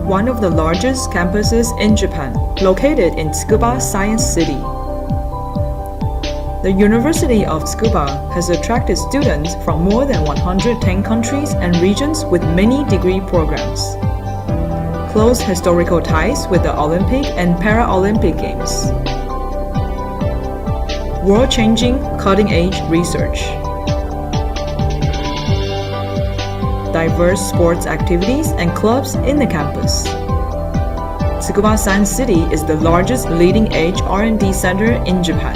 one of the largest campuses in Japan, located in Tsukuba Science City. The University of Tsukuba has attracted students from more than 110 countries and regions with many degree programs. Close historical ties with the Olympic and Paralympic Games. World-changing, cutting-edge research. Diverse sports activities and clubs in the campus. Tsukuba Science City is the largest leading-edge R&D center in Japan.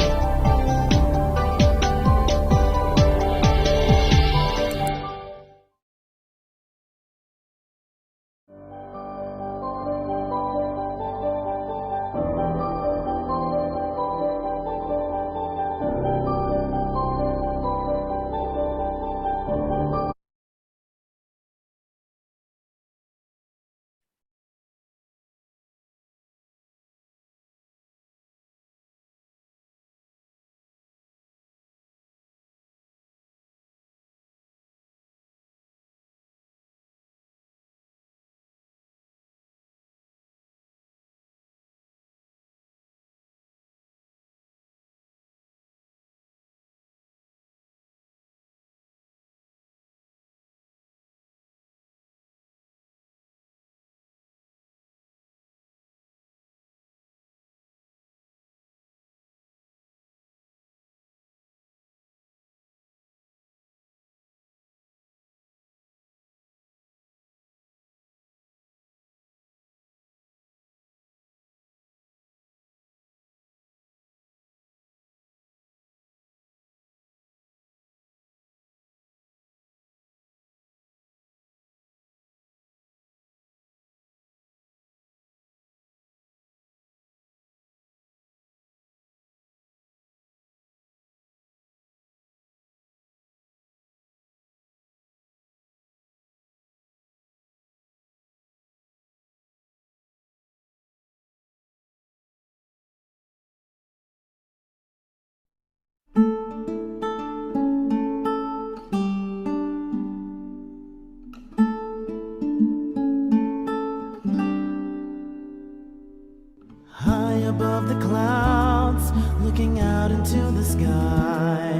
High above the clouds, looking out into the sky.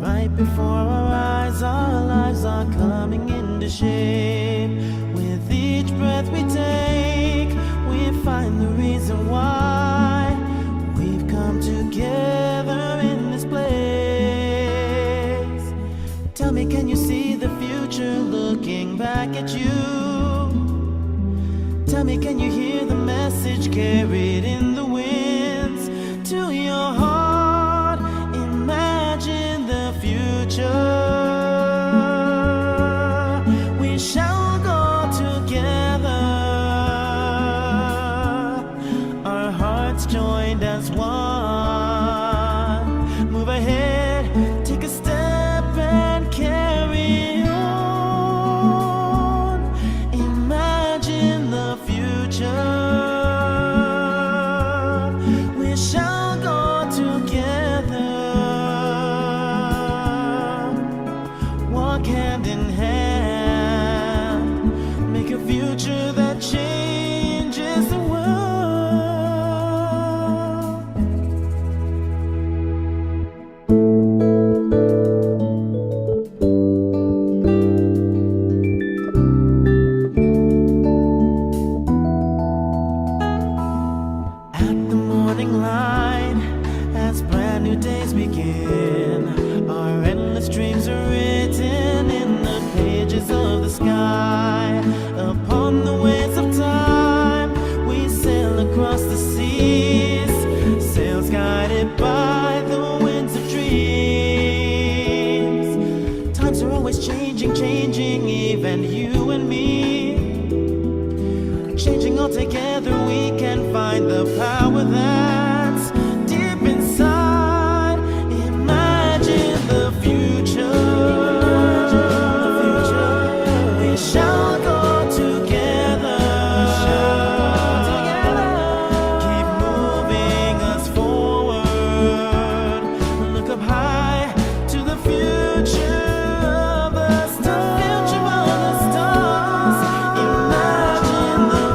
Right before our eyes, our lives are coming into shape. With each breath we take, we find the reason why we've come together in this place. Tell me, can you see the future looking back at you? Tell me, can you hear the message carried in the winds to your heart? Imagine the future. We shall go together, our hearts joined as one. Move ahead, take a step and carry on. Imagine the future. We shall go together, walk hand in hand, make a future that changes the world. At the morning light, as brand new days begin, our endless dreams are written in the pages of the sky. Upon the waves of time, we sail across the seas, sails guided by the winds of dreams. Times are always changing, changing, even you and me. Changing all together, we can find the power that's deep inside. Imagine the future. We shall go together. Keep moving us forward. Look up high to the future of the stars. Imagine the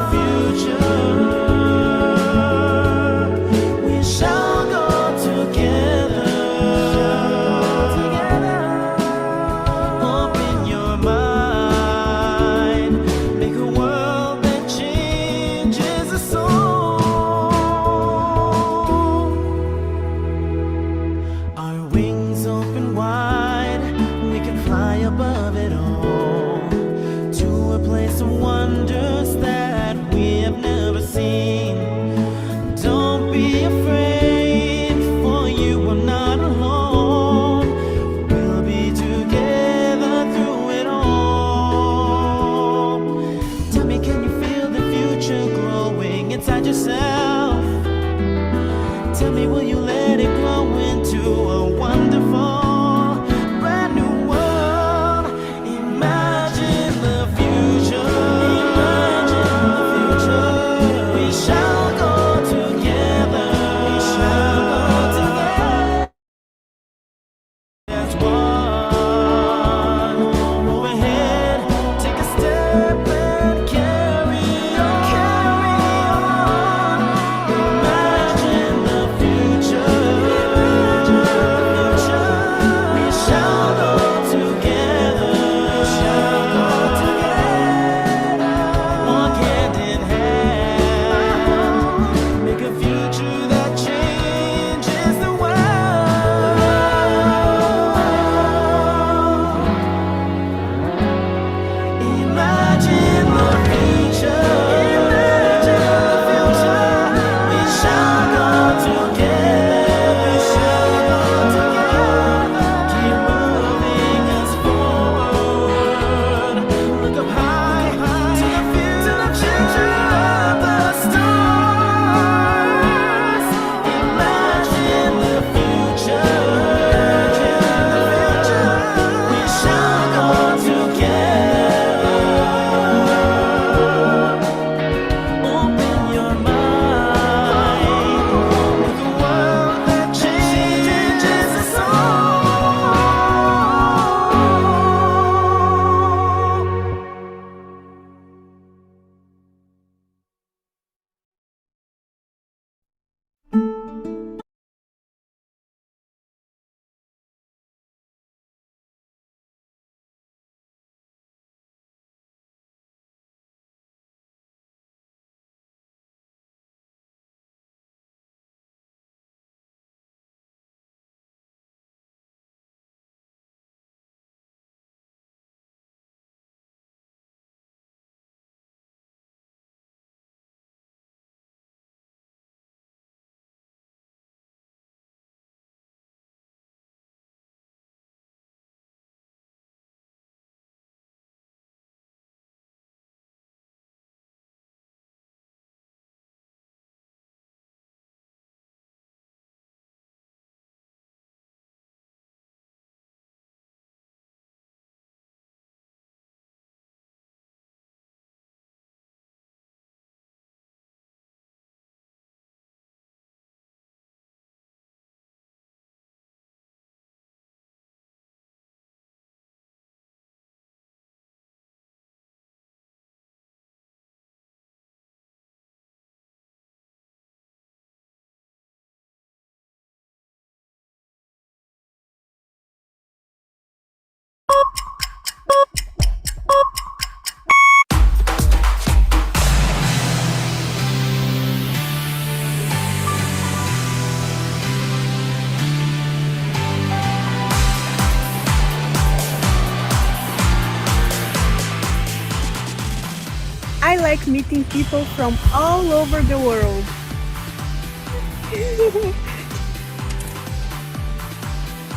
like meeting people from all over the world.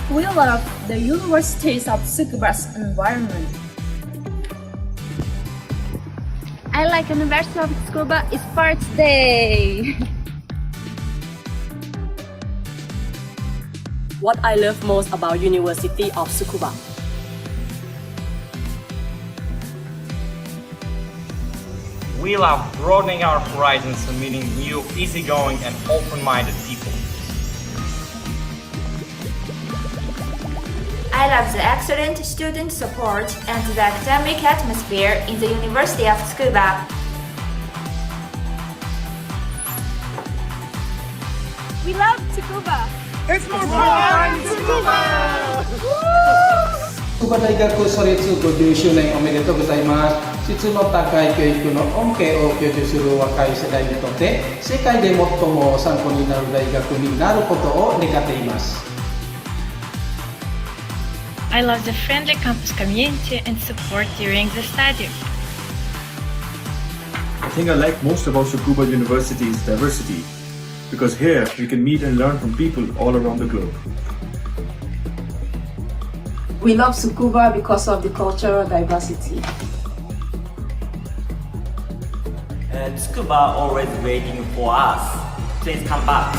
We love the universities of Tsukuba's environment. I like University of Tsukuba Sports Day. What I love most about University of Tsukuba. We love broadening our horizons and meeting new, easygoing and open-minded people. I love the excellent student support and the academic atmosphere in the University of Tsukuba. We love Tsukuba. It's more fun! Tsukuba 大学創立50周年おめでとうございます。質の高い教育の恩恵を享受する若い世代にとって世界で最も参考になる大学になることを願っています。I love the friendly campus community and support during the study. The thing I like most about Tsukuba University is diversity, because here we can meet and learn from people all around the globe. We love Tsukuba because of the cultural diversity. Tsukuba always waiting for us. Please come back.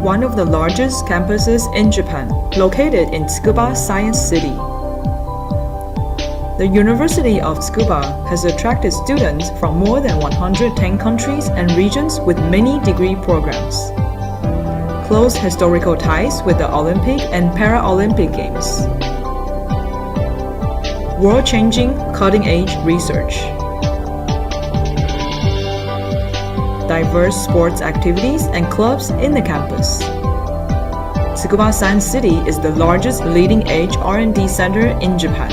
one of the largest campuses in Japan, located in Tsukuba Science City. The University of Tsukuba has attracted students from more than 110 countries and regions with many degree programs. Close historical ties with the Olympic and Paralympic Games. World-changing, cutting-edge research. Diverse sports activities and clubs in the campus. Tsukuba Science City is the largest leading-edge R&D center in Japan.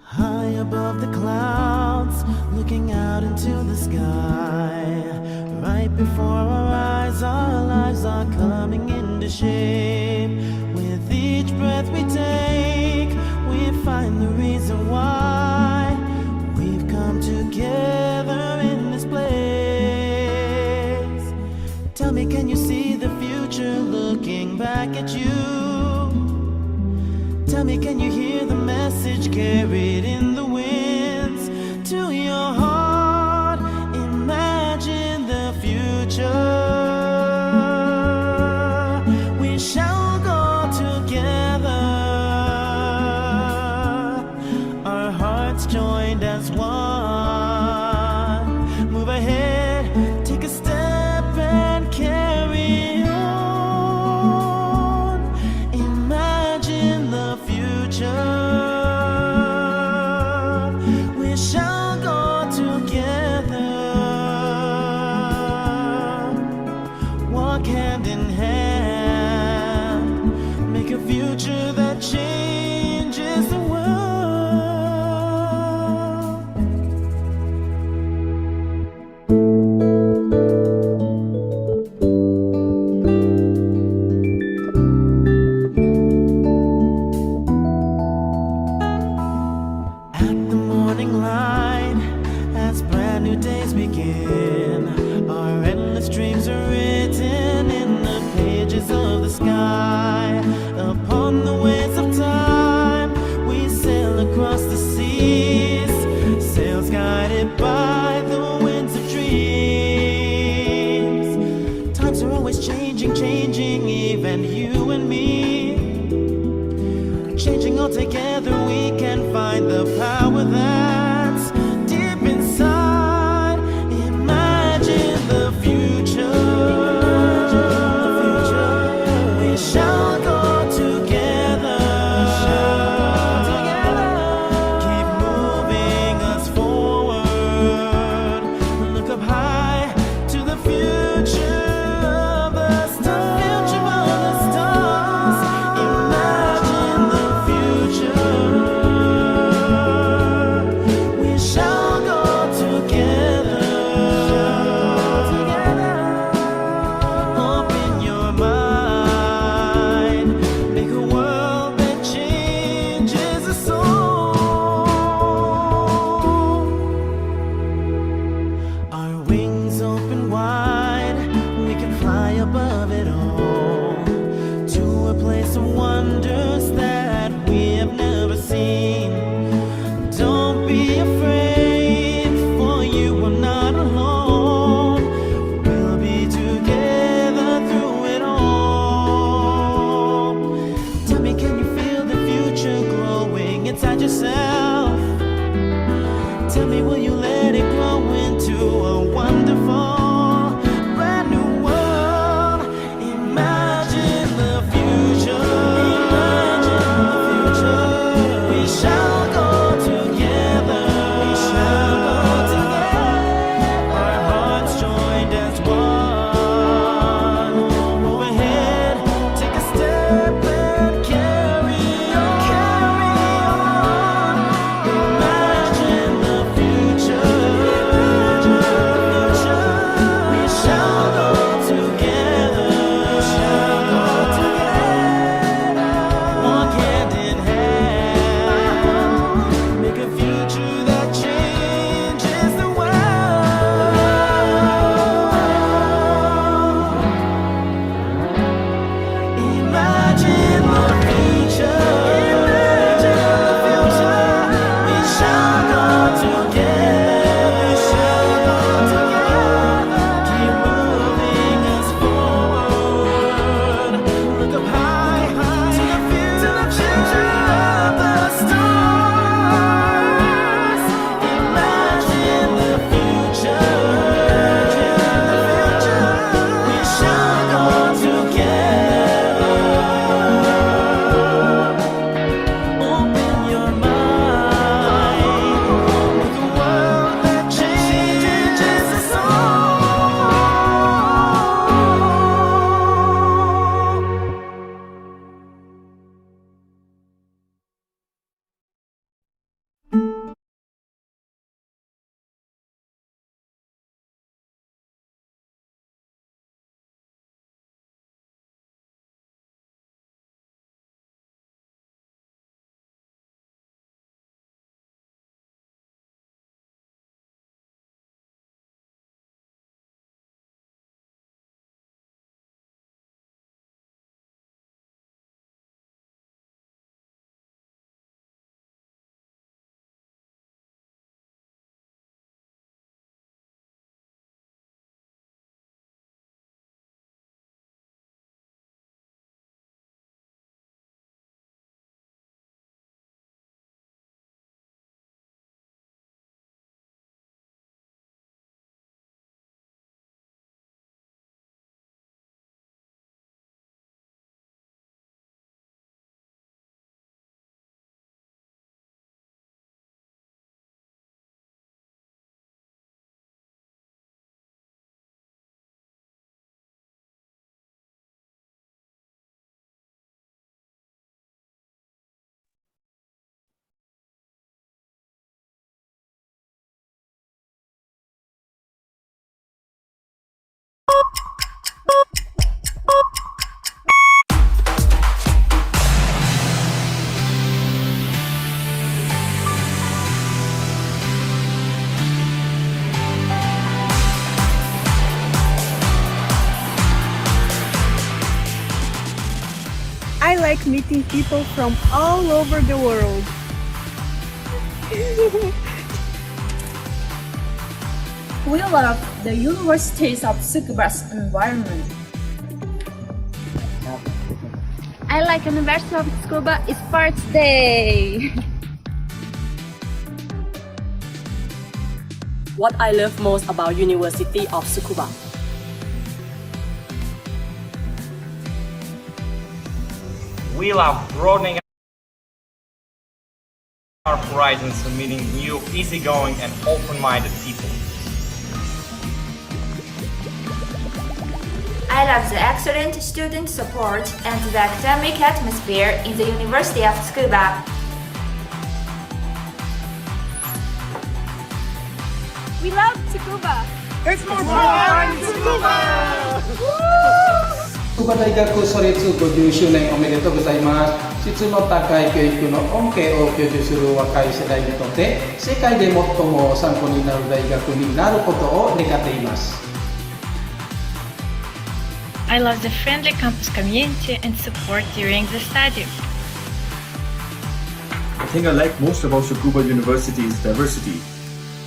High above the clouds, looking out into the sky. Right before our eyes, our lives are coming into shape. With each breath we take, we find the reason why we've come together in this place. Tell me, can you see the future looking back at you? Tell me, can you hear the message carried in the winds to your heart? Imagine the future. We shall go together, our hearts joined as one. Move ahead, take a step and carry on. Imagine the future. We shall go together, walk hand in hand, make a future that changes the world. At the morning light, as brand new days begin, our endless dreams are written in the pages of the sky. Upon the waves of time, we sail across the seas, sails guided by the winds of dreams. Times are always changing, changing, even you and me. Changing all together, we can find the power that's deep inside. Imagine the future. We shall go together. Keep moving us forward. Look up high to the future of the above it all, to a place of wonders that we have never seen. Don't be afraid, for you are not alone. We'll be together through it all. Tell me, can you feel the future growing inside yourself? Tell me, will you let it grow into a wonderful brand new world? Imagine the future. Imagine the future. We shall go together. We shall go together. Our hearts joined as one. Move ahead, take a step and carry on. Carry on. Imagine the future. Imagine the future. We shall go together. We shall go together. Walk hand in hand. Make a future that changes the world. Imagine the future. Imagine the future. We shall go together. We shall go together. Keep moving us forward. Look up high to the future of the stars. Imagine the future. Imagine the future. We shall go together. Open your mind. Make a world that changes us all. I like meeting people from all over the world. We love the universities of Tsukuba's environment. I like University of Tsukuba Sports Day. What I love most about University of Tsukuba. We love broadening our horizons and meeting new, easygoing and open-minded people. I love the excellent student support and the academic atmosphere in the University of Tsukuba. We love Tsukuba. It's more fun, Tsukuba! 筑波大学創立50周年おめでとうございます。質の高い教育の恩恵を享受する若い世代にとって世界で最も参考になる大学になることを願っています。I love the friendly campus community and support during the study. The thing I like most about Tsukuba University is diversity,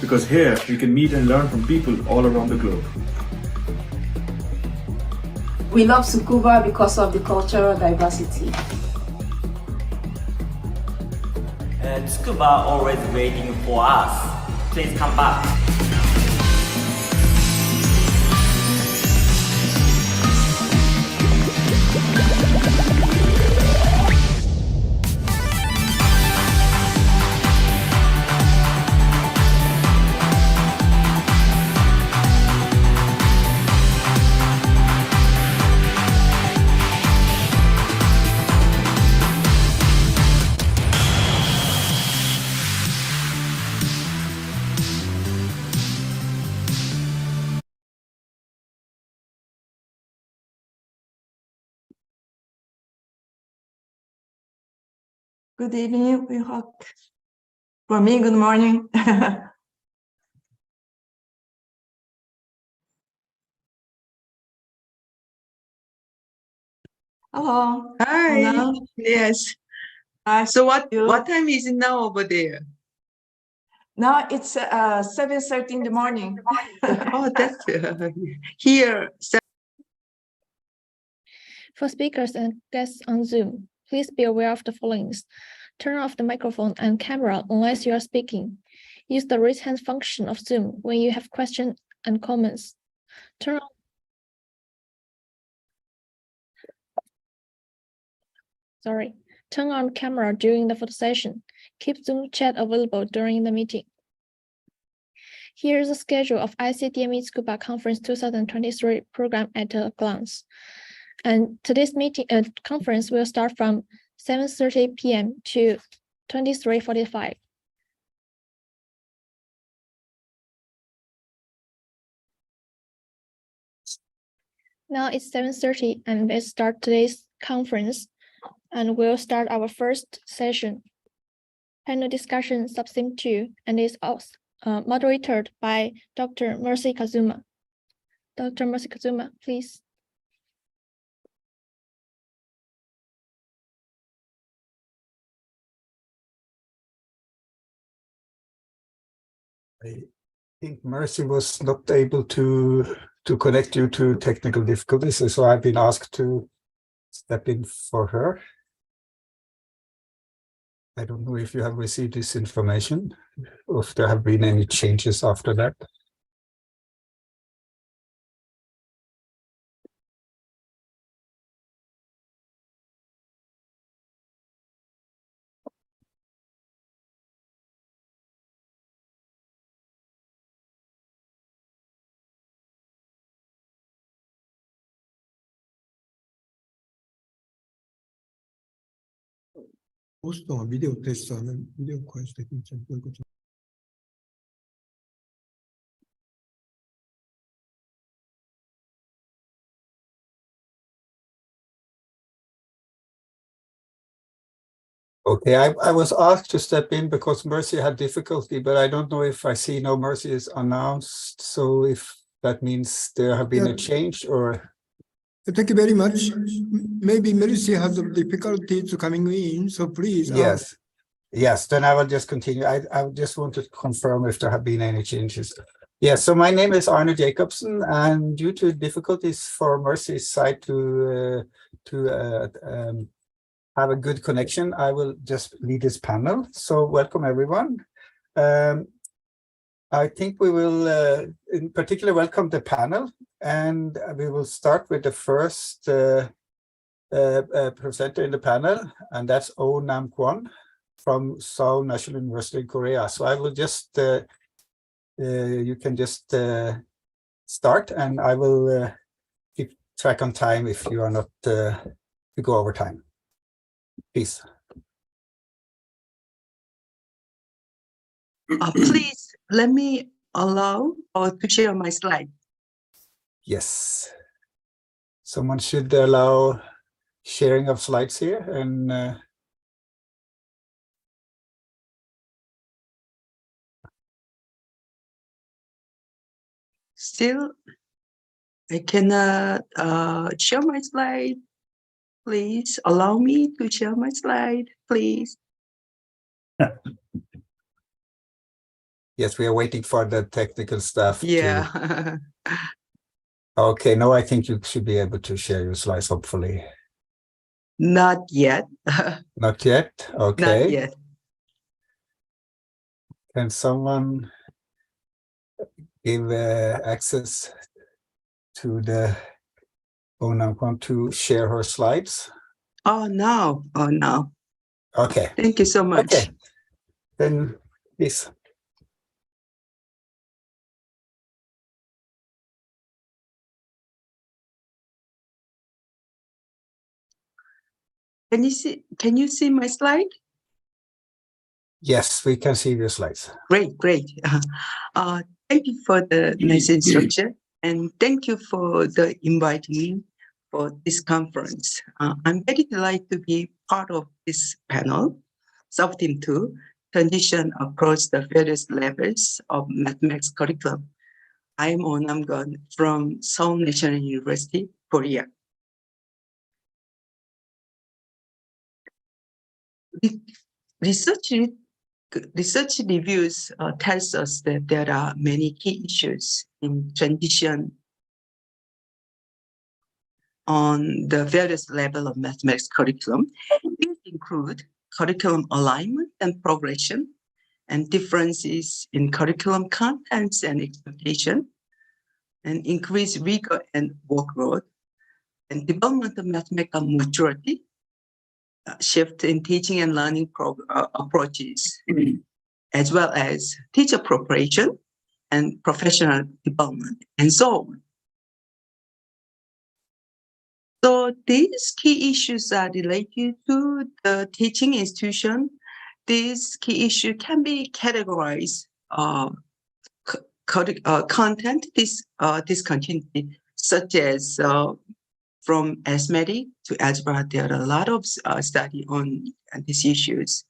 because here we can meet and learn from people all around the globe. We love Tsukuba because of the cultural diversity. Tsukuba always waiting for us. Please come back. Good evening, we hope. For me, good morning. Hello. Hi. Hello. Yes. Hi. So what time is it now over there? Now it's 7:30 in the morning. Oh, that's here. For speakers and guests on Zoom, please be aware of the following. Turn off the microphone and camera unless you are speaking. Use the raise hand function of Zoom when you have questions and comments. Turn on camera during the photo session. Keep Zoom chat available during the meeting. Here is the schedule of ICDME Tsukuba Conference 2023 program at a glance. And today's meeting conference will start from 7:30 p.m. to 23:45. Now it's 7:30 and let's start today's conference. And we'll start our first session. Panel discussion subtheme 2 and is also moderated by Dr. Mercy Kazuma. Dr. Mercy Kazuma, please. I think Mercy was not able to connect due to technical difficulties, so I've been asked to step in for her. I don't know if you have received this information, or if there have been any changes after that. 호스트가 비디오 테스트하는 비디오 퀘스트 테크니션 그것도 Okay, I was asked to step in because Mercy had difficulty, but I don't know if I see no Mercy is announced. So if that means there have been a change or... Thank you very much. Maybe Mercy has difficulties coming in, so please. Yes. Yes, then I will just continue. I just want to confirm if there have been any changes. Yes, so my name is Arne Jacobsen, and due to difficulties for Mercy's side to have a good connection, I will just lead this panel. So welcome everyone. I think we will in particular welcome the panel, and we will start with the first presenter in the panel, and that's Oh Nam Kwon from Seoul National University in Korea. So I will just, you can just start, and I will keep track on time if you are not to go over time. Please. Please let me allow to share my slide. Yes. Someone should allow sharing of slides here, and Still, I cannot share my slide. Please allow me to share my slide, please. Yes, we are waiting for the technical stuff. Yeah. Okay, now I think you should be able to share your slides, hopefully. Not yet. Not yet? Okay. Not yet. Can someone give access to the Onam Kwan to share her slides? Oh, no. Oh, no. Okay. Thank you so much. Okay. Then please. Can you see my slide? Yes, we can see your slides. Great, great. Thank you for the nice instruction, and thank you for the inviting me for this conference. I'm very delighted to be part of this panel, Sub-Team 2, Transition Across the Various Levels of Mathematics Curriculum. I'm Onam Gun from Seoul National University, Korea. Research reviews tells us that there are many key issues in transition on the various levels of mathematics curriculum. These include curriculum alignment and progression, and differences in curriculum contents and expectation, and increased rigor and workload, and development of mathematical maturity, shift in teaching and learning approaches, as well as teacher preparation and professional development, and so on. So these key issues are related to the teaching institution. These key issues can be categorized content discontinuity, such as from arithmetic to algebra. There are a lot of study on these issues.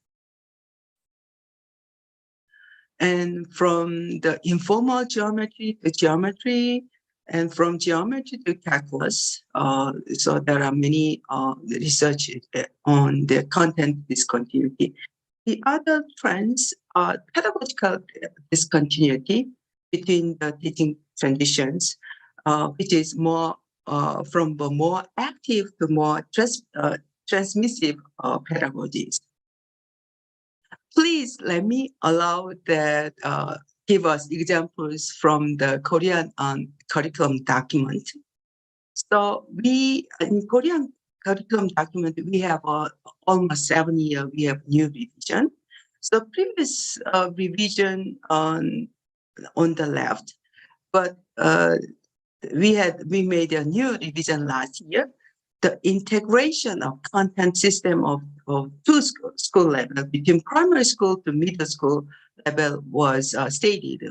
And from the informal geometry to geometry, and from geometry to calculus. So there are many research on the content discontinuity. The other trends are pedagogical discontinuity between the teaching transitions, which is more from the more active to more transmissive pedagogies. Please let me allow that give us examples from the Korean curriculum document. So in Korean curriculum document, we have almost 7 years, we have new revision. So previous revision on the left, but we made a new revision last year. The integration of content system of two school level between primary school to middle school level was stated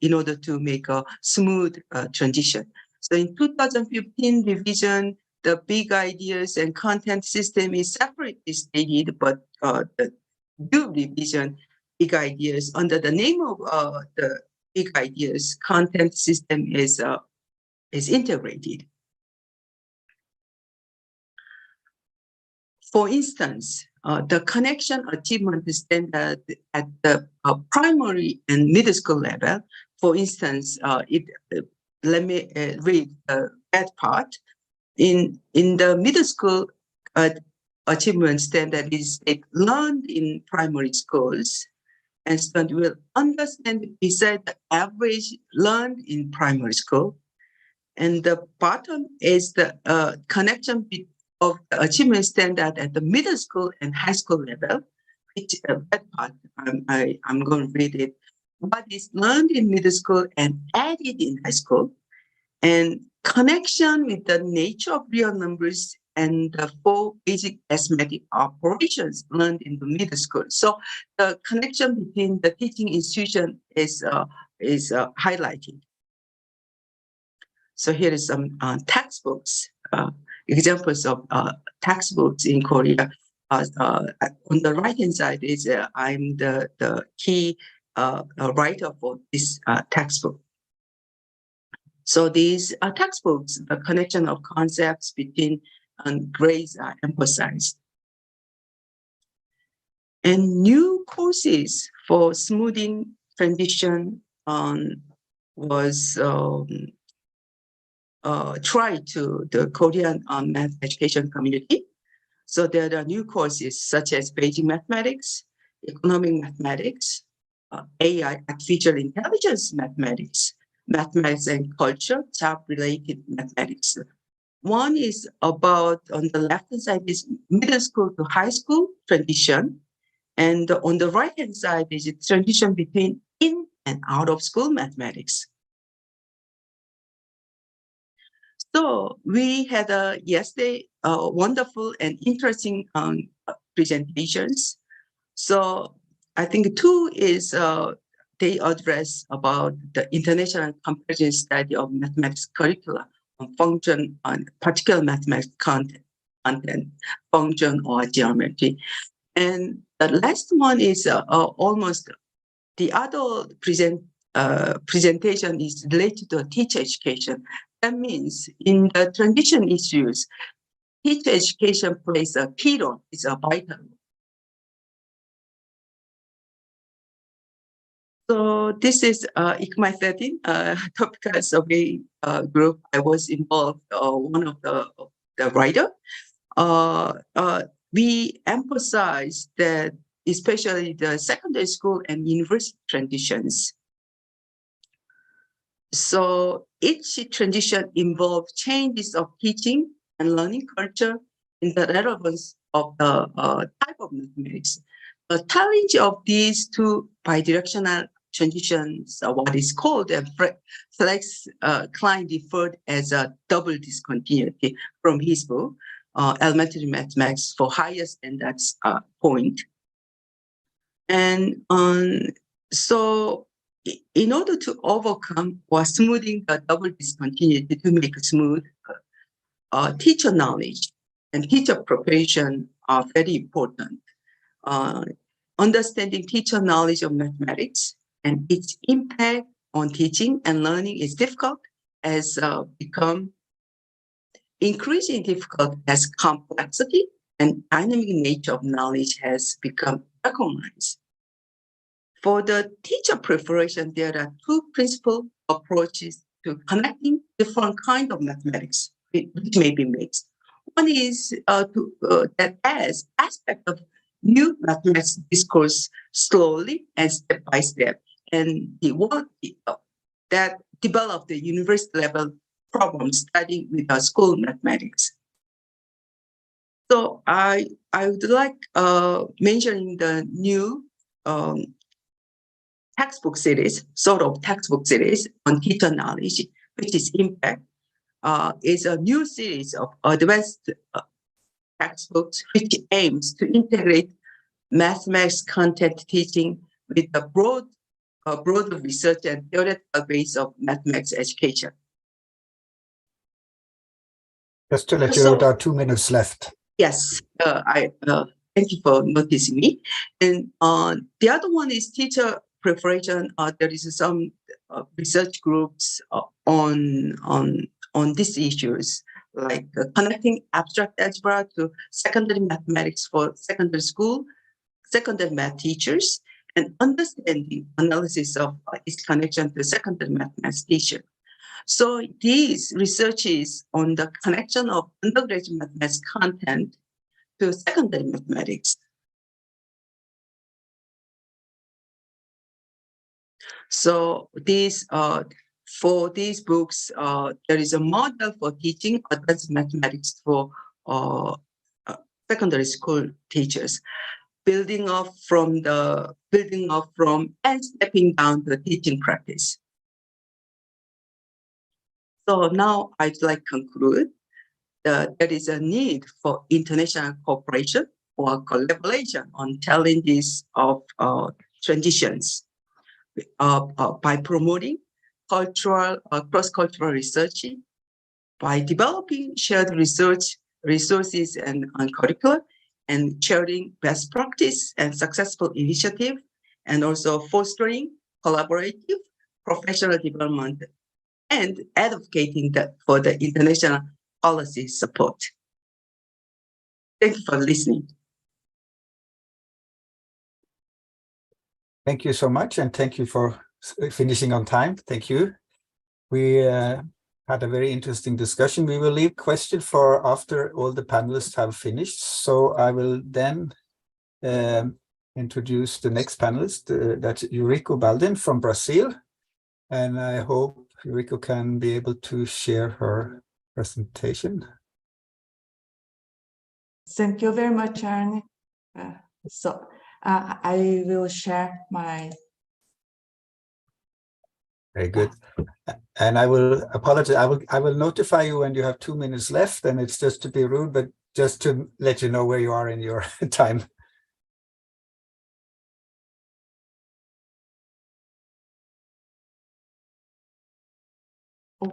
in order to make a smooth transition. So in 2015 revision, the big ideas and content system is separately stated, but the new revision, big ideas under the name of the big ideas, content system is integrated. For instance, the connection achievement standard at the primary and middle school level, for instance, let me read that part. In the middle school, achievement standard is learned in primary schools, and students will understand beside the average learned in primary school. And the bottom is the connection of the achievement standard at the middle school and high school level, which that part I'm going to read it. What is learned in middle school and added in high school, and connection with the nature of real numbers and the 4 basic arithmetic operations learned in the middle school. So the connection between the teaching institution is highlighted. So here is some textbooks, examples of textbooks in Korea. On the right-hand side is I'm the key writer for this textbook. So these textbooks, the connection of concepts between grades are emphasized. And new courses for smoothing transition was tried to the Korean math education community. So there are new courses such as Beijing mathematics, economic mathematics, AI, artificial intelligence mathematics, mathematics and culture, job-related mathematics. One is about, on the left-hand side is middle school to high school transition. And on the right-hand side is a transition between in and out of school mathematics. So we had yesterday wonderful and interesting presentations. So I think two is they address about the international comparison study of mathematics curricula on function, on particular mathematics content, function or geometry. And the last one is almost the other presentation is related to teacher education. That means in the transition issues, teacher education plays a key role, it's a vital role. So this is ICMA 13 topical survey group. I was involved, one of the writer. We emphasize that especially the secondary school and university transitions. So each transition involves changes of teaching and learning culture in the relevance of the type of mathematics. The challenge of these two bidirectional transitions, what is called a Flex Klein deferred as a double discontinuity from his book, Elementary Mathematics for Higher Standards point. And so in order to overcome or smoothing the double discontinuity to make smooth, teacher knowledge and teacher preparation are very important. Understanding teacher knowledge of mathematics and its impact on teaching and learning is difficult, as become increasingly difficult as complexity and dynamic nature of knowledge has become recognized. For the teacher preparation, there are two principal approaches to connecting different kinds of mathematics, which may be mixed. One is that as aspect of new mathematics discourse slowly and step by step, and the work that developed the university level problem studying with school mathematics. So I would like mentioning the new textbook series, sort of textbook series on teacher knowledge, which is impact, is a new series of advanced textbooks which aims to integrate mathematics content teaching with a broader research and theoretical base of mathematics education. Just to let you know, there are 2 minutes left. Yes, thank you for noticing me. And the other one is teacher preparation. There is some research groups on these issues, like connecting abstract algebra to secondary mathematics for secondary school, secondary math teachers, and understanding analysis of its connection to secondary mathematics teacher. So these researches on the connection of undergraduate mathematics content to secondary mathematics. So these for these books, there is a model for teaching advanced mathematics for secondary school teachers, building off from and stepping down the teaching practice. So now I'd like to conclude that there is a need for international cooperation or collaboration on challenges of transitions by promoting cultural, cross-cultural research, by developing shared research resources and curricula, and sharing best practice and successful initiative, and also fostering collaborative professional development and advocating for the international policy support. Thank you for listening. Thank you so much, and thank you for finishing on time. Thank you. We had a very interesting discussion. We will leave questions for after all the panelists have finished. So I will then introduce the next panelist, that's Yuriko Baldin from Brazil. And I hope Yuriko can be able to share her presentation. Thank you very much, Arne. I will share my. Very good. And I will apologize. I will notify you when you have 2 minutes left, and it's just to be rude, but just to let you know where you are in your time. Oh.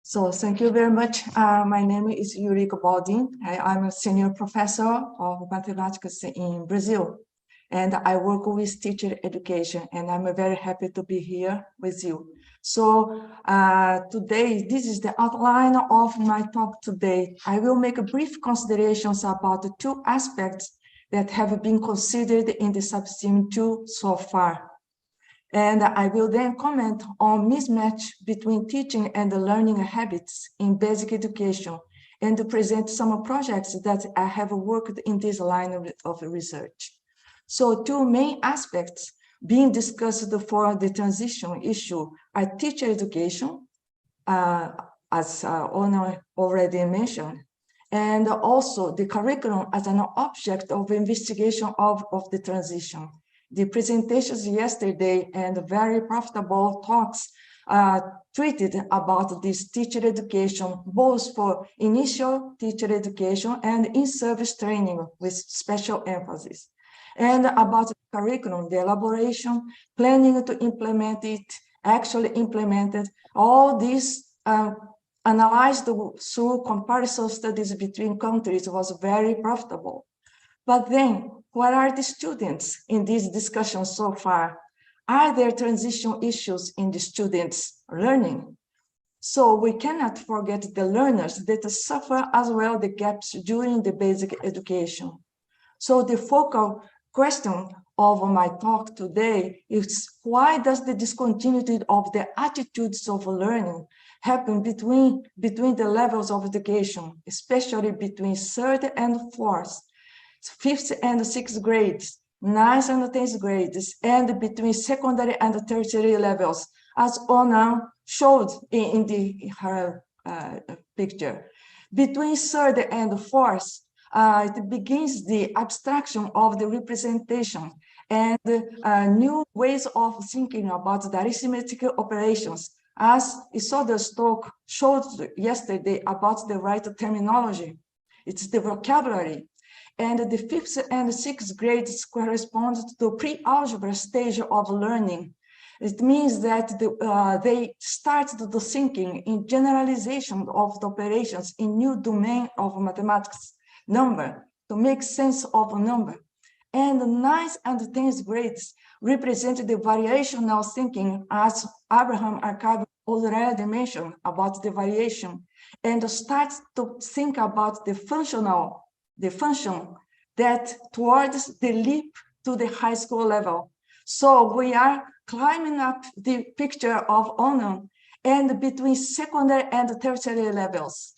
So thank you very much. My name is Yuriko Baldin. I'm a senior professor of mathematics in Brazil, and I work with teacher education, and I'm very happy to be here with you. So today, this is the outline of my talk today. I will make a brief considerations about the two aspects that have been considered in the subtheme 2 so far. And I will then comment on mismatch between teaching and learning habits in basic education, and present some projects that I have worked in this line of research. So two main aspects being discussed for the transition issue are teacher education, as Ona already mentioned, and also the curriculum as an object of investigation of the transition. The presentations yesterday and very profitable talks treated about this teacher education, both for initial teacher education and in-service training with special emphasis. And about the curriculum, the elaboration, planning to implement it, actually implemented, all these analyzed through comparison studies between countries was very profitable. But then, what are the students in this discussion so far? Are there transition issues in the students' learning? So we cannot forget the learners that suffer as well the gaps during the basic education. So the focal question of my talk today is, why does the discontinuity of the attitudes of learning happen between the levels of education, especially between 3rd and 4th, 5th and 6th grades, 9th and 10th grades, and between secondary and tertiary levels, as Ona showed in her picture. Between 3rd and 4th, it begins the abstraction of the representation and new ways of thinking about the arithmetic operations, as Isoda's talk showed yesterday about the right terminology. It's the vocabulary. And the 5th and 6th grades correspond to the pre-algebra stage of learning. It means that they start the thinking in generalization of the operations in new domain of mathematics, number, to make sense of a number. And the 9th and 10th grades represent the variational thinking, as Abraham Archive already mentioned about the variation, and start to think about the function that towards the leap to the high school level. So we are climbing up the picture of Ona and between secondary and tertiary levels.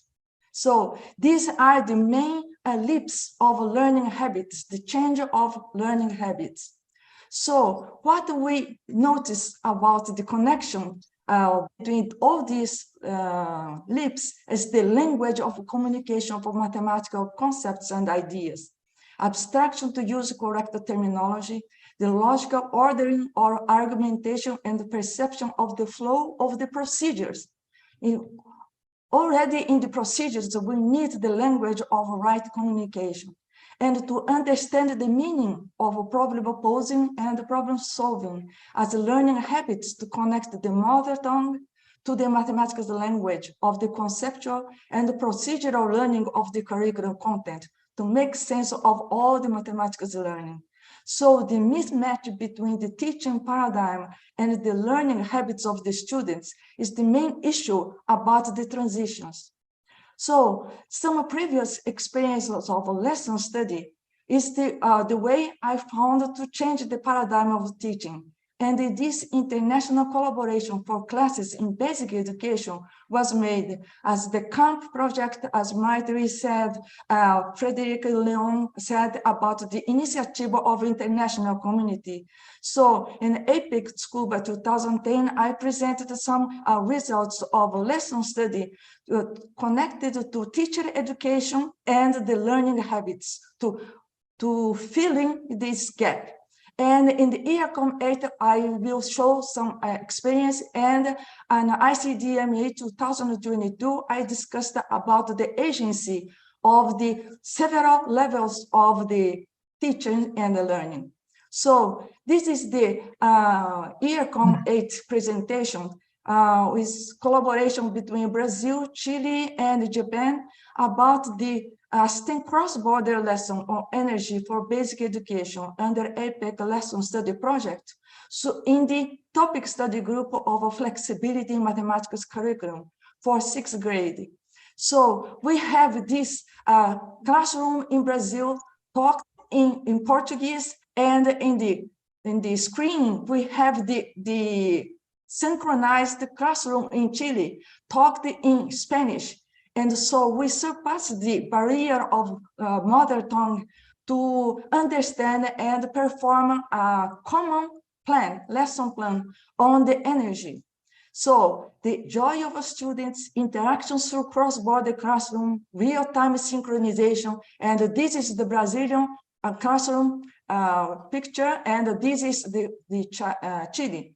So these are the main leaps of learning habits, the change of learning habits. So what we notice about the connection between all these leaps is the language of communication for mathematical concepts and ideas, abstraction to use correct terminology, the logical ordering or argumentation, and the perception of the flow of the procedures. Already in the procedures, we need the language of right communication, and to understand the meaning of problem posing and problem solving as learning habits to connect the mother tongue to the mathematics language of the conceptual and the procedural learning of the curriculum content, to make sense of all the mathematics learning. So the mismatch between the teaching paradigm and the learning habits of the students is the main issue about the transitions. So some previous experiences of a lesson study is the way I found to change the paradigm of teaching. And this international collaboration for classes in basic education was made as the CAMP project, as Maitri said, Frederic Leon said about the initiative of international community. So in APEC Tsukuba 2010, I presented some results of a lesson study connected to teacher education and the learning habits to filling this gap. And in the IACOM 8, I will show some experience, and on ICDME 2022, I discussed about the agency of the several levels of the teaching and the learning. So this is the IACOM 8 presentation with collaboration between Brazil, Chile, and Japan about the STEM cross-border lesson on energy for basic education under APEC lesson study project. So in the topic study group of a flexibility in mathematics curriculum for 6th grade. So we have this classroom in Brazil talked in Portuguese, and in the screen we have the synchronized classroom in Chile talked in Spanish. And so we surpassed the barrier of mother tongue to understand and perform a common plan, lesson plan on the energy. So the joy of students, interactions through cross-border classroom, real-time synchronization, and this is the Brazilian classroom picture, and this is the Chile.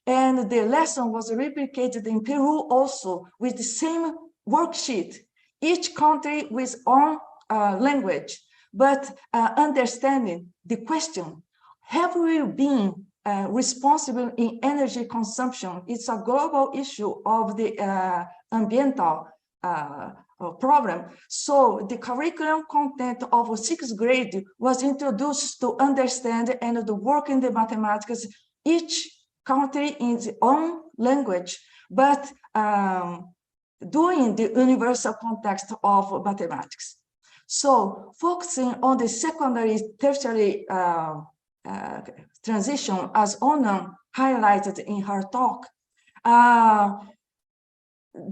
And the lesson was replicated in Peru also with the same worksheet, each country with own language, but understanding the question, have we been responsible in energy consumption? It's a global issue of the ambiental problem. So the curriculum content of 6th grade was introduced to understand and to work in the mathematics, each country in its own language, but doing the universal context of mathematics. So focusing on the secondary, tertiary transition, as Onan highlighted in her talk,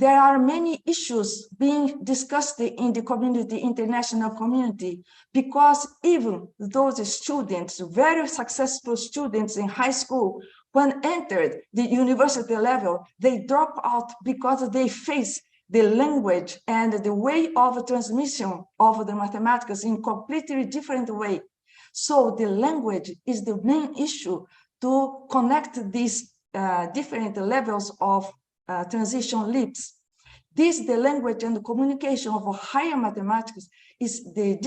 there are many issues being discussed in the community, international community, because even those students, very successful students in high school, when entered the university level, they drop out because they face the language and the way of transmission of the mathematics in completely different way. So the language is the main issue to connect these different levels of transition leaps. The language and the communication of higher mathematics is the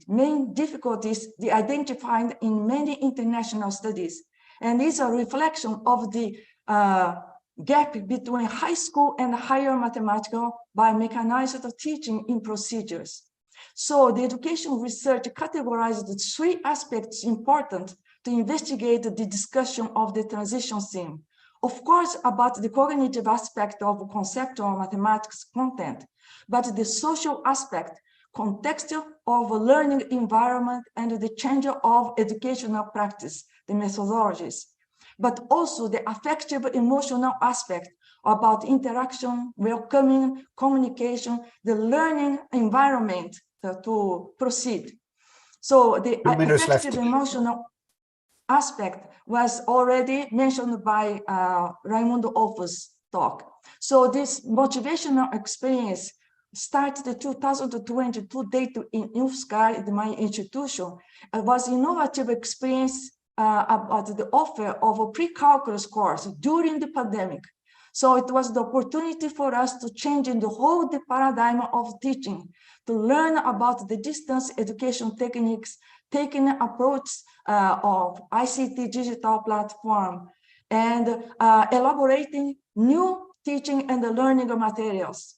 main difficulties identified in many international studies. And is a reflection of the gap between high school and higher mathematical by mechanized teaching in procedures. So the education research categorized the 3 aspects important to investigate the discussion of the transition theme. Of course, about the cognitive aspect of conceptual mathematics content, but the social aspect, context of learning environment, and the change of educational practice, the methodologies, but also the affective emotional aspect about interaction, welcoming, communication, the learning environment to proceed. So the affective emotional aspect was already mentioned by Raimundo Olfo's talk. So this motivational experience started the 2022 date in UFSCar, my institution. It was an innovative experience about the offer of a pre-calculus course during the pandemic. So it was the opportunity for us to change in the whole paradigm of teaching, to learn about the distance education techniques, taking approach of ICT digital platform, and elaborating new teaching and learning materials.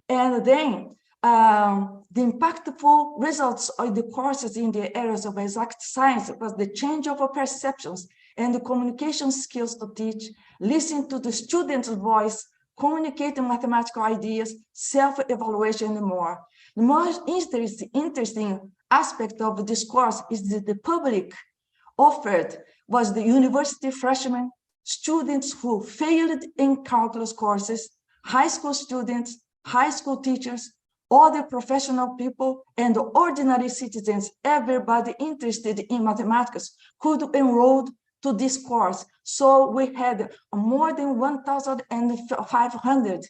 And then the impactful results of the courses in the areas of exact science was the change of perceptions and the communication skills to teach, listen to the student's voice, communicating mathematical ideas, self-evaluation, and more. The most interesting aspect of this course is that the public offered was the university freshmen, students who failed in calculus courses, high school students, high school teachers, other professional people, and ordinary citizens. Everybody interested in mathematics could enroll to this course. So we had more than 1,500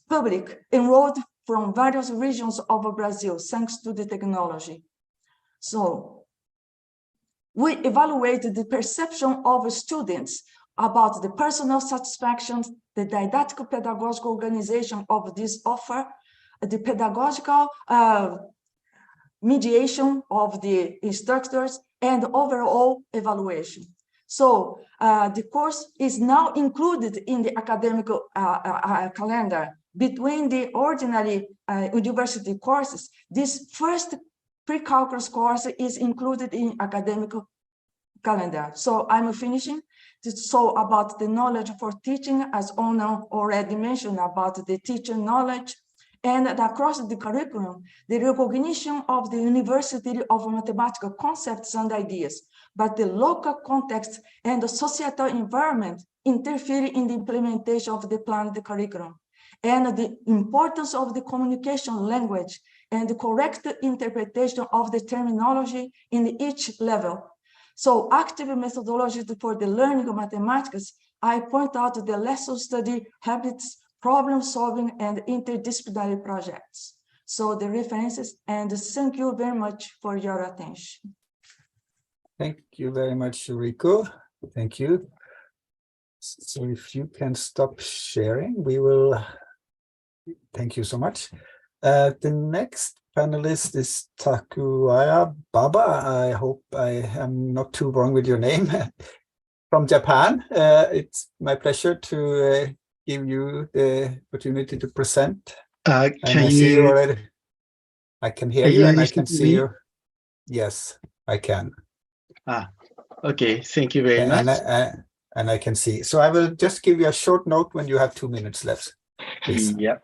public enrolled from various regions of Brazil, thanks to the technology. So we evaluated the perception of students about the personal satisfaction, the didactic pedagogical organization of this offer, the pedagogical mediation of the instructors, and overall evaluation. So the course is now included in the academic calendar. Between the ordinary university courses, this first pre-calculus course is included in academic calendar. So I'm finishing. So about the knowledge for teaching, as Ono already mentioned about the teacher knowledge, and across the curriculum, the recognition of the University of Mathematical concepts and ideas, but the local context and the societal environment interfere in the implementation of the planned curriculum, and the importance of the communication language and the correct interpretation of the terminology in each level. So active methodology for the learning of mathematics, I point out the lesson study habits, problem solving, and interdisciplinary projects. So the references, and thank you very much for your attention. Thank you very much, Rico. Thank you. So if you can stop sharing, we will. Thank you so much. The next panelist is Tsukuba Baba. I hope I am not too wrong with your name. From Japan. It's my pleasure to give you the opportunity to present. Can I see you already. I can hear you and I can see you. Yes, I can. Okay, thank you very much. And I can see. So I will just give you a short note when you have 2 minutes left. Please. Yeah.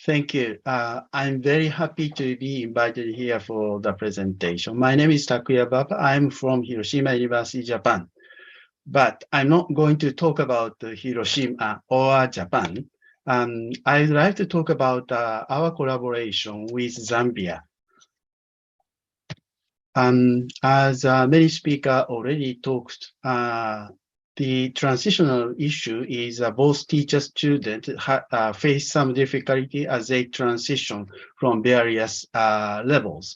Thank you. I'm very happy to be invited here for the presentation. My name is Tsukuba Baba. I'm from Hiroshima University, Japan. But I'm not going to talk about Hiroshima or Japan. I'd like to talk about our collaboration with Zambia. As many speakers already talked, the transitional issue is both teachers and students face some difficulty as they transition from various levels.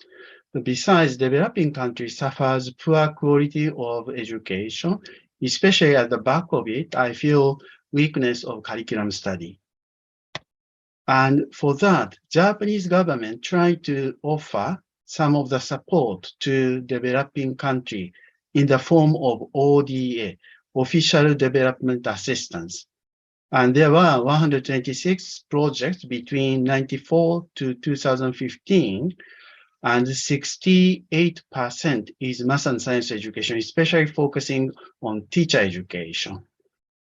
Besides, developing countries suffers poor quality of education, especially at the back of it, I feel weakness of curriculum study. And for that, Japanese government tried to offer some of the support to developing country in the form of ODA, Official Development Assistance. And there were 126 projects between 1994 to 2015, and 68% is math and science education, especially focusing on teacher education.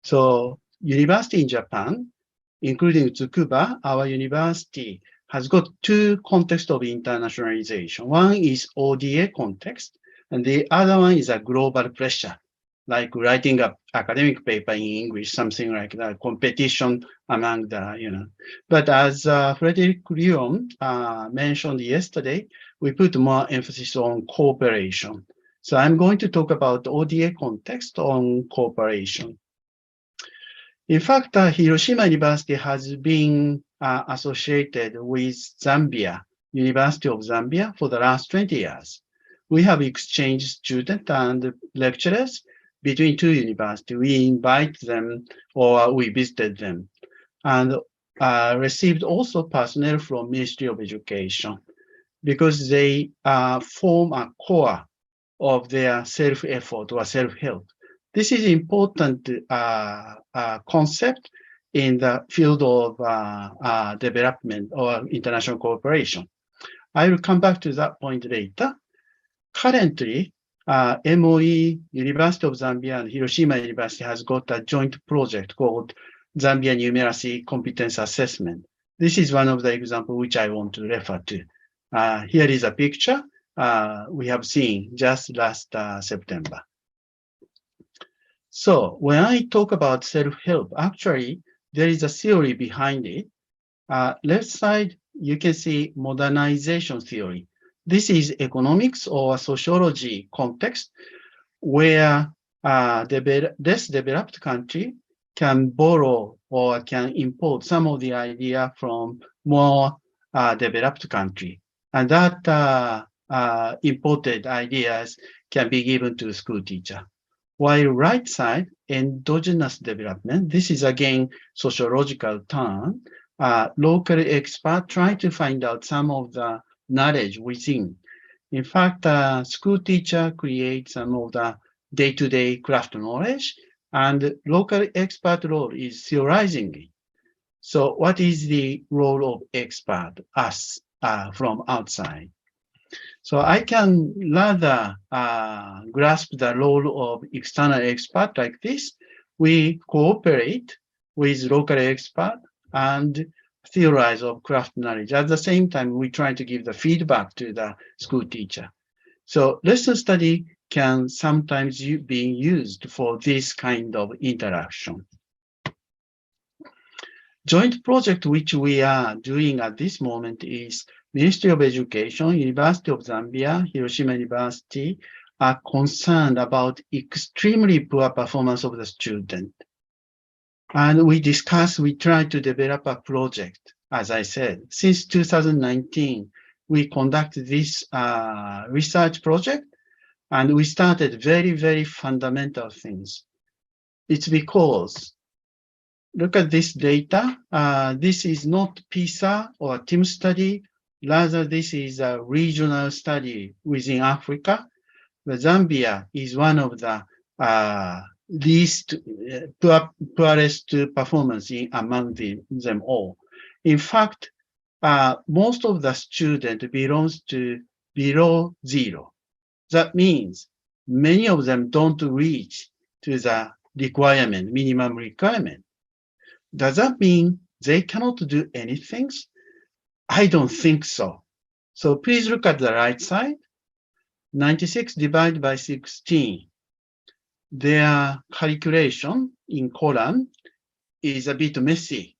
So university in Japan, including Tsukuba, our university has got two contexts of internationalization. One is ODA context, and the other one is a global pressure, like writing an academic paper in English, something like that, competition among the, But as Frederick Lyon mentioned yesterday, we put more emphasis on cooperation. So I'm going to talk about the ODA context on cooperation. In fact, Hiroshima University has been associated with Zambia, University of Zambia, for the last 20 years. We have exchanged students and lecturers between two universities. We invite them or we visited them, and received also personnel from Ministry of Education, because they form a core of their self-effort or self-help. This is important concept in the field of development or international cooperation. I will come back to that point later. Currently, MOE, University of Zambia, and Hiroshima University has got a joint project called Zambia Numeracy Competence Assessment. This is one of the examples which I want to refer to. Here is a picture we have seen just last September. So when I talk about self-help, actually, there is a theory behind it. Left side, you can see modernization theory. This is economics or sociology context where less developed country can borrow or can import some of the idea from more developed country. And that imported ideas can be given to school teacher. While right side, endogenous development, this is again sociological term. Local expert try to find out some of the knowledge within. In fact, school teacher creates some of the day-to-day craft knowledge, and local expert role is theorizing it. So what is the role of expert, us, from outside? So I can rather grasp the role of external expert like this. We cooperate with local expert and theorize of craft knowledge. At the same time, we try to give the feedback to the school teacher. So lesson study can sometimes be used for this kind of interaction. Joint project which we are doing at this moment is Ministry of Education, University of Zambia, Hiroshima University are concerned about extremely poor performance of the student. And we try to develop a project, as I said. Since 2019, we conduct this research project, and we started very, very fundamental things. It's because, look at this data. This is not PISA or team study. Rather, this is a regional study within Africa. The Zambia is one of the least poorest performance among them all. In fact, most of the students belongs to below zero. That means many of them don't reach to the requirement, minimum requirement. Does that mean they cannot do anything? I don't think so. So please look at the right side. 96 divided by 16. Their calculation in column is a bit messy.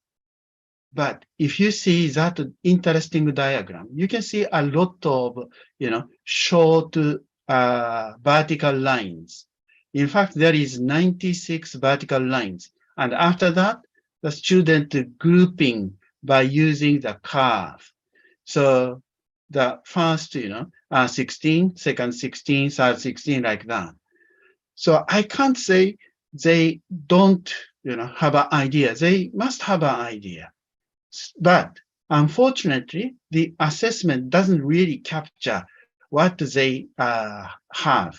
But if you see that interesting diagram, you can see a lot of, short vertical lines. In fact, there is 96 vertical lines. And after that, the student grouping by using the curve. So the first, 16, second 16, third 16, like that. So I can't say they don't, have an idea. They must have an idea. But unfortunately, the assessment doesn't really capture what they have.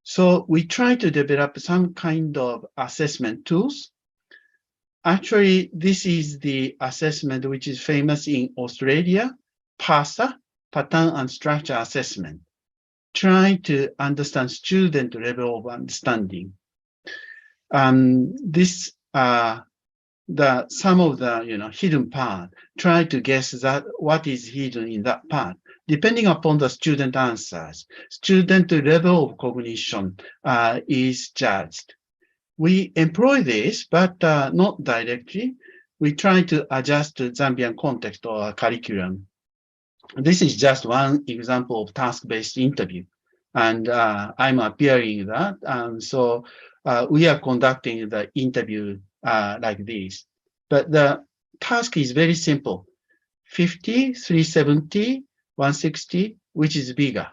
So we try to develop some kind of assessment tools. Actually, this is the assessment which is famous in Australia, PASA, Pattern and Structure Assessment. Try to understand student level of understanding. This some of the hidden part. Try to guess that what is hidden in that part. Depending upon the student answers, student level of cognition is judged. We employ this, but not directly. We try to adjust to Zambian context or curriculum. This is just one example of task-based interview. And I'm appearing in that. And so we are conducting the interview like this. But the task is very simple. 50, 370, 160, which is bigger?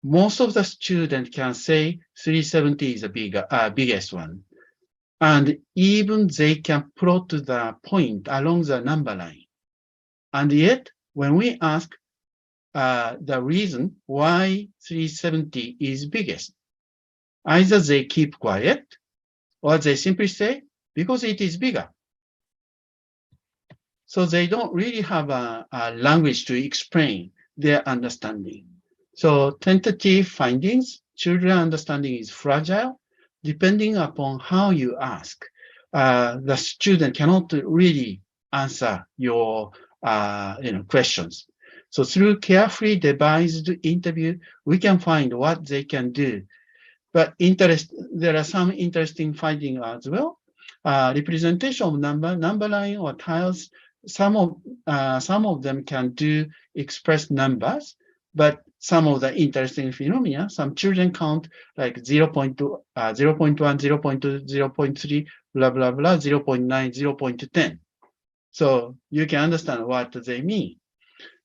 Most of the students can say 370 is the biggest one. And even they can plot the point along the number line. And yet, when we ask the reason why 370 is biggest, either they keep quiet or they simply say because it is bigger. So they don't really have a language to explain their understanding. So tentative findings, children understanding is fragile. Depending upon how you ask, the student cannot really answer your questions. So through carefully devised interview, we can find what they can do. But there are some interesting findings as well. Representation of number line or tiles. Some of them can express numbers, but some of the interesting phenomena, some children count like 0.2, 0.1, 0.2, 0.3, blah, blah, blah, 0.9, 0.10. So you can understand what they mean.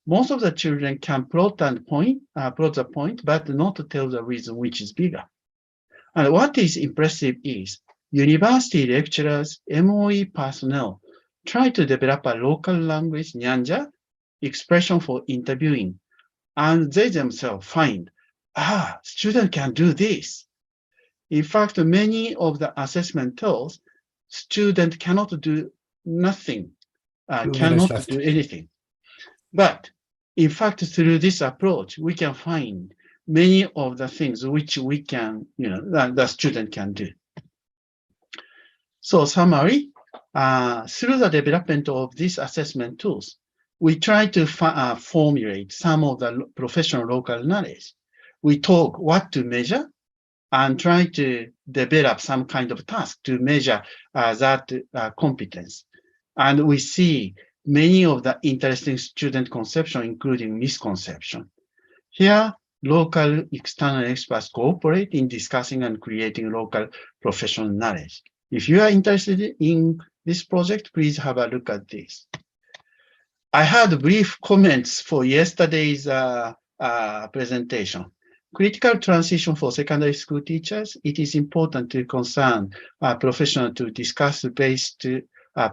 Most of the children can plot the point, but not tell the reason which is bigger. And what is impressive is university lecturers, MOE personnel try to develop a local language, Nyanja, expression for interviewing, and they themselves find, student can do this. In fact, many of the assessment tells student cannot do nothing, cannot do anything. But in fact, through this approach, we can find many of the things which we can, the student can do. So summary, through the development of these assessment tools, we try to formulate some of the professional local knowledge. We talk what to measure and try to develop some kind of task to measure that competence. And we see many of the interesting student conception, including misconception. Here, local external experts cooperate in discussing and creating local professional knowledge. If you are interested in this project, please have a look at this. I had brief comments for yesterday's presentation. Critical transition for secondary school teachers, it is important to concern professionals to discuss based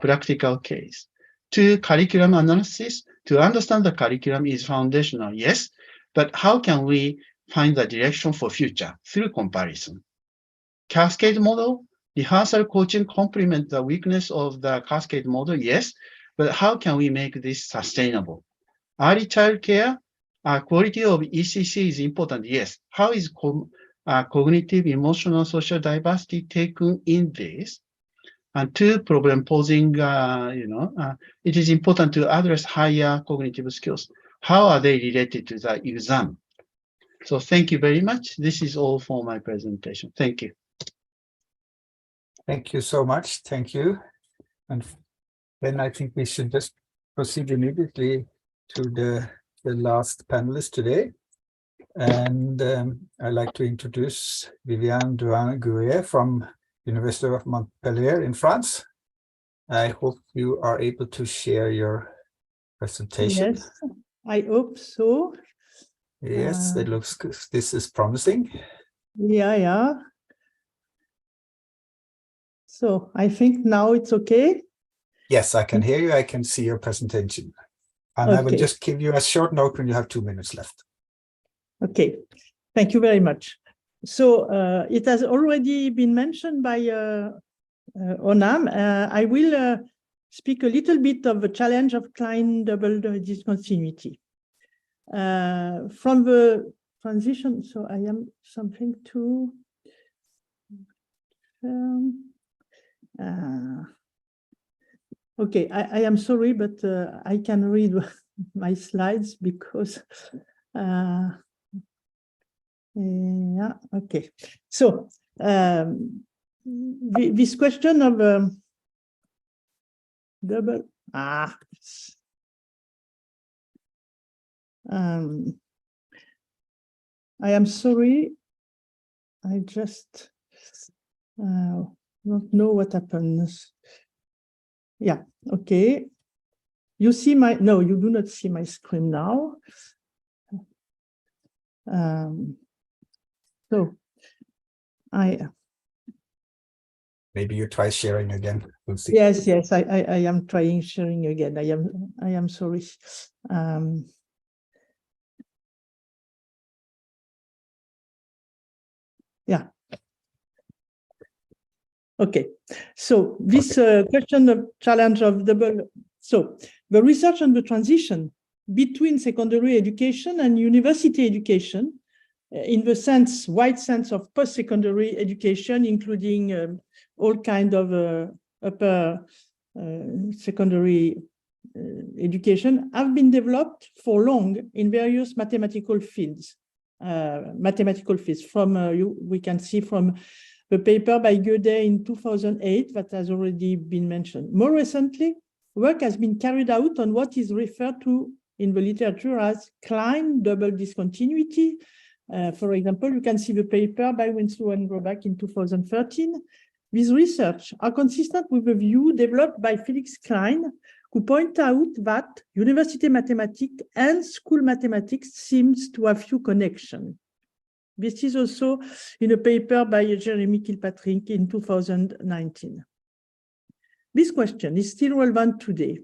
practical case. To curriculum analysis, to understand the curriculum is foundational, yes, but how can we find the direction for future through comparison? Cascade model, rehearsal coaching complement the weakness of the cascade model, yes, but how can we make this sustainable? Early child care, quality of ECC is important, yes. How is cognitive, emotional, social diversity taken in this? And two, problem posing, it is important to address higher cognitive skills. How are they related to the exam? So thank you very much. This is all for my presentation. Thank you. Thank you so much. Thank you. And then I think we should just proceed immediately to the last panelist today. And I'd like to introduce Viviane Douin-Gouet from University of Montpellier in France. I hope you are able to share your presentation. Yes, I hope so. Yes, it looks good. This is promising. Yeah. So I think now it's okay. Yes, I can hear you. I can see your presentation. And okay. I will just give you a short note when you have 2 minutes left. Okay, thank you very much. So it has already been mentioned by Onam. I will speak a little bit of the challenge of Klein double discontinuity. From the transition, so I am something to... okay, I am sorry, but I can read my slides because... yeah, okay. So this question of double I am sorry, I just don't know what happens. Yeah, okay. You see my, no, you do not see my screen now. So maybe you try sharing again. We'll see. Yes, I am trying sharing again. I am sorry. Yeah. Okay, so this question of challenge of double, so the research on the transition between secondary education and university education in the sense, wide sense of post-secondary education, including all kind of upper secondary education, have been developed for long in various mathematical fields. We can see from the paper by Godet in 2008 that has already been mentioned. More recently, work has been carried out on what is referred to in the literature as Klein double discontinuity. For example, you can see the paper by Winslow and Grobach in 2013. These research are consistent with the view developed by Felix Klein, who point out that university mathematics and school mathematics seems to have few connections. This is also in a paper by Jeremy Kilpatrick in 2019. This question is still relevant today,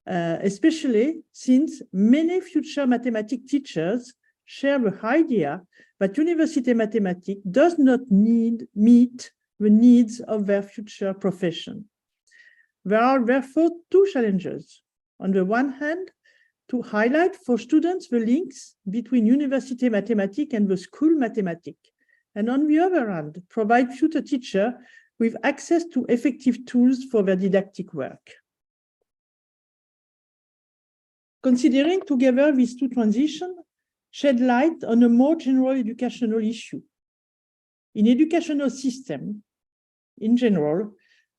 especially since many future mathematics teachers share the idea that university mathematics does not meet the needs of their future profession. There are therefore two challenges. On the one hand, to highlight for students the links between university mathematics and the school mathematics, and on the other hand, provide future teachers with access to effective tools for their didactic work. Considering together these two transitions, shed light on a more general educational issue. In educational system, in general,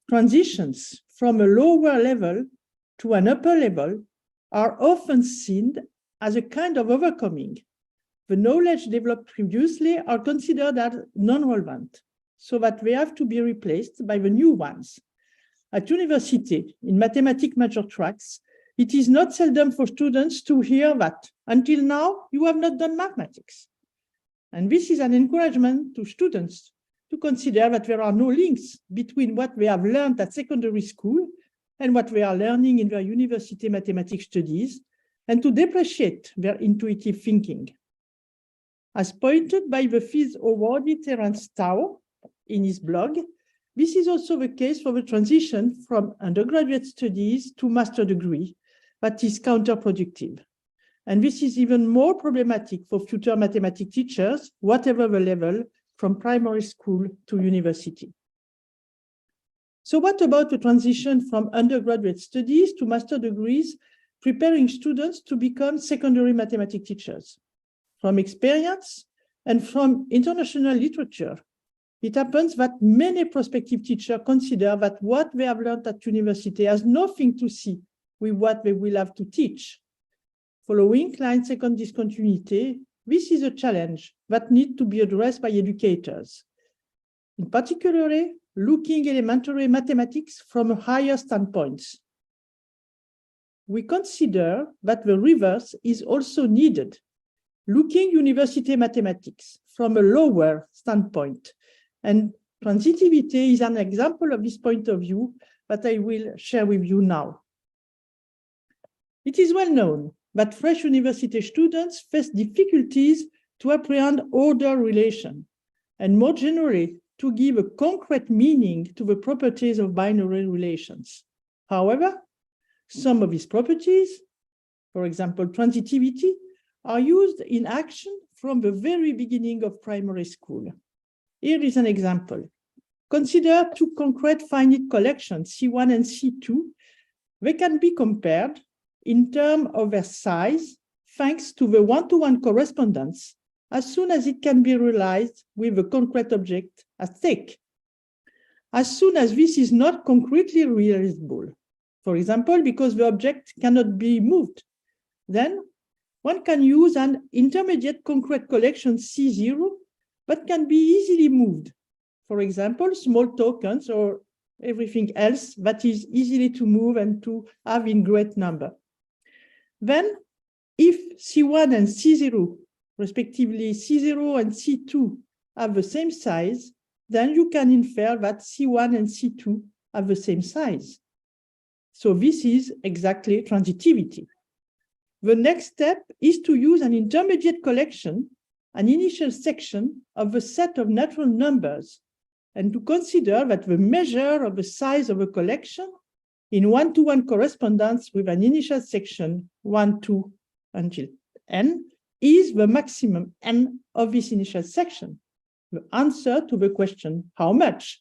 transitions from a lower level to an upper level are often seen as a kind of overcoming. The knowledge developed previously are considered as non-relevant, so that they have to be replaced by the new ones. At university, in mathematics major tracks, it is not seldom for students to hear that until now, you have not done mathematics. And this is an encouragement to students to consider that there are no links between what they have learned at secondary school and what they are learning in their university mathematics studies, and to depreciate their intuitive thinking. As pointed by the Fields awardee Terence Tao in his blog, this is also the case for the transition from undergraduate studies to master degree, that is counterproductive. And this is even more problematic for future mathematics teachers, whatever the level, from primary school to university. So what about the transition from undergraduate studies to master degrees, preparing students to become secondary mathematics teachers? From experience and from international literature, it happens that many prospective teachers consider that what they have learned at university has nothing to see with what they will have to teach. Following Klein's second discontinuity, this is a challenge that needs to be addressed by educators. In particular, looking elementary mathematics from a higher standpoint. We consider that the reverse is also needed, looking university mathematics from a lower standpoint. And transitivity is an example of this point of view that I will share with you now. It is well known that fresh university students face difficulties to apprehend order relation, and more generally, to give a concrete meaning to the properties of binary relations. However, some of these properties, for example, transitivity, are used in action from the very beginning of primary school. Here is an example. Consider two concrete finite collections, C1 and C2. They can be compared in terms of their size, thanks to the one-to-one correspondence, as soon as it can be realized with a concrete object at stake. As soon as this is not concretely realizable, for example, because the object cannot be moved, then one can use an intermediate concrete collection C0, but can be easily moved. For example, small tokens or everything else that is easily to move and to have in great number. Then, if C1 and C0, respectively C0 and C2, have the same size, then you can infer that C1 and C2 have the same size. So this is exactly transitivity. The next step is to use an intermediate collection, an initial section of a set of natural numbers, and to consider that the measure of the size of a collection in one-to-one correspondence with an initial section 1, 2 until n is the maximum n of this initial section. The answer to the question, how much,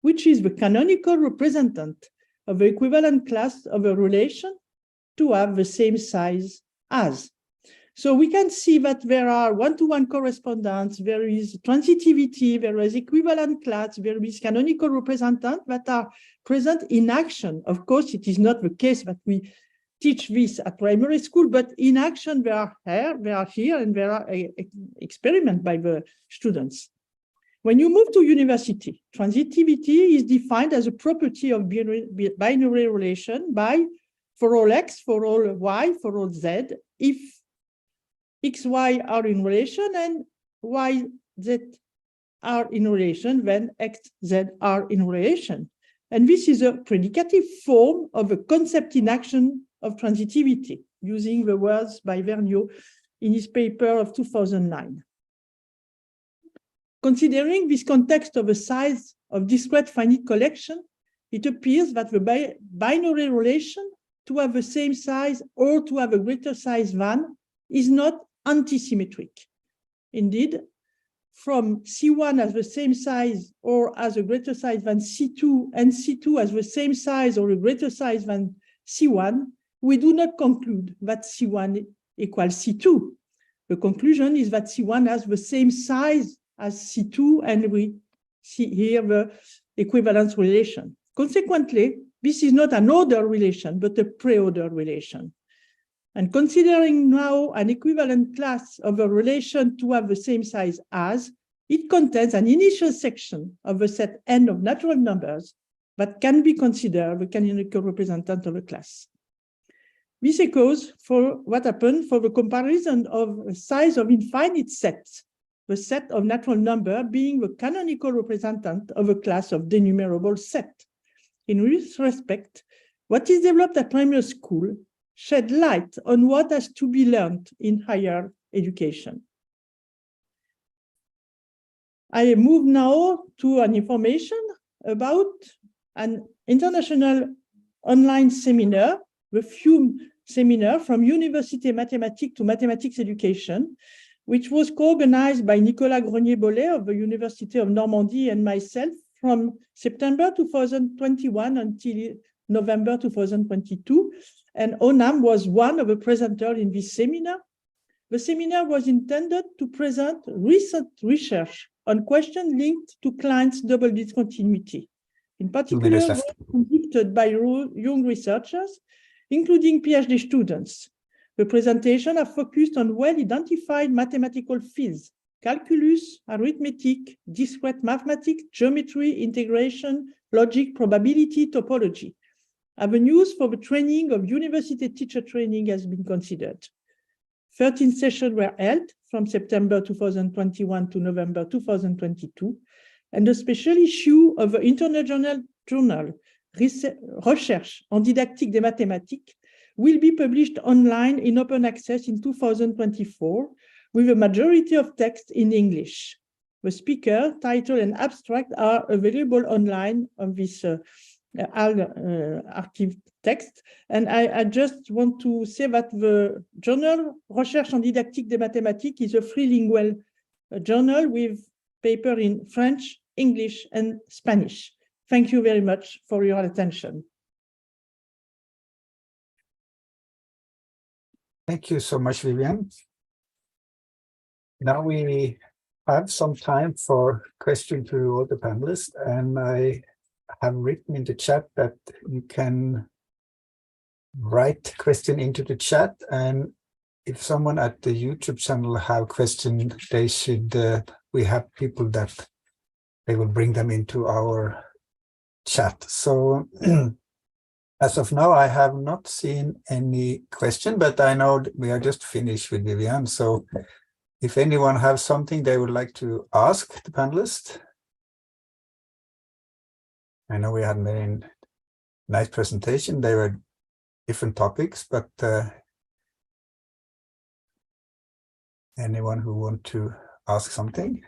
which is the canonical representative of the equivalent class of a relation to have the same size as. So we can see that there are one-to-one correspondence, there is transitivity, there is equivalent class, there is canonical representative that are present in action. Of course, it is not the case that we teach this at primary school, but in action they are here, and there are experiments by the students. When you move to university, transitivity is defined as a property of binary relation by, for all x, for all y, for all z, if x, y are in relation and y, z are in relation, then x, z are in relation. And this is a predicative form of a concept in action of transitivity, using the words by Vergniaud in his paper of 2009. Considering this context of a size of discrete finite collection, it appears that the binary relation to have the same size or to have a greater size than is not antisymmetric. Indeed, from C1 as the same size or as a greater size than C2 and C2 as the same size or a greater size than C1, we do not conclude that C1 equals C2. The conclusion is that C1 has the same size as C2, and we see here the equivalence relation. Consequently, this is not an order relation, but a pre-order relation. And considering now an equivalent class of a relation to have the same size as, it contains an initial section of the set n of natural numbers that can be considered the canonical representative of a class. This echoes for what happened for the comparison of a size of infinite sets, the set of natural number being the canonical representative of a class of denumerable set. In this respect, what is developed at primary school shed light on what has to be learned in higher education. I move now to an information about an international online seminar, the FUME seminar from University Mathematics to Mathematics Education, which was co-organized by Nicolas Grenier-Bollet of the University of Normandy and myself from September 2021 until November 2022. And ONAM was one of the presenters in this seminar. The seminar was intended to present recent research on questions linked to clients' double discontinuity, in particular work conducted by young researchers, including PhD students. The presentation are focused on well-identified mathematical fields: calculus, arithmetic, discrete mathematics, geometry, integration, logic, probability, topology. Avenues for the training of university teacher training has been considered. 13 sessions were held from September 2021 to November 2022, and a special issue of the international journal Recherche en didactique des mathématiques will be published online in open access in 2024, with a majority of text in English. The speaker, title, and abstract are available online on this archive text. And I just want to say that the journal Recherche en didactique des mathématiques is a trilingual journal with paper in French, English, and Spanish. Thank you very much for your attention. Thank you so much, Vivian. Now we have some time for questions to all the panelists, and I have written in the chat that you can write question into the chat, and if someone at the YouTube channel have questions, they should, we have people that they will bring them into our chat. So as of now, I have not seen any question, but I know we are just finished with Vivian. So if anyone has something they would like to ask the panelists. I know we had a very nice presentation. They were different topics, but anyone who want to ask something?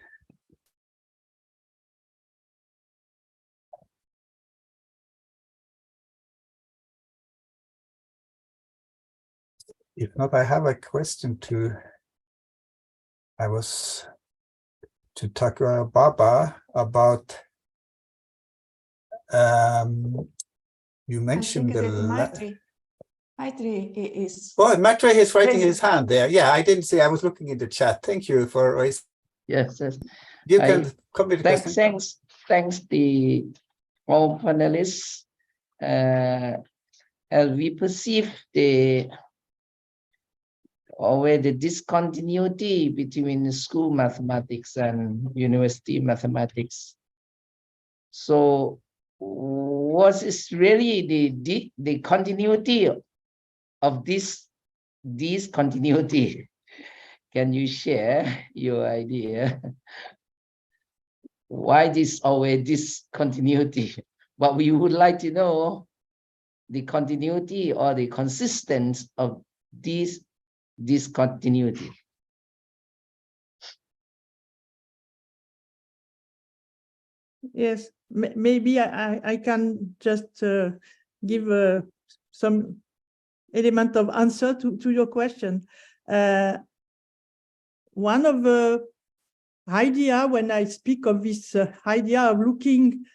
If not, I have a question to Tsukuba about you mentioned the Maitri is. Oh, Maitri is raising his hand there. Yeah, I didn't see. I was looking in the chat. Thank you for raising. Yes, yes. You can come with the question. Thanks the all panelists. As we perceive always the discontinuity between school mathematics and university mathematics. So what is really the continuity of this continuity? Can you share your idea? Why this always discontinuity? But we would like to know the continuity or the consistency of this discontinuity. Yes, maybe I can just give some element of answer to your question. One of the idea when I speak of this idea of looking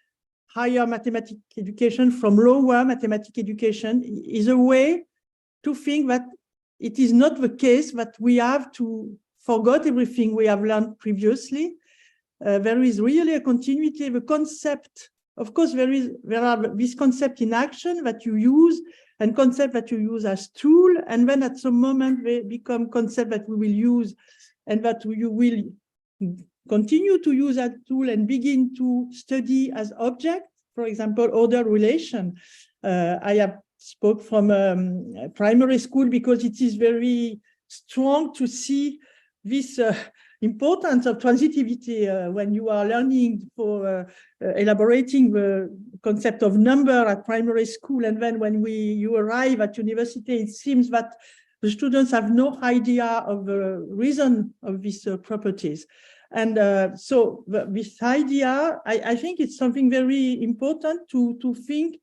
higher mathematics education from lower mathematics education is a way to think that it is not the case that we have to forget everything we have learned previously. There is really a continuity of a concept. Of course, there are this concept in action that you use and concept that you use as tool, and then at some moment they become concept that we will use and that you will continue to use that tool and begin to study as object. For example, order relation. I have spoke from primary school because it is very strong to see this importance of transitivity when you are learning for elaborating the concept of number at primary school, and then when you arrive at university, it seems that the students have no idea of the reason of these properties. And so this idea, I think it's something very important to think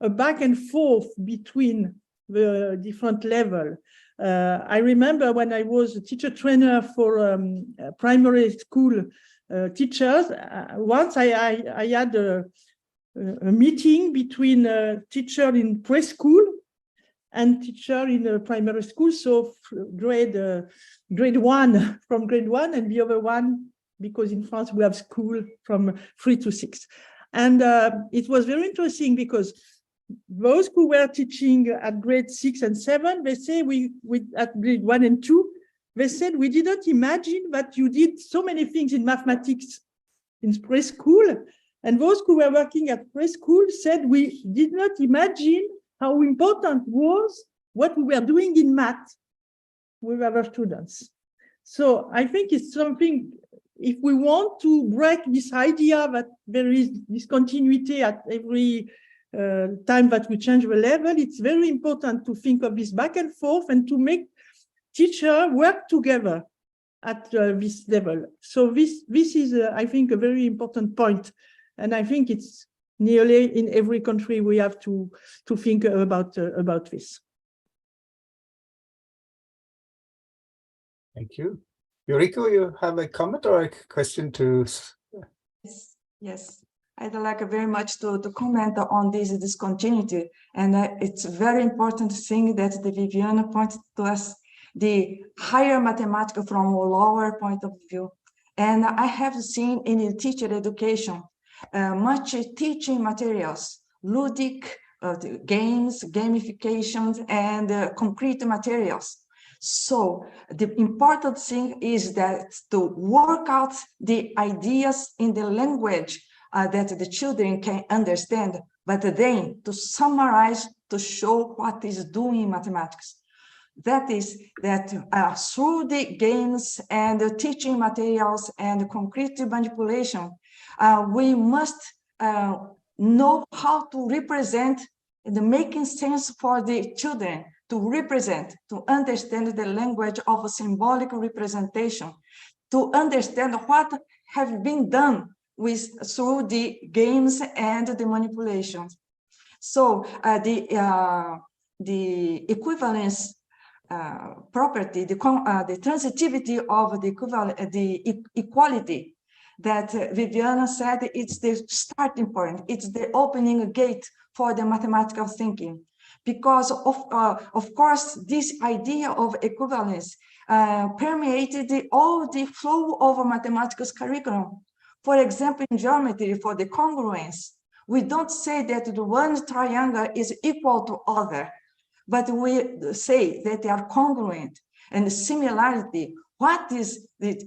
a back and forth between the different levels. I remember when I was a teacher trainer for primary school teachers, once I had a meeting between a teacher in preschool and teacher in primary school, so grade one, from grade 1, and the other one, because in France we have school from 3 to 6. And it was very interesting because those who were teaching at grade 6 and 7, they say at grade 1 and 2, they said, we didn't imagine that you did so many things in mathematics in preschool. And those who were working at preschool said, we did not imagine how important was what we were doing in math with our students. So I think it's something, if we want to break this idea that there is discontinuity at every time that we change the level, it's very important to think of this back and forth and to make teachers work together at this level. So this is, I think, a very important point. And I think it's nearly in every country we have to think about this. Thank you. Yuriko, you have a comment or a question to? Yes. I'd like very much to comment on this discontinuity. And it's very important thing that the Viviana pointed to us, the higher mathematics from a lower point of view. And I have seen in the teacher education, much teaching materials, ludic games, gamifications, and concrete materials. So the important thing is that to work out the ideas in the language that the children can understand, but then to summarize, to show what is doing mathematics. That is that through the games and the teaching materials and concrete manipulation, we must know how to represent the making sense for the children to represent, to understand the language of a symbolic representation, to understand what have been done through the games and the manipulations. So the equivalence property, the transitivity of the equality that Viviana said, it's the starting point, it's the opening gate for the mathematical thinking. Because of course, this idea of equivalence permeated all the flow of mathematics curriculum. For example, in geometry, for the congruence, we don't say that the one triangle is equal to other, but we say that they are congruent. And the similarity, what is it?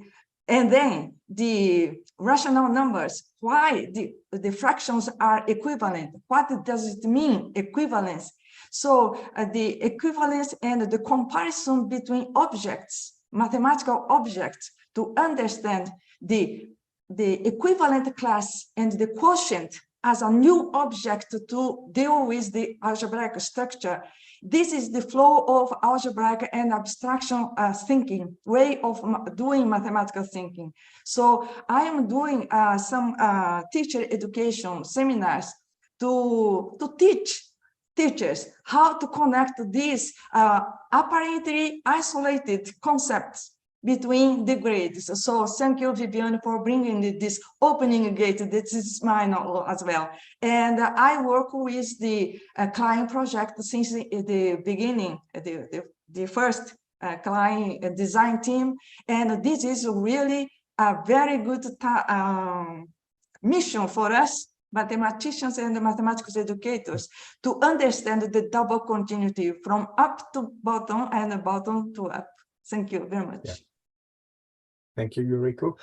And then the rational numbers, why the fractions are equivalent? What does it mean, equivalence? So the equivalence and the comparison between objects, mathematical objects, to understand the equivalent class and the quotient as a new object to deal with the algebraic structure. This is the flow of algebraic and abstraction thinking, way of doing mathematical thinking. So I am doing some teacher education seminars to teach teachers how to connect these apparently isolated concepts between the grades. So thank you, Viviane, for bringing this opening gate. This is mine as well. And I work with the client project since the beginning, the first client design team. And this is really a very good mission for us, mathematicians and mathematics educators, to understand the double continuity from up to bottom and bottom to up. Thank you very much. Yeah. Thank you, Yuriko.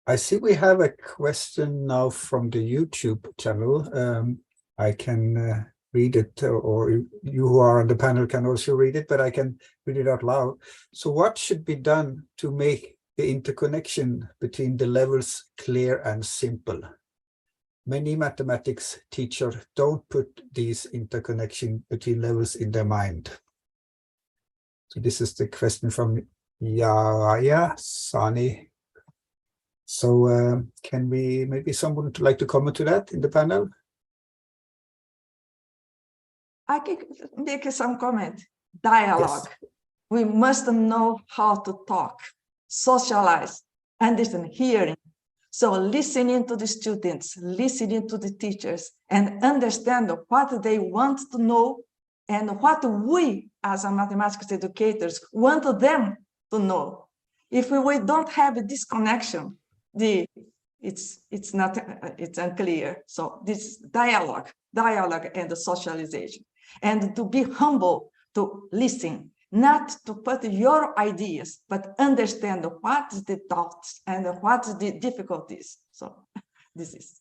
I see we have a question now from the YouTube channel. I can read it, or you who are on the panel can also read it, but I can read it out loud. So what should be done to make the interconnection between the levels clear and simple? Many mathematics teachers don't put these interconnection between levels in their mind. So this is the question from Yaya Sani. So can we, maybe someone would like to comment to that in the panel? I can make some comment. Dialogue. Yes. We must know how to talk, socialize, understand, hearing. So listening to the students, listening to the teachers, and understand what they want to know and what we as a mathematics educators want them to know. If we don't have this connection, it's unclear. So this dialogue and the socialization, and to be humble, to listen, not to put your ideas, but understand what the doubts and what the difficulties. So this is.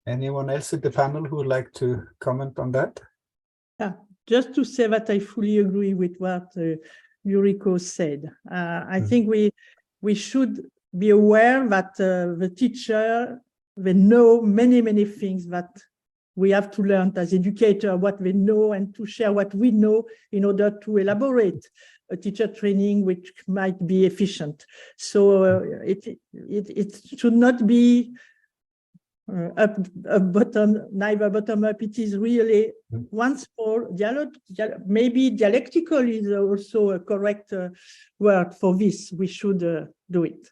Anyone else in the panel who would like to comment on that? Yeah, just to say that I fully agree with what Yuriko said. I think we should be aware that the teacher, they know many things that we have to learn as educators, what they know, and to share what we know in order to elaborate a teacher training which might be efficient. So it should not be up bottom, neither bottom up. It is really once more dialogue. Maybe dialectical is also a correct word for this. We should do it.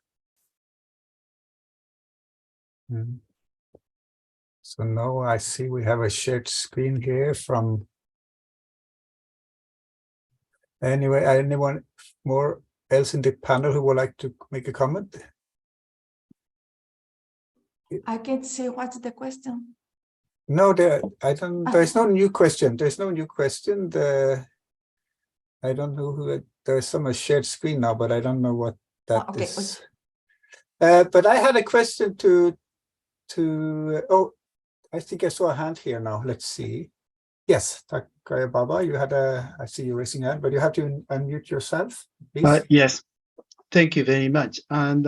So now I see we have a shared screen here from. Anyway, anyone more else in the panel who would like to make a comment? I can't see what's the question. No, there's no new question. There's no new question. I don't know who, there's some shared screen now, but I don't know what that is. Okay. But I had a question to oh, I think I saw a hand here now. Let's see. Yes, Takaya Baba, you had I see you raising your hand, but you have to unmute yourself, please. Yes. Thank you very much. And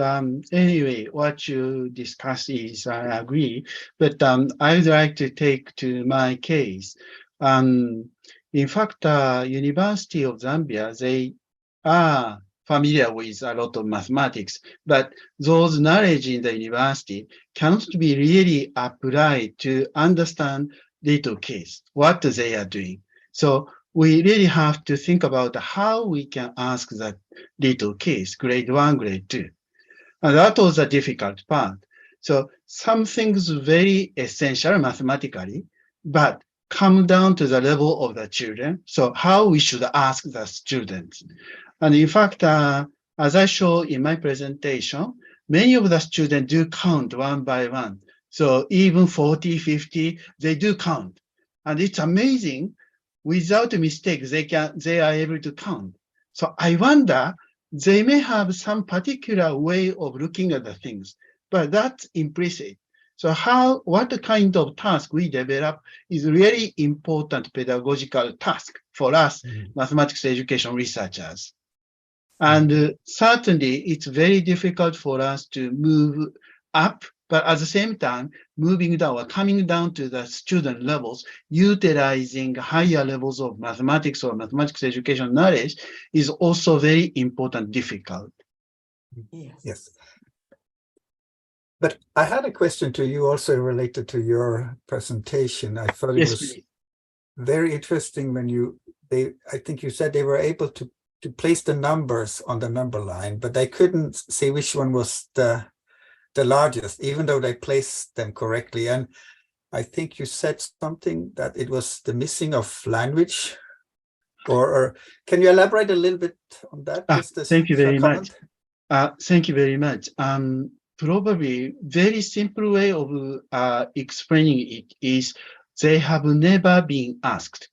anyway, what you discussed is I agree, but I would like to take to my case. In fact, University of Zambia, they are familiar with a lot of mathematics, but those knowledge in the university cannot be really applied to understand little case, what they are doing. So we really have to think about how we can ask the little kids, grade 1, grade 2. And that was a difficult part. So some things very essential mathematically, but come down to the level of the children. So how we should ask the students. And in fact, as I show in my presentation, many of the students do count one by one. So even 40, 50, they do count. And it's amazing, without a mistake, they are able to count. So I wonder, they may have some particular way of looking at the things, but that's implicit. So what kind of task we develop is really important pedagogical task for us, mathematics education researchers. And certainly it's very difficult for us to move up, but at the same time, moving down or coming down to the student levels, utilizing higher levels of mathematics or mathematics education knowledge is also very important, difficult. Yes. But I had a question to you also related to your presentation. I thought it was very interesting when I think you said they were able to place the numbers on the number line, but they couldn't see which one was the largest, even though they placed them correctly. And I think you said something that it was the missing of language, or can you elaborate a little bit on that? Thank you very much. Thank you very much. Probably very simple way of explaining it is they have never been asked,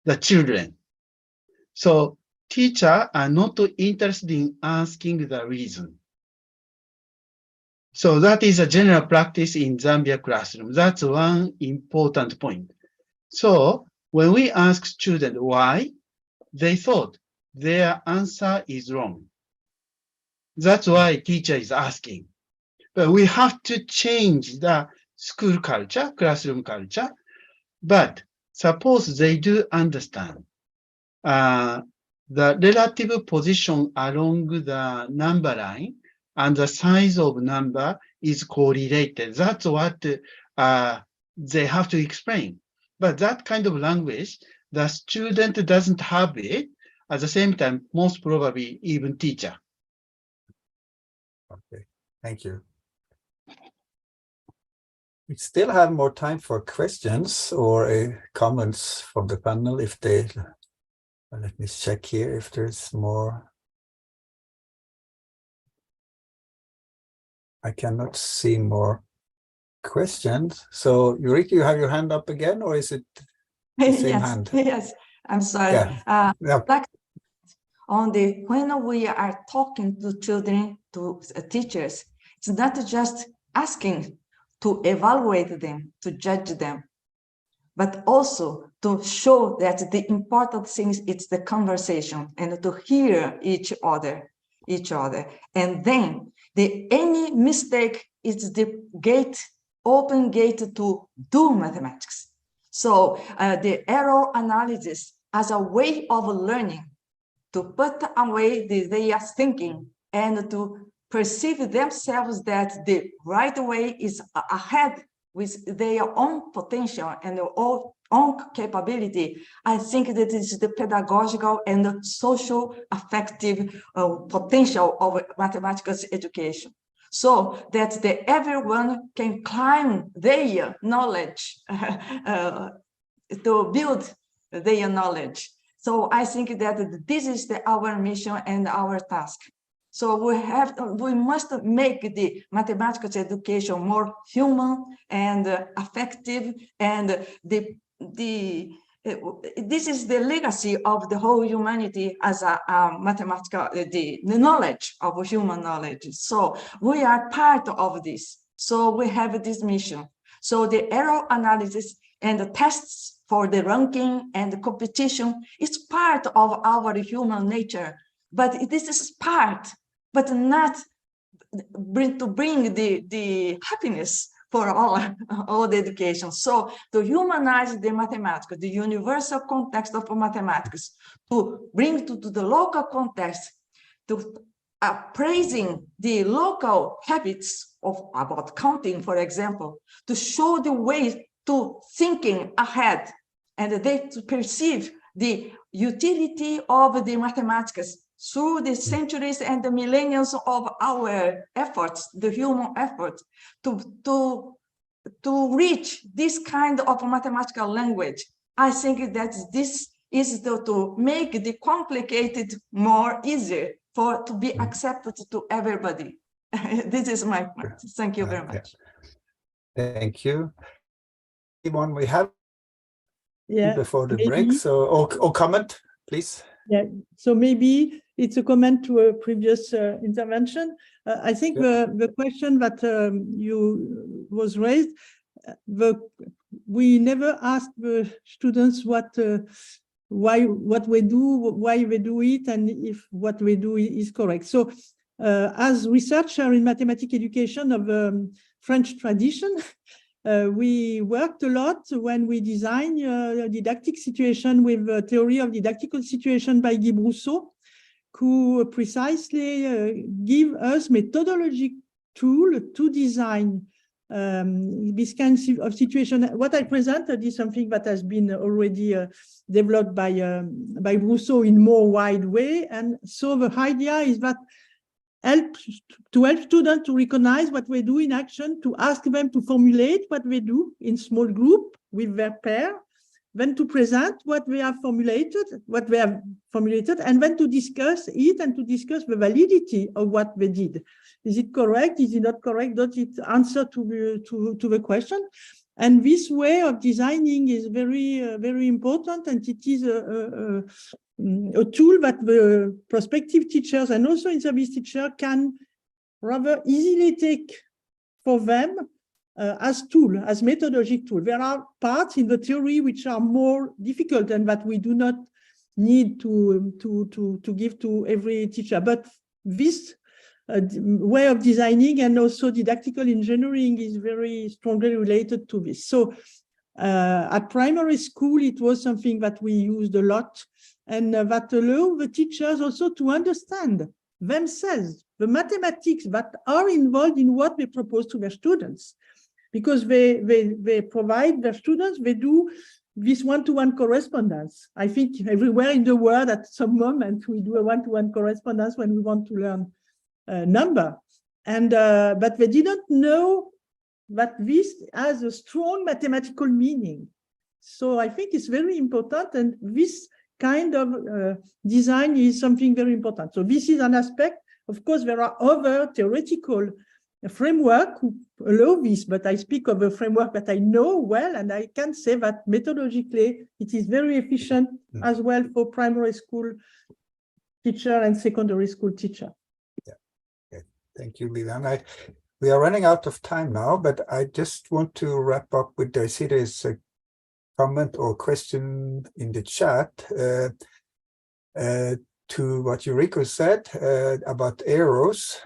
the children. So teachers are not interested in asking the reason. So that is a general practice in Zambia classroom. That's one important point. So when we ask students why, they thought their answer is wrong. That's why teacher is asking. But we have to change the school culture, classroom culture. But suppose they do understand the relative position along the number line and the size of number is correlated. That's what they have to explain. But that kind of language, the student doesn't have it. At the same time, most probably even teacher. Okay, thank you. We still have more time for questions or comments from the panel if they, let me check here if there's more. I cannot see more questions. So Eureka, you have your hand up again, or is it the same hand? Yes, I'm sorry. Yeah. When we are talking to children, to teachers, it's not just asking to evaluate them, to judge them, but also to show that the important thing is the conversation and to hear each other. And then any mistake is the open gate to do mathematics. So the error analysis as a way of learning, to put away their thinking and to perceive themselves that the right way is ahead with their own potential and their own capability. I think that is the pedagogical and social affective potential of mathematics education. So that everyone can climb their knowledge to build their knowledge. So I think that this is our mission and our task. So we must make the mathematics education more human and effective, and this is the legacy of the whole humanity as a mathematical, the knowledge of human knowledge. So we are part of this. So we have this mission. So the error analysis and the tests for the ranking and the competition is part of our human nature. But this is part, but not bring the happiness for all the education. So to humanize the mathematics, the universal context of mathematics, to bring to the local context, to praising the local habits about counting, for example, to show the way to thinking ahead, and they to perceive the utility of the mathematics through the centuries and the millenniums of our efforts, the human effort, to reach this kind of mathematical language. I think that this is to make the complicated more easier to be accepted to everybody. This is my point. Thank you very much. Thank you. Anyone we have before the maybe. break? So, or comment, please. Yeah, so maybe it's a comment to a previous intervention. I think the question that was raised, we never asked the students what we do, why they do it, and if what we do is correct. So as researcher in mathematics education of French tradition, we worked a lot when we designed a didactic situation with a theory of didactical situation by Guy Brousseau, who precisely give us methodologic tool to design this kind of situation. What I presented is something that has been already developed by Brousseau in more wide way. And so the idea is that to help students to recognize what we do in action, to ask them to formulate what they do in small group with their pair, then to present what they have formulated, and then to discuss it and to discuss the validity of what they did. Is it correct? Is it not correct? Does it answer to the question? And this way of designing is very, very important, and it is a tool that the prospective teachers and also in-service teacher can rather easily take for them as tool, as methodologic tool. There are parts in the theory which are more difficult and that we do not need to give to every teacher. But this way of designing and also didactical engineering is very strongly related to this. So at primary school, it was something that we used a lot, and that allowed the teachers also to understand themselves the mathematics that are involved in what they propose to their students, because they provide their students, they do this one-to-one correspondence. I think everywhere in the world at some moment we do a one-to-one correspondence when we want to learn a number, and but they didn't know that this has a strong mathematical meaning. So I think it's very important, and this kind of design is something very important. So this is an aspect. Of course, there are other theoretical framework who allow this, but I speak of a framework that I know well, and I can say that methodologically it is very efficient as well for primary school teacher and secondary school teacher. Yeah. Okay. Thank you, Lilian. We are running out of time now, but I just want to wrap up with, I see there's a comment or question in the chat to what Yuriko said about arrows.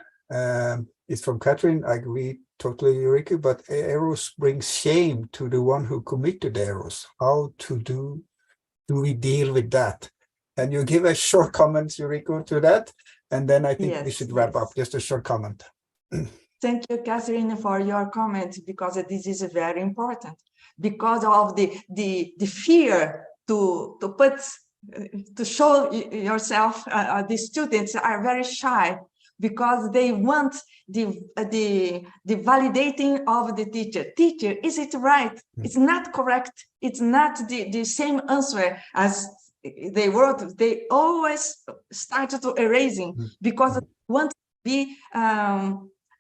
It's from Catherine. I agree totally, Yuriko, but arrows bring shame to the one who committed errors. How do we deal with that? Can you give a short comment, Yuriko, to that? And then I think we should wrap up. Just a short comment. Thank you, Catherine, for your comment, because this is very important. Because of the fear to show yourself, the students are very shy because they want the validating of the teacher. Teacher, is it right? It's not correct. It's not the same answer as they wrote. They always started to erasing because they want to be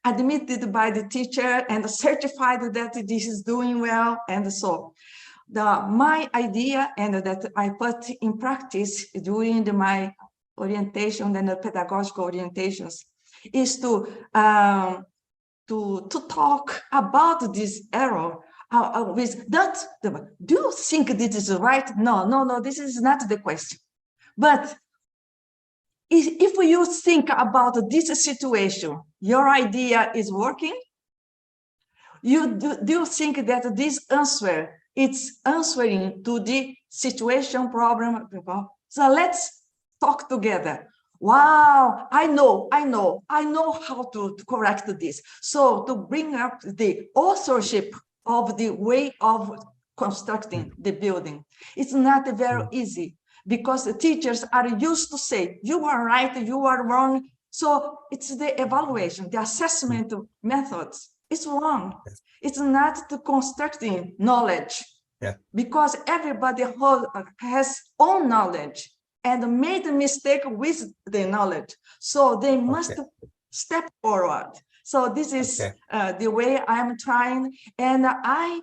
admitted by the teacher and certified that this is doing well. And so my idea, and that I put in practice during my orientation and the pedagogical orientations, is to talk about this error with that. Do you think this is right? No, this is not the question. But if you think about this situation, your idea is working. Do you think that this answer it's answering to the situation problem? So let's talk together. Wow, I know how to correct this. So to bring up the authorship of the way of constructing the building, it's not very easy, because the teachers are used to say, you are right, you are wrong. So it's the evaluation, the assessment methods. It's wrong. It's not the constructing knowledge. Because everybody has own knowledge and made a mistake with the knowledge. So they must step forward. So this is the way I'm trying. And I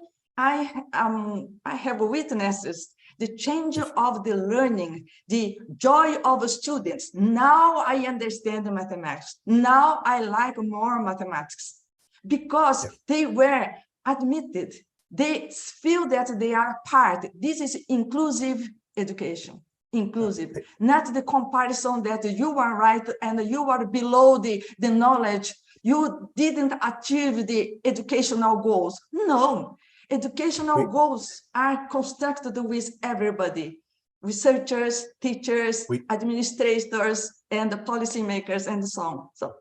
have witnesses the change of the learning, the joy of students. Now I understand mathematics. Now I like more mathematics because they were admitted. They feel that they are part. This is inclusive education. Inclusive, not the comparison that you are right and you are below the knowledge. You didn't achieve the educational goals. No, educational goals are constructed with everybody, researchers, teachers, administrators, and the policymakers, and so on. So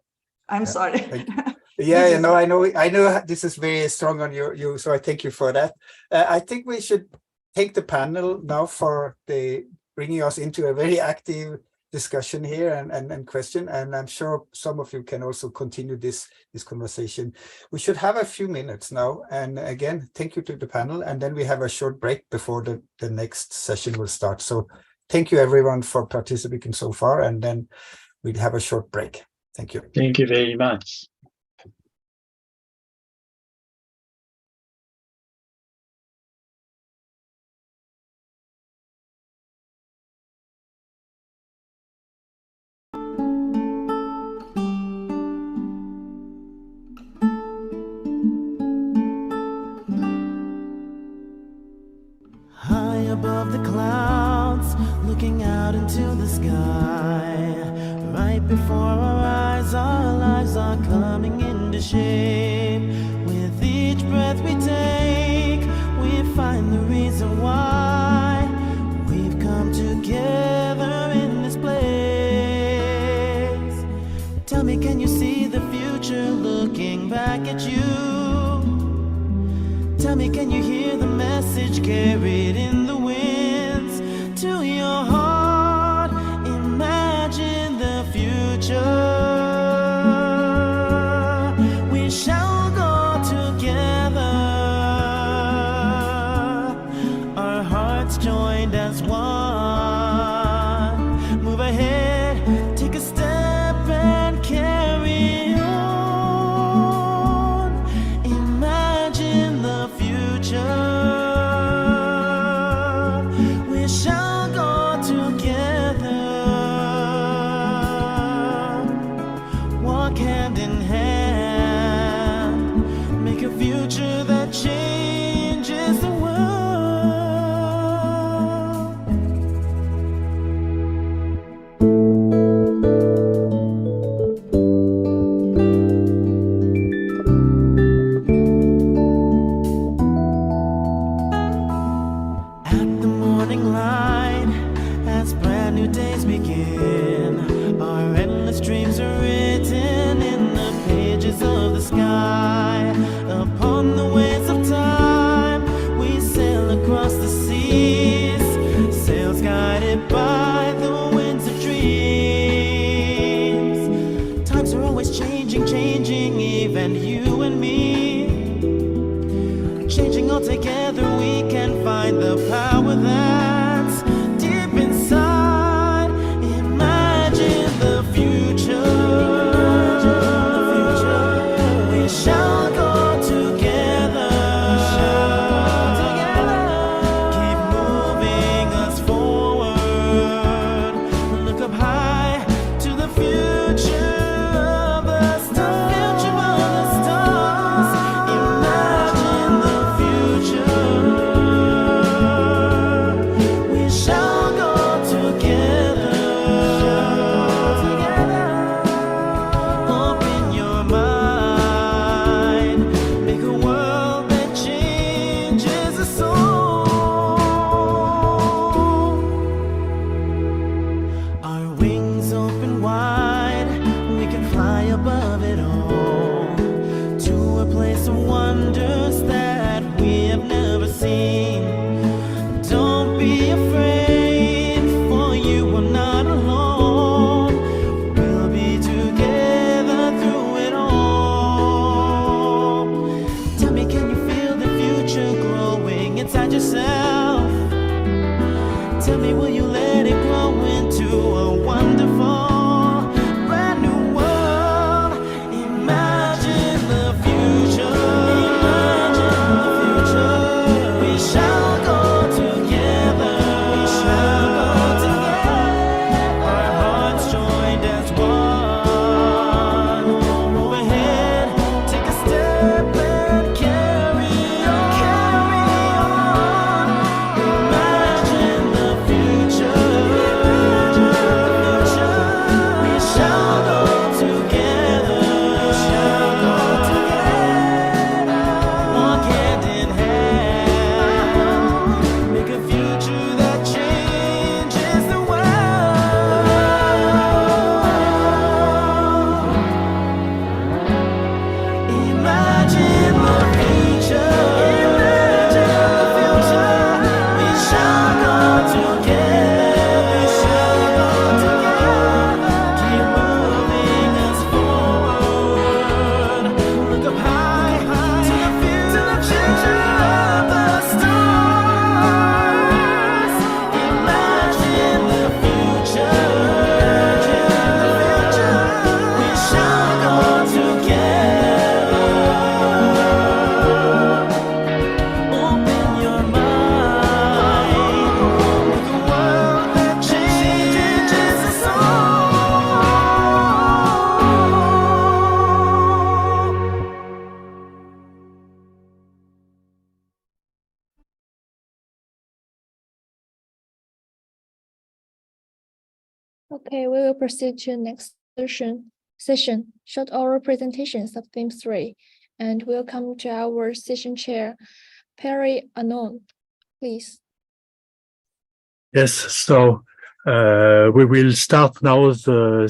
I'm sorry. Yeah, you know, I know this is very strong on you, so I thank you for that. I think we should take the panel now for bringing us into a very active discussion here and question, and I'm sure some of you can also continue this conversation. We should have a few minutes now, and again, thank you to the panel, and then we have a short break before the next session will start. So thank you everyone for participating so far, and then we'll have a short break. Thank you. Thank you very much. High above the clouds, looking out into the sky. Right before our eyes, our lives are coming into shape. With each breath we take, we find the reason why we've come together in this place. Tell me, can you see the future looking back at you? Tell me, can you hear the message carried in the winds to your heart? Imagine the future. We shall go together, our hearts joined as one. Move ahead, take a step and carry on. Imagine the future. We shall go together, walk hand in hand, make a future that changes the world. At the morning light, as brand new days begin, our endless dreams are written in the pages of the sky. Upon the waves of time, we sail across the seas, sails guided by the winds of dreams. Times are always changing, even you and me. Changing all together, we can find the power that's deep inside. Imagine the future. We shall go together. Keep moving us forward. Look up high to the future of the stars. Imagine the future. Okay, we will proceed to next session, short oral presentations of theme 3, and welcome to our session chair, Perry Anon, please. Yes, so we will start now the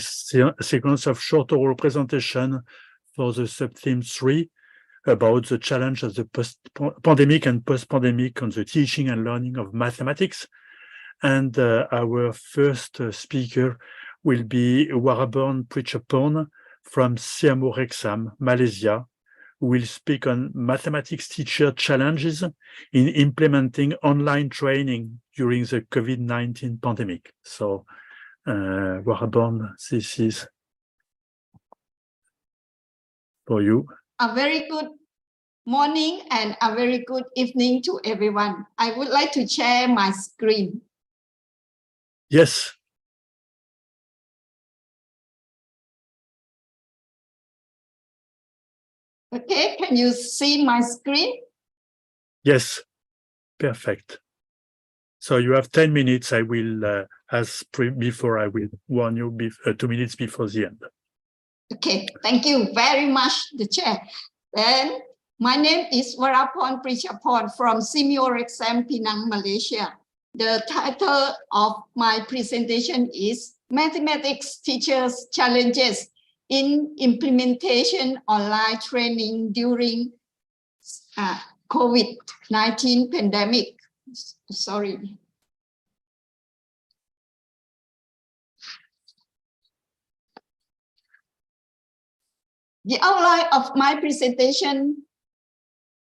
sequence of short oral presentation for the sub-theme 3 about the challenge of the post-pandemic and post-pandemic on the teaching and learning of mathematics. And our first speaker will be Warburn Prichapon from Siam Rexam, Malaysia, who will speak on mathematics teacher challenges in implementing online training during the COVID-19 pandemic. So, Warburn, this is for you. A very good morning and a very good evening to everyone. I would like to share my screen. Yes. Okay, can you see my screen? Yes, perfect. So you have 10 minutes. I will, as before, I will warn you 2 minutes before the end. Okay, thank you very much, the chair. Then my name is Warapon Prichapon from Simeo Rexam, Penang, Malaysia. The title of my presentation is Mathematics Teachers Challenges in Implementation Online Training During COVID-19 Pandemic. Sorry. The outline of my presentation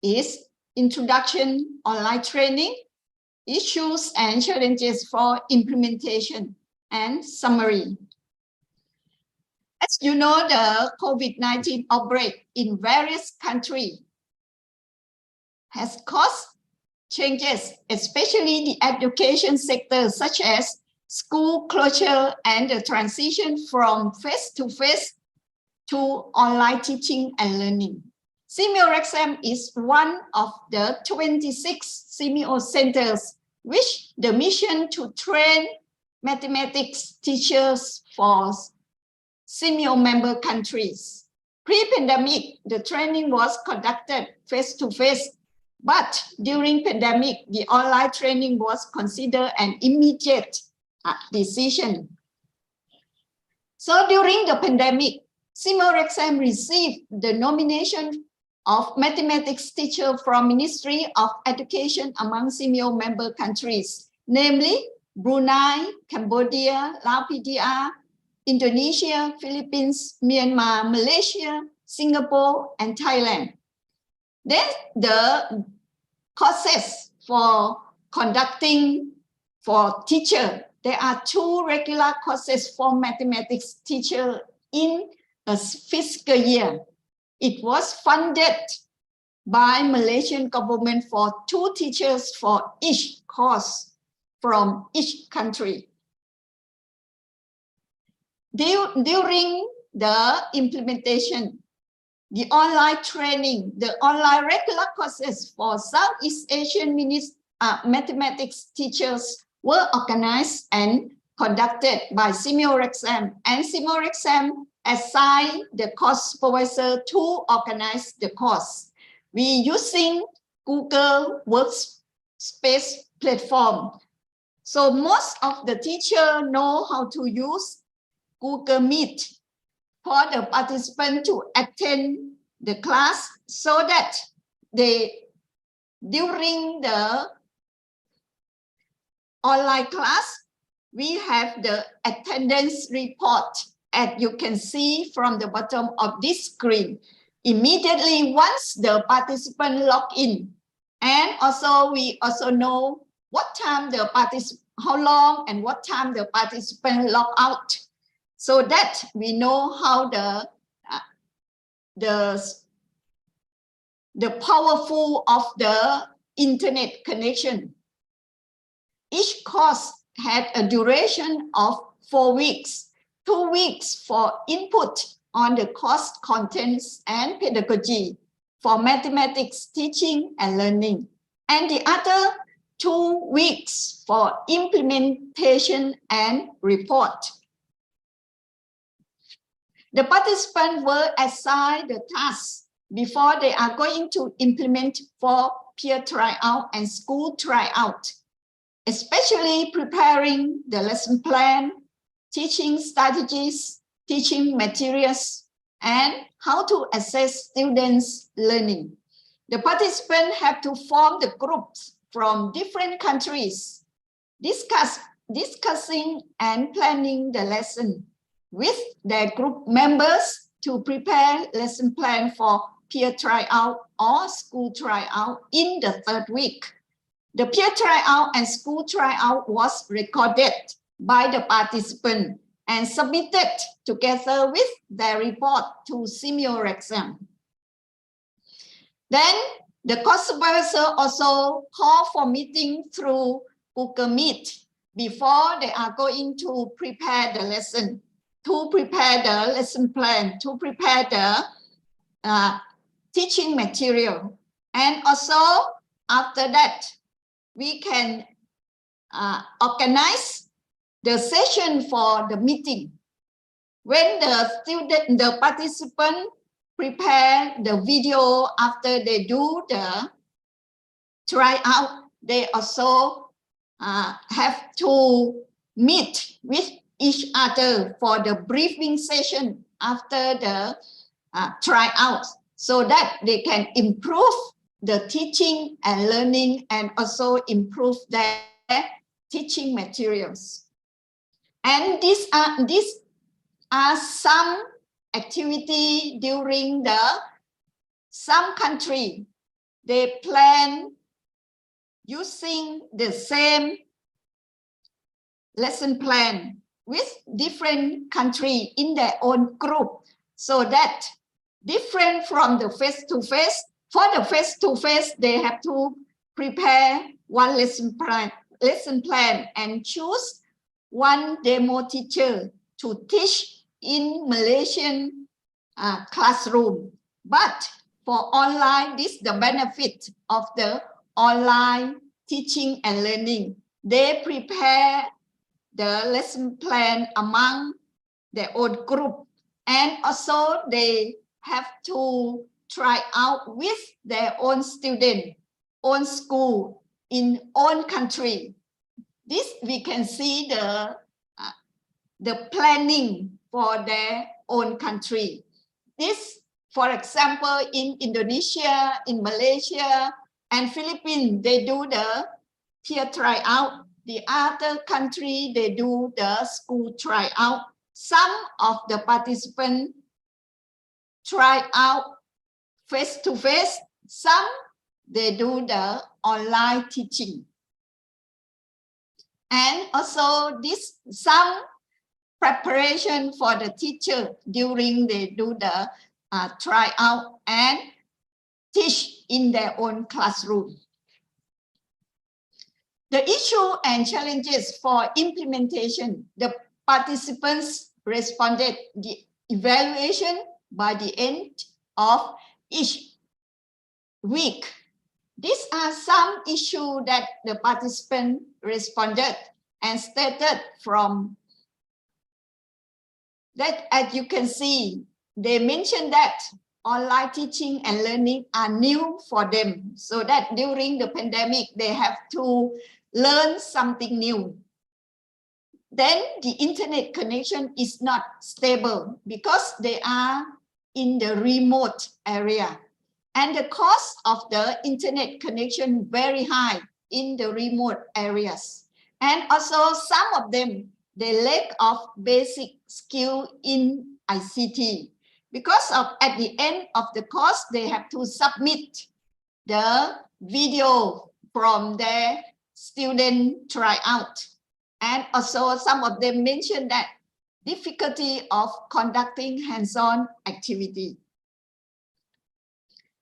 is Introduction, Online Training, Issues and Challenges for Implementation, and Summary. As you know, the COVID-19 outbreak in various countries has caused changes, especially the education sector, such as school closure and the transition from face-to-face to online teaching and learning. Simeo Rexam is one of the 26 Simeo centers, which the mission to train mathematics teachers for Simeo member countries. Pre-pandemic, the training was conducted face-to-face, but during pandemic, the online training was considered an immediate decision. So during the pandemic, Simeo Rexam received the nomination of mathematics teacher from Ministry of Education among Simeo member countries, namely Brunei, Cambodia, Laos PDR, Indonesia, Philippines, Myanmar, Malaysia, Singapore, and Thailand. Then the courses for conducting for teacher, there are 2 regular courses for mathematics teacher in a fiscal year. It was funded by Malaysian government for 2 teachers for each course from each country. During the implementation, the online training, the online regular courses for Southeast Asian mathematics teachers were organized and conducted by Simeo Rexam, and Simeo Rexam assigned the course supervisor to organize the course. We using Google Workspace platform. So most of the teachers know how to use Google Meet for the participant to attend the class, so that during the online class, we have the attendance report, as you can see from the bottom of this screen. Immediately once the participant log in, and also we also know what time the how long and what time the participant log out, so that we know how the powerful of the internet connection. Each course had a duration of 4 weeks, 2 weeks for input on the course contents and pedagogy for mathematics teaching and learning, and the other 2 weeks for implementation and report. The participants were assigned the tasks before they are going to implement for peer tryout and school tryout, especially preparing the lesson plan, teaching strategies, teaching materials, and how to assess students' learning. The participants have to form the groups from different countries, discussing and planning the lesson with their group members to prepare lesson plan for peer tryout or school tryout in the third week. The peer tryout and school tryout was recorded by the participant and submitted together with their report to similar exam. Then the course supervisor also call for meeting through Google Meet before they are going to prepare the lesson, to prepare the lesson plan, to prepare the teaching material. And also after that, we can organize the session for the meeting. When the participant prepare the video after they do the tryout, they also have to meet with each other for the briefing session after the tryout, so that they can improve the teaching and learning and also improve their teaching materials. And these are some activity during some country. They plan using the same lesson plan with different country in their own group, so that different from the face-to-face. For the face-to-face, they have to prepare one lesson plan and choose one demo teacher to teach in Malaysian classroom. But for online, this is the benefit of the online teaching and learning. They prepare the lesson plan among their own group, and also they have to try out with their own student, own school, in own country. This we can see the planning for their own country. This, for example, in Indonesia, in Malaysia, and Philippines, they do the peer tryout. The other country, they do the school tryout. Some of the participants try out face-to-face, some they do the online teaching. And also some preparation for the teacher during they do the tryout and teach in their own classroom. The issue and challenges for implementation, the participants responded the evaluation by the end of each week. These are some issues that the participant responded and stated from that. As you can see, they mentioned that online teaching and learning are new for them, so that during the pandemic, they have to learn something new. Then the internet connection is not stable because they are in the remote area. And the cost of the internet connection very high in the remote areas. And also some of them, they lack of basic skill in ICT. Because at the end of the course, they have to submit the video from their student tryout. And also some of them mentioned that difficulty of conducting hands-on activity.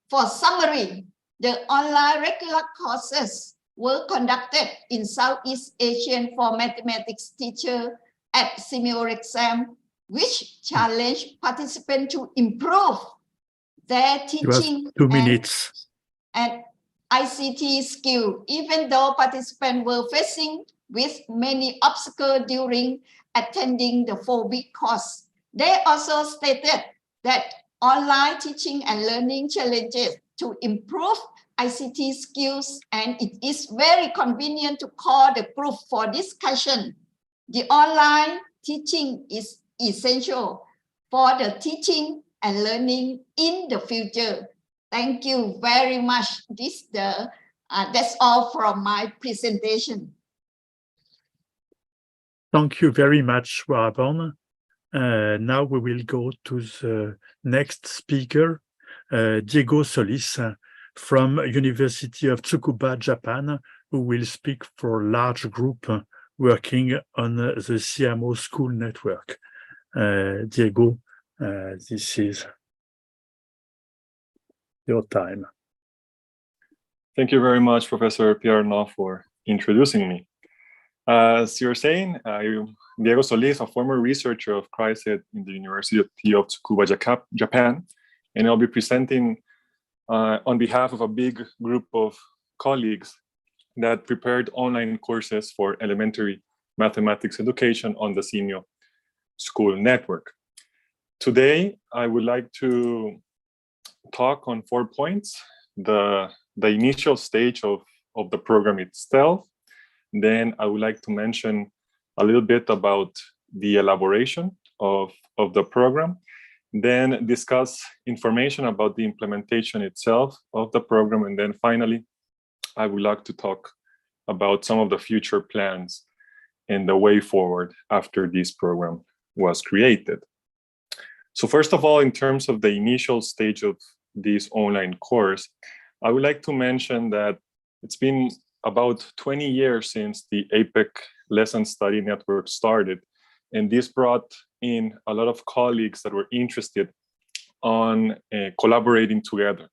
For summary, the online regular courses were conducted in Southeast Asian for mathematics teacher at similar exam, which challenged participants to improve their teaching 2 minutes. and ICT skill, even though participants were facing with many obstacles during attending the 4-week course. They also stated that online teaching and learning challenges to improve ICT skills, and it is very convenient to call the group for discussion. The online teaching is essential for the teaching and learning in the future. Thank you very much. That's all from my presentation. Thank you very much, Warborn. Now we will go to the next speaker, Diego Solis from University of Tsukuba, Japan, who will speak for a large group working on the CMO school network. Diego, this is your time. Thank you very much, Professor Pierre Arnaud, for introducing me. As you're saying, I'm Diego Solis, a former researcher of CRICED in the University of Tsukuba, Japan, and I'll be presenting on behalf of a big group of colleagues that prepared online courses for elementary mathematics education on the CMO school network. Today, I would like to talk on 4 points: the initial stage of the program itself. Then I would like to mention a little bit about the elaboration of the program, then discuss information about the implementation itself of the program, and then finally, I would like to talk about some of the future plans and the way forward after this program was created. So first of all, in terms of the initial stage of this online course, I would like to mention that it's been about 20 years since the APEC Lesson Study Network started, and this brought in a lot of colleagues that were interested on collaborating together.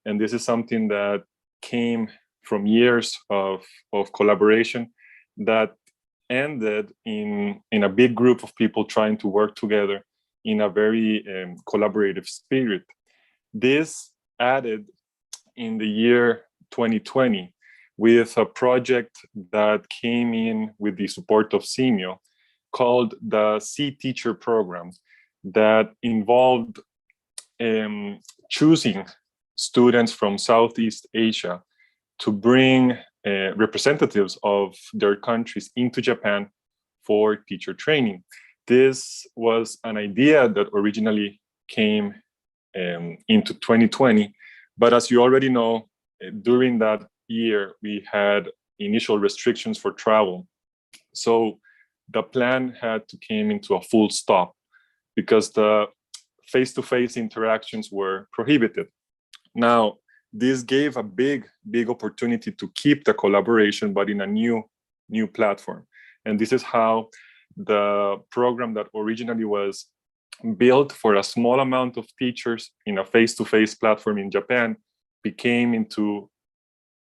And this is something that came from years of collaboration that ended in a big group of people trying to work together in a very collaborative spirit. This added in the year 2020 with a project that came in with the support of CMO called the C-Teacher program that involved choosing students from Southeast Asia to bring representatives of their countries into Japan for teacher training. This was an idea that originally came into 2020, but as you already know, during that year, we had initial restrictions for travel. So the plan had to come into a full stop because the face-to-face interactions were prohibited. Now, this gave a big opportunity to keep the collaboration, but in a new platform. And this is how the program that originally was built for a small amount of teachers in a face-to-face platform in Japan became into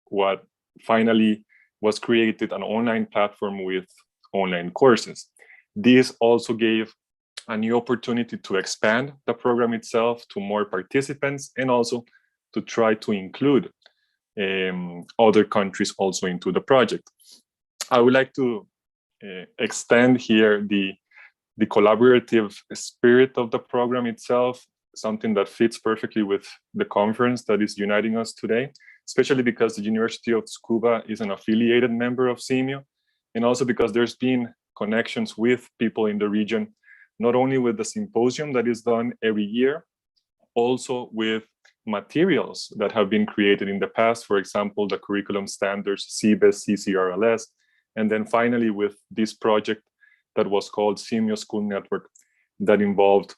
what finally was created, an online platform with online courses. This also gave a new opportunity to expand the program itself to more participants and also to try to include other countries also into the project. I would like to extend here the collaborative spirit of the program itself, something that fits perfectly with the conference that is uniting us today, especially because the University of Tsukuba is an affiliated member of CMO, and also because there's been connections with people in the region, not only with the symposium that is done every year, also with materials that have been created in the past, for example, the curriculum standards, CBES, CCRLS, and then finally with this project that was called CMO School Network that involved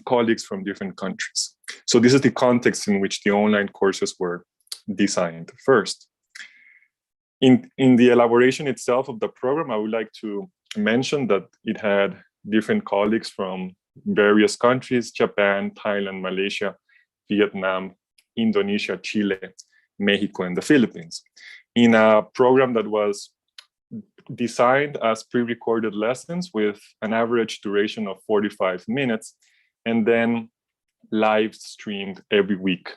colleagues from different countries. So this is the context in which the online courses were designed first. In the elaboration itself of the program, I would like to mention that it had different colleagues from various countries: Japan, Thailand, Malaysia, Vietnam, Indonesia, Chile, Mexico, and the Philippines, in a program that was designed as pre-recorded lessons with an average duration of 45 minutes and then live streamed every week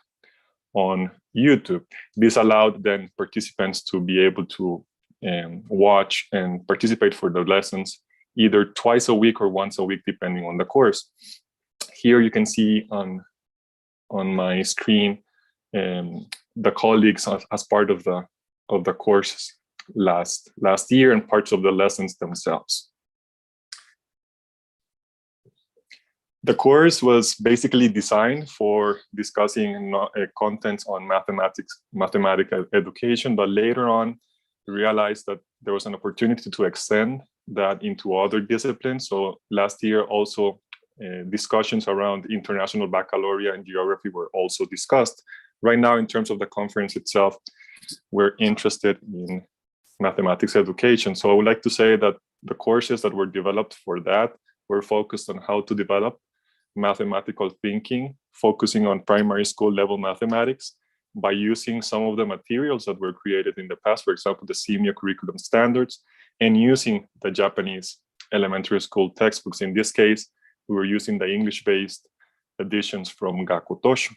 on YouTube. This allowed then participants to be able to watch and participate for the lessons either twice a week or once a week, depending on the course. Here you can see on my screen the colleagues as part of the courses last year and parts of the lessons themselves. The course was basically designed for discussing contents on mathematical education, but later on we realized that there was an opportunity to extend that into other disciplines. So last year also discussions around international baccalaureate and geography were also discussed. Right now, in terms of the conference itself, we're interested in mathematics education. So I would like to say that the courses that were developed for that were focused on how to develop mathematical thinking, focusing on primary school level mathematics by using some of the materials that were created in the past, for example, the CMU curriculum standards, and using the Japanese elementary school textbooks. In this case, we were using the English-based editions from Gakutoshi.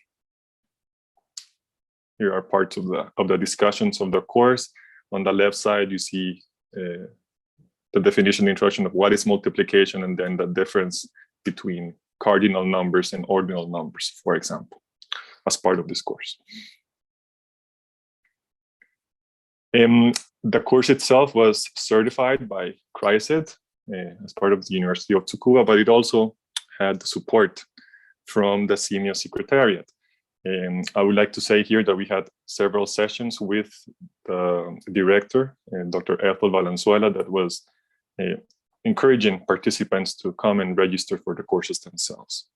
Here are parts of the discussions of the course. On the left side, you see the definition, introduction of what is multiplication, and then the difference between cardinal numbers and ordinal numbers, for example, as part of this course. The course itself was certified by CRICED as part of the University of Tsukuba, but it also had support from the CMU Secretariat. I would like to say here that we had several sessions with the director, Dr. Ethel Valenzuela, that was encouraging participants to come and register for the courses themselves.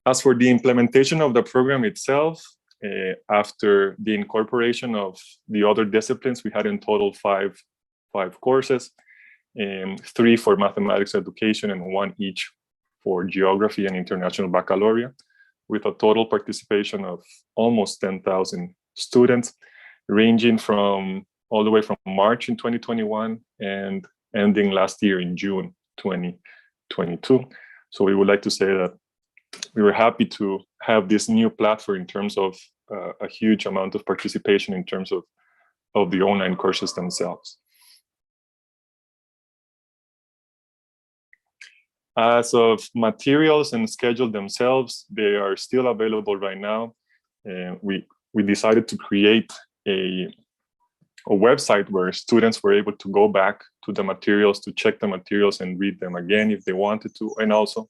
As for the implementation of the program itself, after the incorporation of the other disciplines, we had in total five courses, 3 for mathematics education and 1 each for geography and international baccalaureate, with a total participation of almost 10,000 students, ranging from all the way from March in 2021 and ending last year in June 2022. So we would like to say that we were happy to have this new platform in terms of a huge amount of participation in terms of the online courses themselves. As of materials and schedule themselves, they are still available right now. We decided to create a website where students were able to go back to the materials, to check the materials and read them again if they wanted to, and also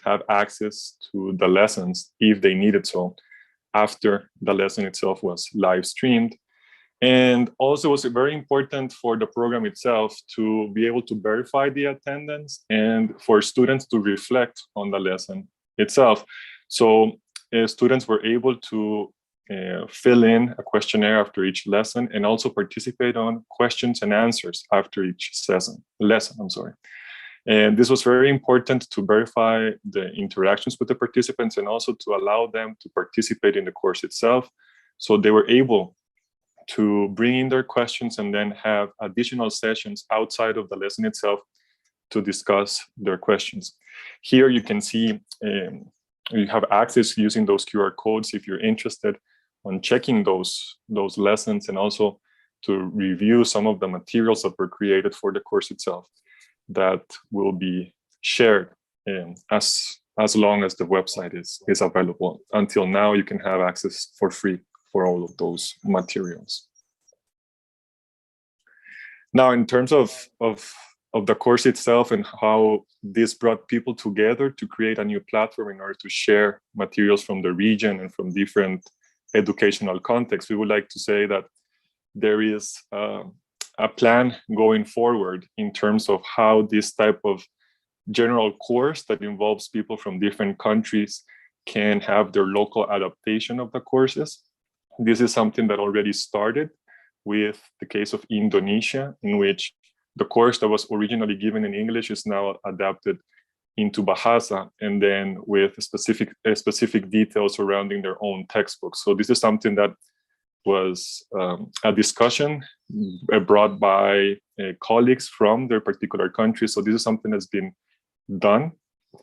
have access to the lessons if they needed so after the lesson itself was live streamed. And also it was very important for the program itself to be able to verify the attendance and for students to reflect on the lesson itself. So students were able to fill in a questionnaire after each lesson and also participate on questions and answers after each lesson. And this was very important to verify the interactions with the participants and also to allow them to participate in the course itself. So they were able to bring in their questions and then have additional sessions outside of the lesson itself to discuss their questions. Here you can see you have access using those QR codes if you're interested on checking those lessons and also to review some of the materials that were created for the course itself that will be shared as long as the website is available. Until now, you can have access for free for all of those materials. Now, in terms of the course itself and how this brought people together to create a new platform in order to share materials from the region and from different educational contexts, we would like to say that there is a plan going forward in terms of how this type of general course that involves people from different countries can have their local adaptation of the courses. This is something that already started with the case of Indonesia, in which the course that was originally given in English is now adapted into Bahasa, and then with specific details surrounding their own textbooks. So this is something that was a discussion brought by colleagues from their particular country. So this is something that's been done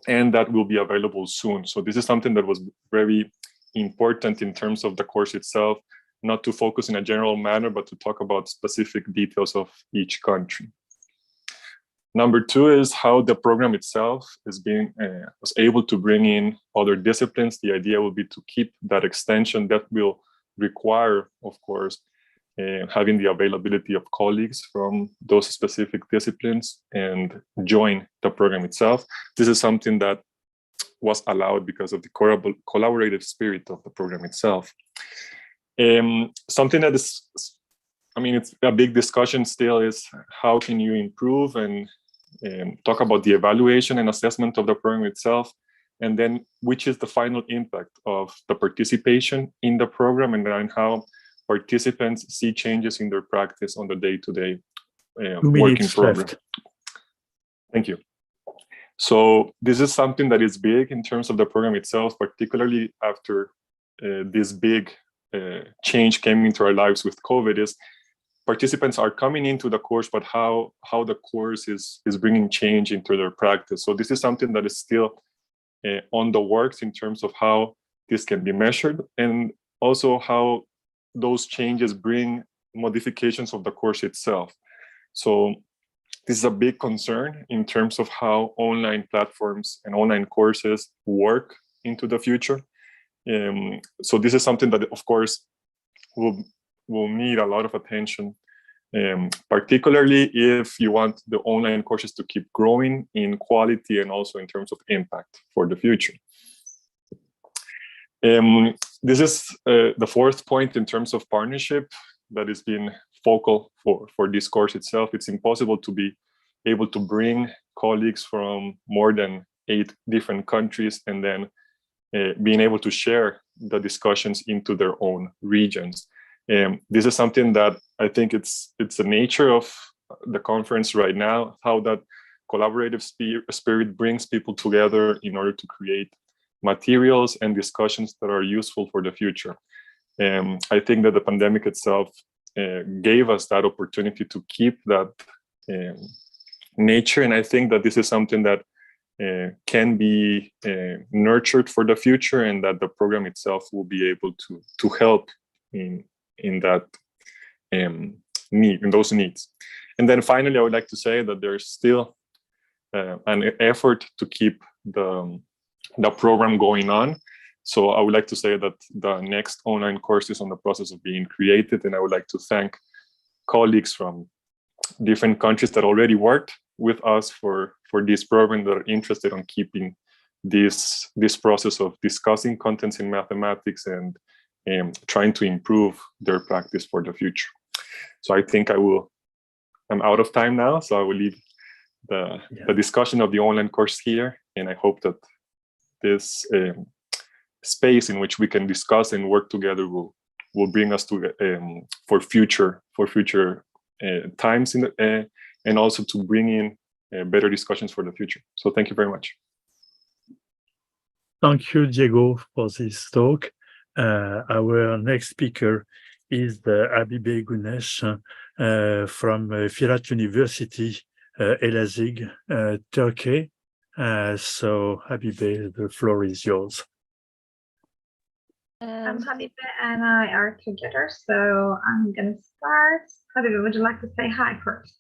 and that will be available soon. So this is something that was very important in terms of the course itself, not to focus in a general manner, but to talk about specific details of each country. Number two is how the program itself is was able to bring in other disciplines. The idea will be to keep that extension. That will require, of course, having the availability of colleagues from those specific disciplines and join the program itself. This is something that was allowed because of the collaborative spirit of the program itself. Something that is, I mean, it's a big discussion still, is how can you improve and talk about the evaluation and assessment of the program itself, and then which is the final impact of the participation in the program, and then how participants see changes in their practice on the day-to-day working program. Thank you. So this is something that is big in terms of the program itself, particularly after this big change came into our lives with COVID, is participants are coming into the course, but how the course is bringing change into their practice. So this is something that is still on the works in terms of how this can be measured, and also how those changes bring modifications of the course itself. So this is a big concern in terms of how online platforms and online courses work into the future. So this is something that, of course, will need a lot of attention, particularly if you want the online courses to keep growing in quality and also in terms of impact for the future. This is the fourth point in terms of partnership that has been focal for this course itself. It's impossible to be able to bring colleagues from more than 8 different countries and then being able to share the discussions into their own regions. This is something that I think it's the nature of the conference right now, how that collaborative spirit brings people together in order to create materials and discussions that are useful for the future. I think that the pandemic itself gave us that opportunity to keep that nature, and I think that this is something that can be nurtured for the future, and that the program itself will be able to help in that need, in those needs. And then finally, I would like to say that there's still an effort to keep the program going on. So I would like to say that the next online course is on the process of being created, and I would like to thank colleagues from different countries that already worked with us for this program, that are interested in keeping this process of discussing contents in mathematics and trying to improve their practice for the future. So I think I'm out of time now, so I will leave the discussion of the online course here, and I hope that this space in which we can discuss and work together will bring us to for future times and also to bring in better discussions for the future. So thank you very much. Thank you, Diego, for this talk. Our next speaker is Habibe Güneş from Firat University, Elazig, Turkey. So Habibe, the floor is yours. Habibe and I are together, so I'm going to start. Habibe, would you like to say hi first?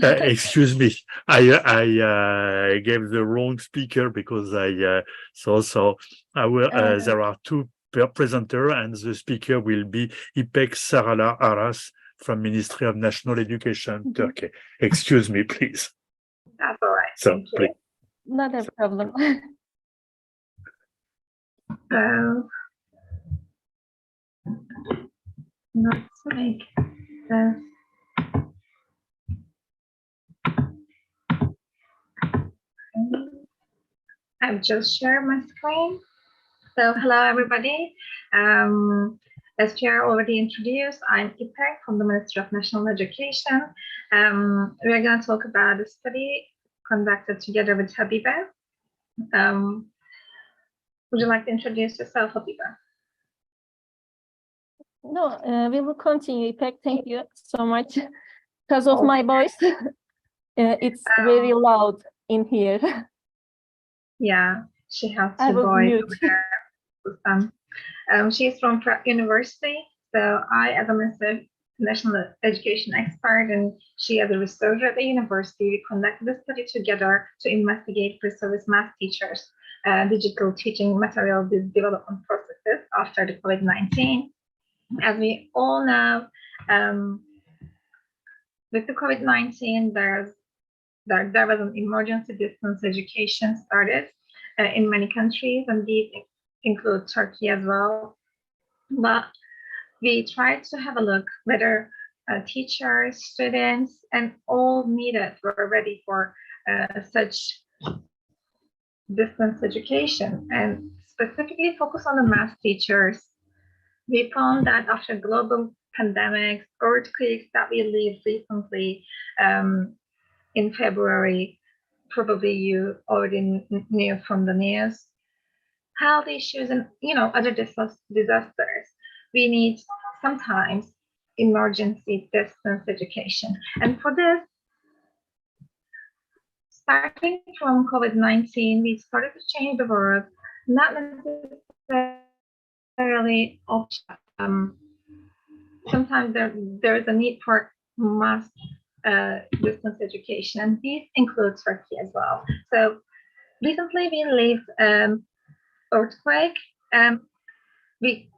Excuse me, I gave the wrong speaker because I so I will. There are 2 presenters, and the speaker will be İpek Sarala Aras from Ministry of National Education, Turkey. Excuse me, please. That's all right. So, thank you. please. Not a problem. So, let's make this. I've just shared my screen. So hello everybody. As Pierre already introduced, I'm İpek from the Ministry of National Education. We are going to talk about a study conducted together with Habibe. Would you like to introduce yourself, Habibe? No, we will continue, İpek. Thank you so much. Because of my voice, it's very loud in here. Yeah, she has I to will voice mute. over there. She's from Prague University, So I, as a national education expert, and she as a researcher at the university, we conducted a study together to investigate pre-service math teachers' digital teaching material development processes after the COVID-19. As we all know, with the COVID-19, there was an emergency distance education started in many countries, and these include Turkey as well. But we tried to have a look whether teachers, students, and all needed were ready for such distance education, and specifically focus on the math teachers. We found that after global pandemics, earthquakes that we lived recently in February, probably you already knew from the news, health issues and other disasters, we need sometimes emergency distance education. And for this, starting from COVID-19, we started to change the world, not necessarily sometimes there is a need for mass distance education, and this includes Turkey as well. So recently we lived earthquake, and we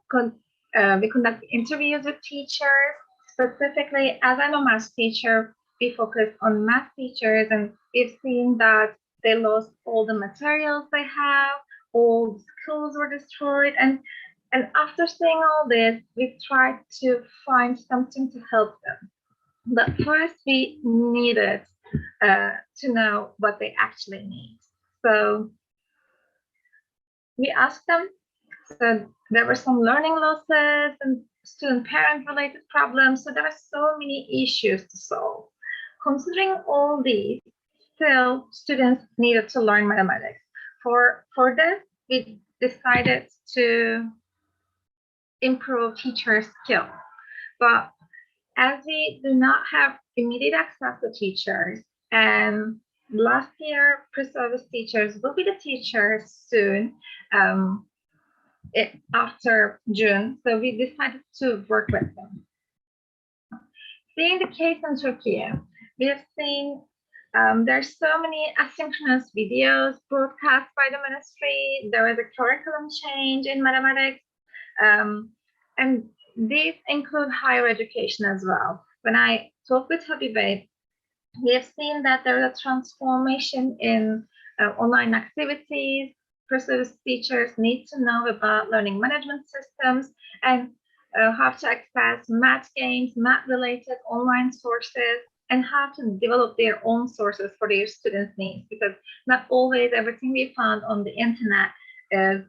conduct interviews with teachers. Specifically, as I'm a math teacher, we focus on math teachers, and we've seen that they lost all the materials they have, all the schools were destroyed, and after seeing all this, we tried to find something to help them. But first, we needed to know what they actually need. So we asked them. So there were some learning losses and student-parent related problems. So there are so many issues to solve. Considering all these, still students needed to learn mathematics. For this, we decided to improve teacher skills. But as we do not have immediate access to teachers, and last year pre-service teachers will be the teachers soon, after June, so we decided to work with them. Seeing the case in Turkey, we have seen there's so many asynchronous videos broadcast by the ministry. There is a curriculum change in mathematics, and these include higher education as well. When I talk with Habibe, we have seen that there is a transformation in online activities. Pre-service teachers need to know about learning management systems and how to access math games, math-related online sources, and how to develop their own sources for their students' needs, because not always everything we found on the internet is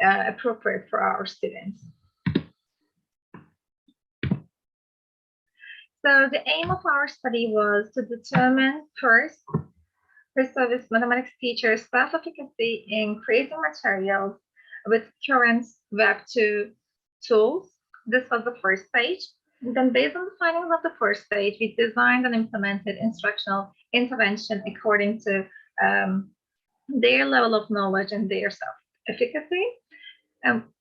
appropriate for our students. So the aim of our study was to determine first, pre-service mathematics teachers' self-efficacy in creating materials with current Web2 tools. This was the first stage. And then based on the findings of the first stage, we designed and implemented instructional intervention according to their level of knowledge and their self-efficacy.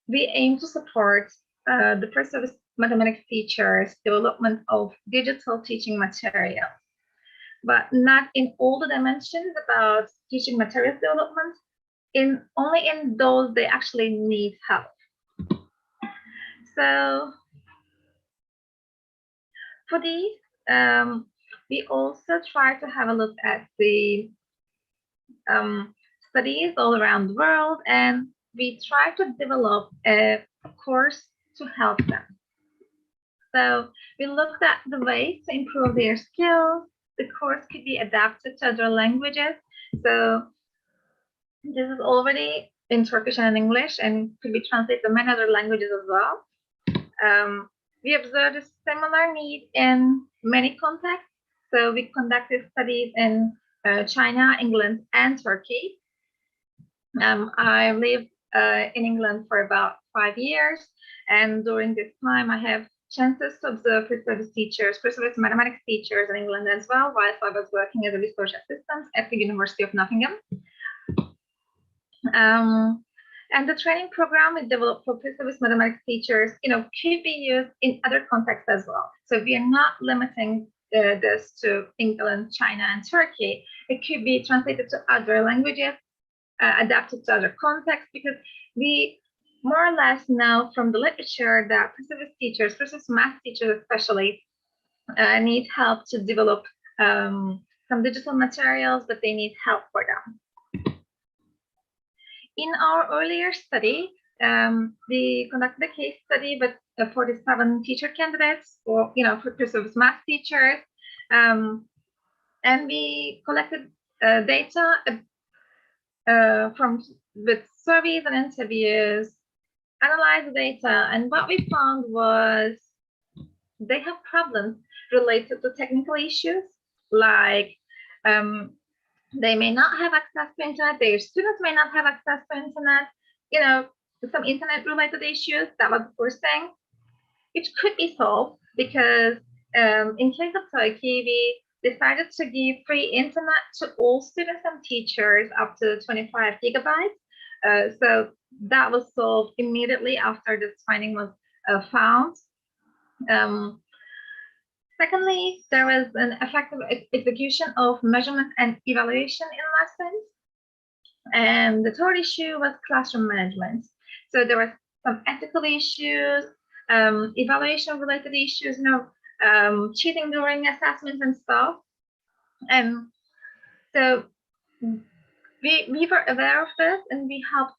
We aim to support the pre-service mathematics teachers' development of digital teaching materials, but not in all the dimensions about teaching materials development, only in those they actually need help. So for these, we also try to have a look at the studies all around the world, and we try to develop a course to help them. So we looked at the ways to improve their skills. The course could be adapted to other languages. So this is already in Turkish and English and could be translated to many other languages as well. We observed a similar need in many contexts. So we conducted studies in China, England, and Turkey. I lived in England for about 5 years. And during this time, I have chances to observe pre-service teachers, pre-service mathematics teachers in England as well, whilst I was working as a research assistant at the University of Nottingham. And the training program we developed for pre-service mathematics teachers, could be used in other contexts as well. So we are not limiting this to England, China, and Turkey. It could be translated to other languages, adapted to other contexts, because we more or less know from the literature that pre-service teachers, pre-service math teachers especially, need help to develop some digital materials, but they need help for them. In our earlier study, we conducted a case study with 47 teacher candidates for pre-service math teachers, and we collected data with surveys and interviews, analyzed the data, and what we found was they have problems related to technical issues, like they may not have access to internet, their students may not have access to internet, some internet related issues. That was the first thing. It could be solved because in case of Turkey, we decided to give free internet to all students and teachers up to 25 gigabytes. So that was solved immediately after this finding was found. Secondly, there was an effective execution of measurement and evaluation in lessons. And the third issue was classroom management. So there were some ethical issues, evaluation related issues, cheating during assessments and stuff. And so we were aware of this, and we helped,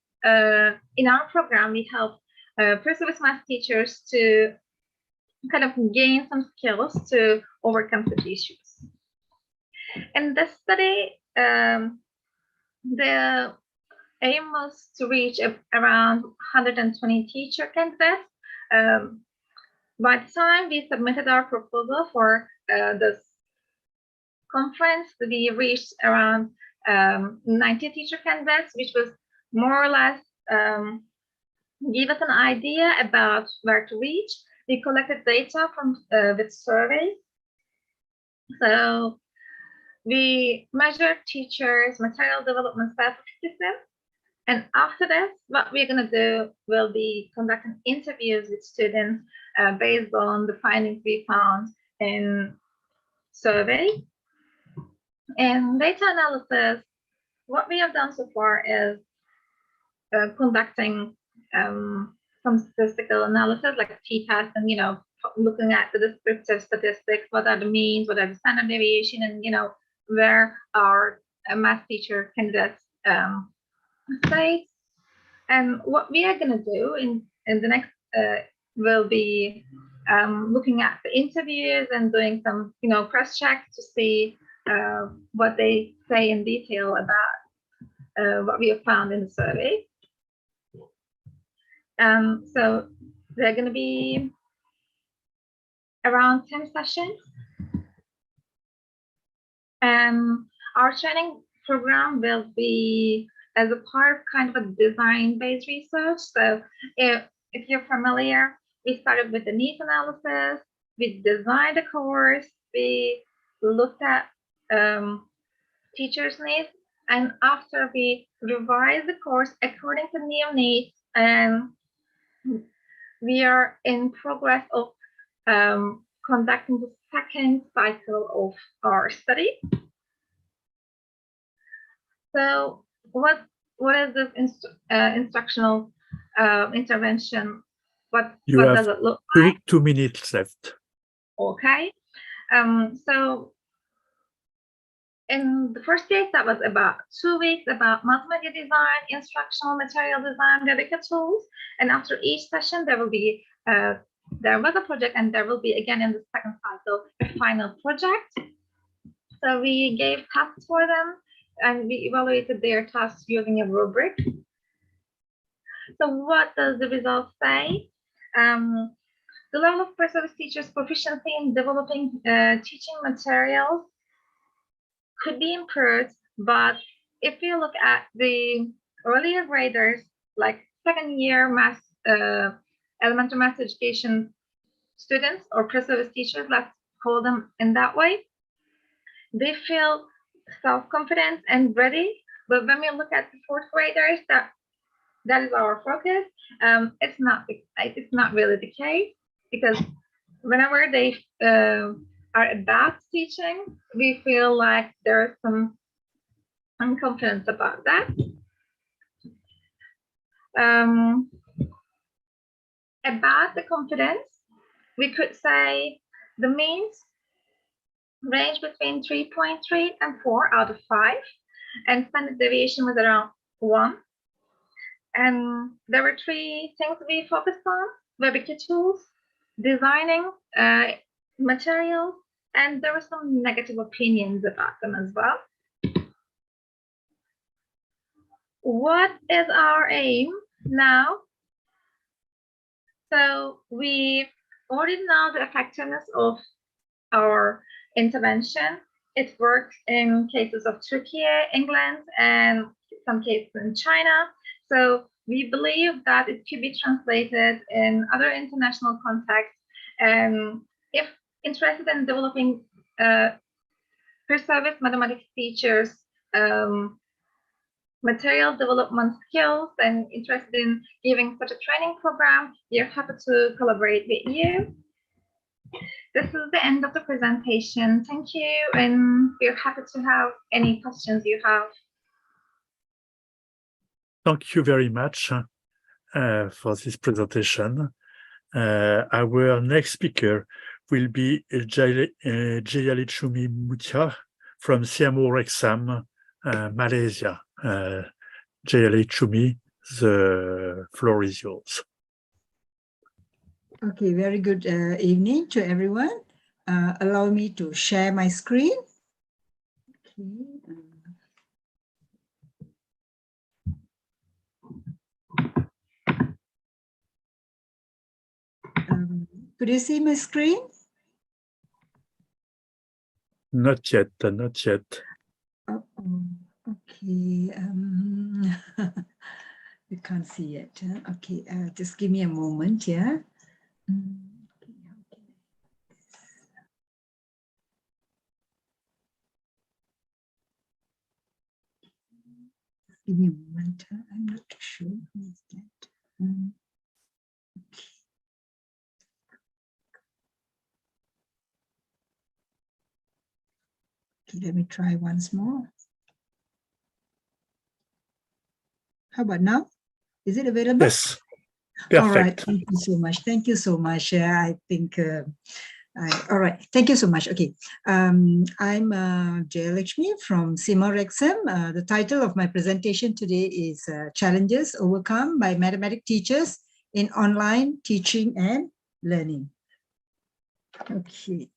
in our program, we helped pre-service math teachers to kind of gain some skills to overcome such issues. In this study, the aim was to reach around 120 teacher candidates. By the time we submitted our proposal for this conference, we reached around 90 teacher candidates, which was more or less give us an idea about where to reach. We collected data from with surveys. So we measured teachers' material development self-criticism. And after this, what we're going to do will be conducting interviews with students based on the findings we found in survey. And data analysis, what we have done so far is conducting some statistical analysis like t-test, and looking at the descriptive statistics, what are the means, what are the standard deviation, and where our math teacher candidates stay. And what we are going to do in the next will be looking at the interviews and doing some cross checks to see what they say in detail about what we have found in the survey. So they're going to be around 10 sessions. And our training program will be as a part of kind of a design-based research. So if you're familiar, we started with the needs analysis, we designed a course, we looked at teachers' needs, and after we revised the course according to new needs, and we are in progress of conducting the second cycle of our study. So what is this instructional intervention? What does it look like? 2 minutes left. Okay. So in the first case, that was about 2 weeks about multimedia design, instructional material design, JICA tools. And after each session, there will be there was a project, and there will be again in the second cycle a final project. So we gave tasks for them, and we evaluated their tasks using a rubric. So what does the results say? The level of pre-service teachers' proficiency in developing teaching materials could be improved, but if you look at the earlier graders, like second-year math, elementary math education students or pre-service teachers, let's call them in that way, they feel self-confident and ready. But when we look at the fourth graders, that That is our focus. It's not really the case, because whenever they are about teaching, we feel like there's some unconfidence about that. About the confidence, we could say the means range between 3.3 and 4 out of 5, and standard deviation was around 1. And there were 3 things we focused on: WebWiki tools, designing materials, and there were some negative opinions about them as well. What is our aim now? So we already know the effectiveness of our intervention. It works in cases of Turkey, England, and some cases in China. So we believe that it could be translated in other international contexts. And if interested in developing per-service mathematics teachers material development skills and interested in giving such a training program, we're happy to collaborate with you. This is the end of the presentation. Thank you, and we're happy to have any questions you have. Thank you very much for this presentation. Our next speaker will be Jayalixumi Mutia from CMO Rexam, Malaysia. Jayalixumi, the floor is yours. Okay, very good evening to everyone. Allow me to share my screen. Okay. Could you see my screen? Not yet, not yet. Okay, you can't see it. Huh? Okay, just give me a moment here. Give me a moment. I'm not too sure who is that. Okay. Okay, let me try once more. How about now? Is it available? Yes. Perfect. All right. Thank you so much. Thank you so much. I think, all right. Thank you so much. Okay. I'm Jayalixumi from CMO Rexam. The title of my presentation today is Challenges Overcome by Mathematics Teachers in Online Teaching and Learning. Okay.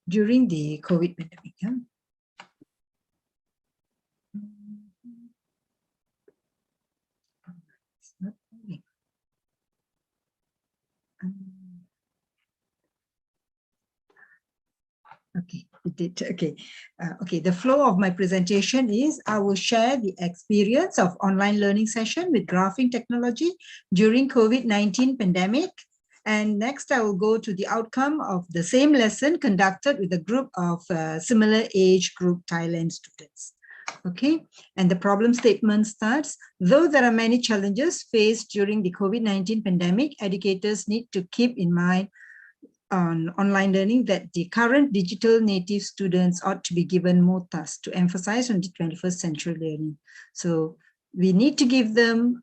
During the COVID pandemic. Huh? Okay, it did. Okay, okay. The flow of my presentation is I will share the experience of online learning session with graphing technology during COVID-19 pandemic. And next, I will go to the outcome of the same lesson conducted with a group of similar age group Thailand students. Okay, and the problem statement starts, though there are many challenges faced during the COVID-19 pandemic, educators need to keep in mind on online learning that the current digital native students ought to be given more tasks to emphasize on the 21st century learning. So we need to give them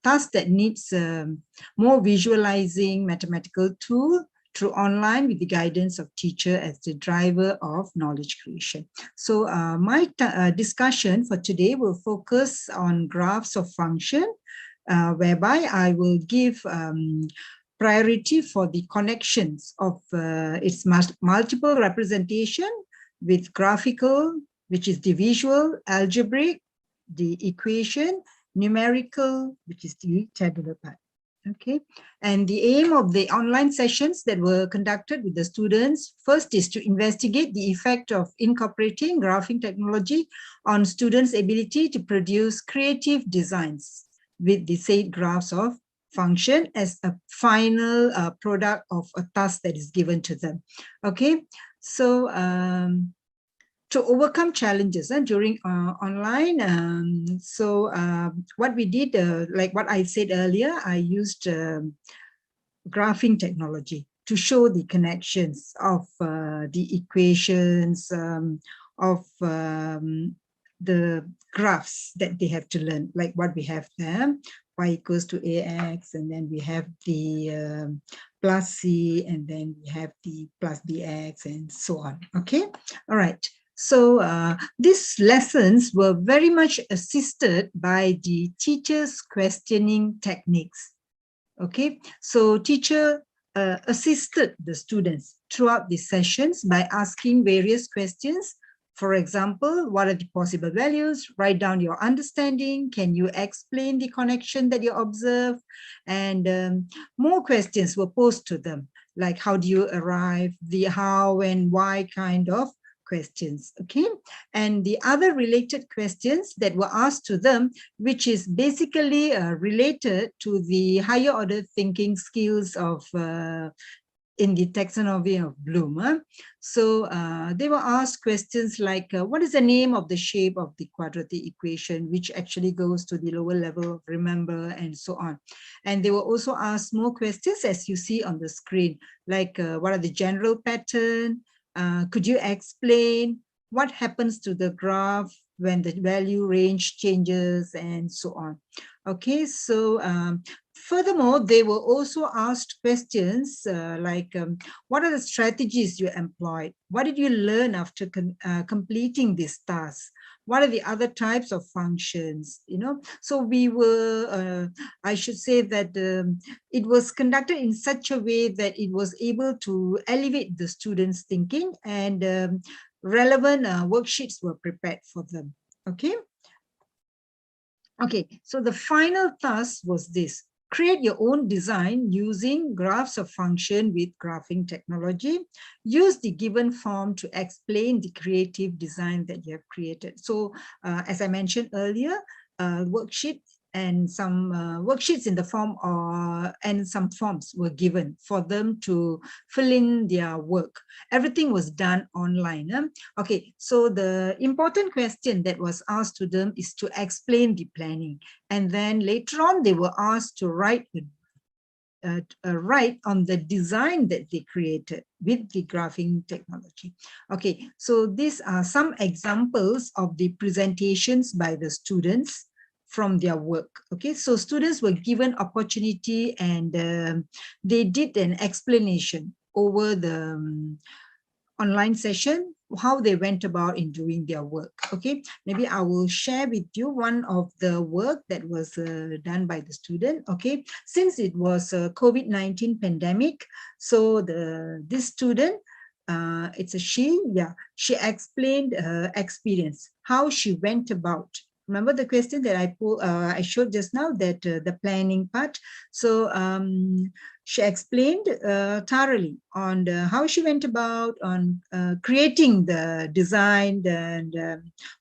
tasks that needs more visualizing mathematical tool through online with the guidance of teacher as the driver of knowledge creation. So my discussion for today will focus on graphs of function, whereby I will give priority for the connections of its multiple representation with graphical, which is the visual, algebraic, the equation, numerical, which is the tabular part. Okay, and the aim of the online sessions that were conducted with the students first is to investigate the effect of incorporating graphing technology on students' ability to produce creative designs with the said graphs of function as a final product of a task that is given to them. Okay, so to overcome challenges during online. What we did, like what I said earlier, I used graphing technology to show the connections of the equations of the graphs that they have to learn, like what we have there, y equals to ax, and then we have the plus c, and then we have the plus bx, and so on. Okay, all right. So these lessons were very much assisted by the teachers' questioning techniques. Okay, so teacher assisted the students throughout the sessions by asking various questions. For example, what are the possible values? Write down your understanding. Can you explain the connection that you observe? And more questions were posed to them, like how do you arrive, the how and why kind of questions. Okay, and the other related questions that were asked to them, which is basically related to the higher order thinking skills of in the taxonomy of Bloom. So they were asked questions like, what is the name of the shape of the quadratic equation, which actually goes to the lower level of remember, and so on. And they were also asked more questions, as you see on the screen, like what are the general pattern? Could you explain what happens to the graph when the value range changes, and so on. Okay, so furthermore, they were also asked questions like, what are the strategies you employed? What did you learn after completing this task? What are the other types of functions? You know, so we were, I should say that it was conducted in such a way that it was able to elevate the students' thinking, and relevant worksheets were prepared for them. Okay. Okay, so the final task was this: create your own design using graphs of function with graphing technology. Use the given form to explain the creative design that you have created. So as I mentioned earlier, worksheet and some worksheets in the form and some forms were given for them to fill in their work. Everything was done online. Okay, so the important question that was asked to them is to explain the planning. And then later on, they were asked to write on the design that they created with the graphing technology. Okay, so these are some examples of the presentations by the students from their work. Okay, so students were given opportunity, and they did an explanation over the online session, how they went about in doing their work. Okay, maybe I will share with you one of the work that was done by the student. Okay, since it was a COVID-19 pandemic, so this student, it's a she, yeah, she explained her experience, how she went about. Remember the question that I showed just now, that the planning part. So she explained thoroughly on how she went about on creating the design, and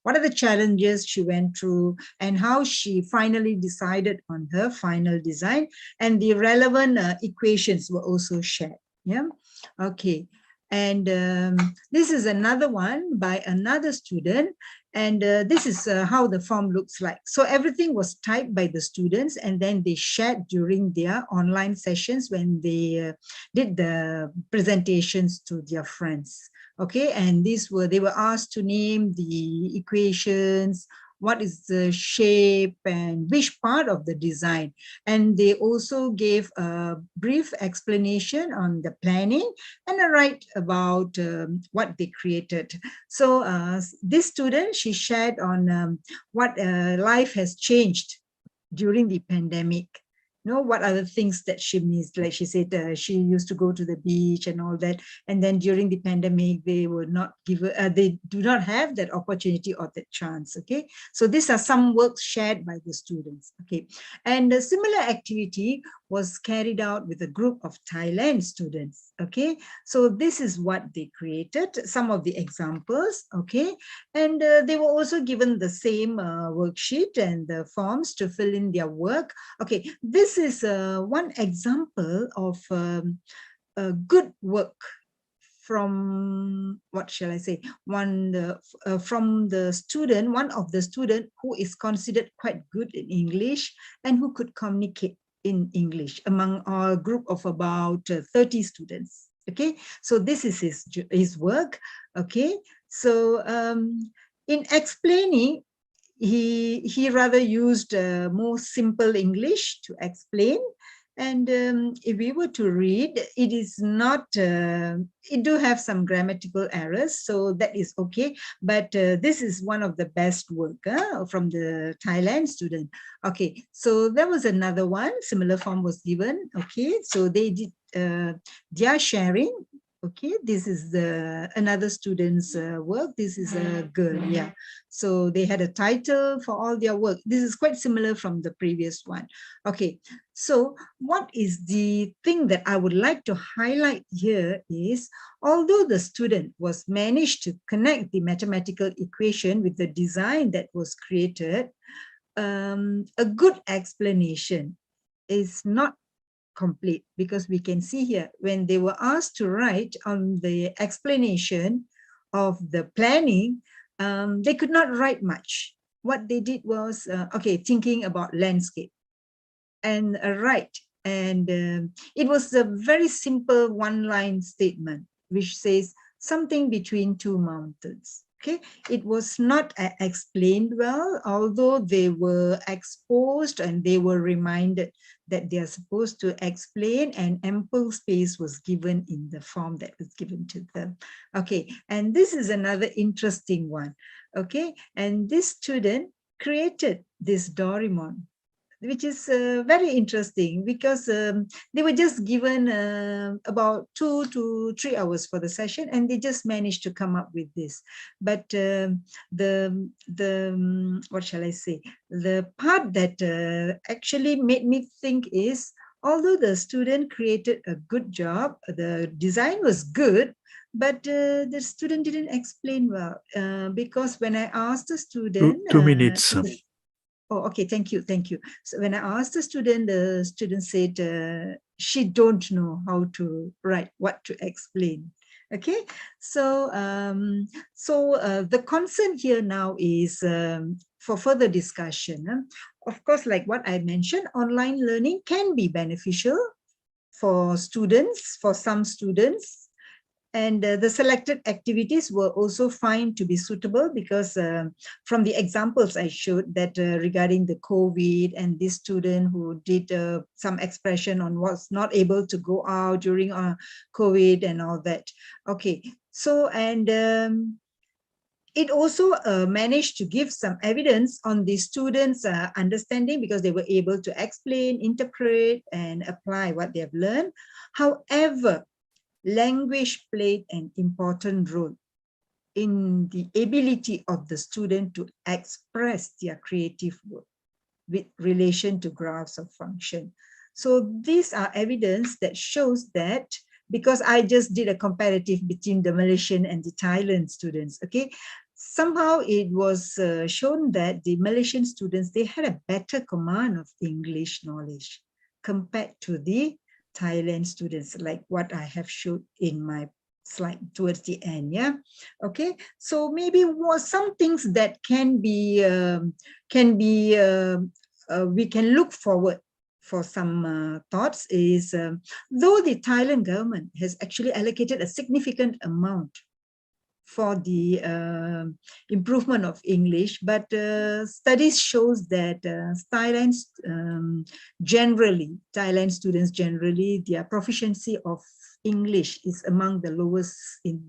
what are the challenges she went through, and how she finally decided on her final design, and the relevant equations were also shared. Yeah, okay. And this is another one by another student. And this is how the form looks like. So everything was typed by the students, and then they shared during their online sessions when they did the presentations to their friends. Okay, and they were asked to name the equations, what is the shape, and which part of the design. And they also gave a brief explanation on the planning and a write about what they created. So this student, she shared on what life has changed during the pandemic. You know, what are the things that she missed? Like she said, she used to go to the beach and all that. And then during the pandemic, they were not given, they do not have that opportunity or that chance. Okay, so these are some works shared by the students. Okay, and a similar activity was carried out with a group of Thailand students. Okay, so this is what they created, some of the examples. Okay, and they were also given the same worksheet and the forms to fill in their work. Okay, this is one example of good work from, what shall I say, from the student, one of the student who is considered quite good in English and who could communicate in English among a group of about 30 students. Okay, so this is his work. Okay, so in explaining, he rather used more simple English to explain. And if we were to read, it is not, it do have some grammatical errors, so that is okay. But this is one of the best work from the Thailand student. Okay, so there was another one, similar form was given. Okay, so they did their sharing. Okay, this is another student's work. This is a girl, yeah. So they had a title for all their work. This is quite similar from the previous one. Okay, so what is the thing that I would like to highlight here is, although the student was managed to connect the mathematical equation with the design that was created, a good explanation is not complete, because we can see here when they were asked to write on the explanation of the planning, they could not write much. What they did was, okay, thinking about landscape and write. And it was a very simple one-line statement, which says something between two mountains. Okay, it was not explained well, although they were exposed and they were reminded that they are supposed to explain, and ample space was given in the form that was given to them. Okay, and this is another interesting one. Okay, and this student created this Doraemon, which is very interesting, because they were just given about 2 to 3 hours for the session, and they just managed to come up with this. But what shall I say? The part that actually made me think is, although the student created a good job, the design was good, but the student didn't explain well, because when I asked the student— 2 minutes. Oh, okay, thank you, thank you. So when I asked the student said she don't know how to write, what to explain. Okay, so the concern here now is for further discussion. Of course, like what I mentioned, online learning can be beneficial for students, for some students. And the selected activities were also found to be suitable, because from the examples I showed that regarding the COVID and this student who did some expression on was not able to go out during COVID and all that. Okay, so and it also managed to give some evidence on the students' understanding, because they were able to explain, interpret, and apply what they have learned. However, language played an important role in the ability of the student to express their creative work with relation to graphs of function. So these are evidence that shows that, because I just did a comparative between the Malaysian and the Thailand students, okay? Somehow it was shown that the Malaysian students, they had a better command of English knowledge compared to the Thailand students, like what I have showed in my slide towards the end. Yeah, okay, so maybe some things that we can look forward for some thoughts is, though the Thailand government has actually allocated a significant amount for the improvement of English, but studies shows that Thailand students generally, their proficiency of English is among the lowest in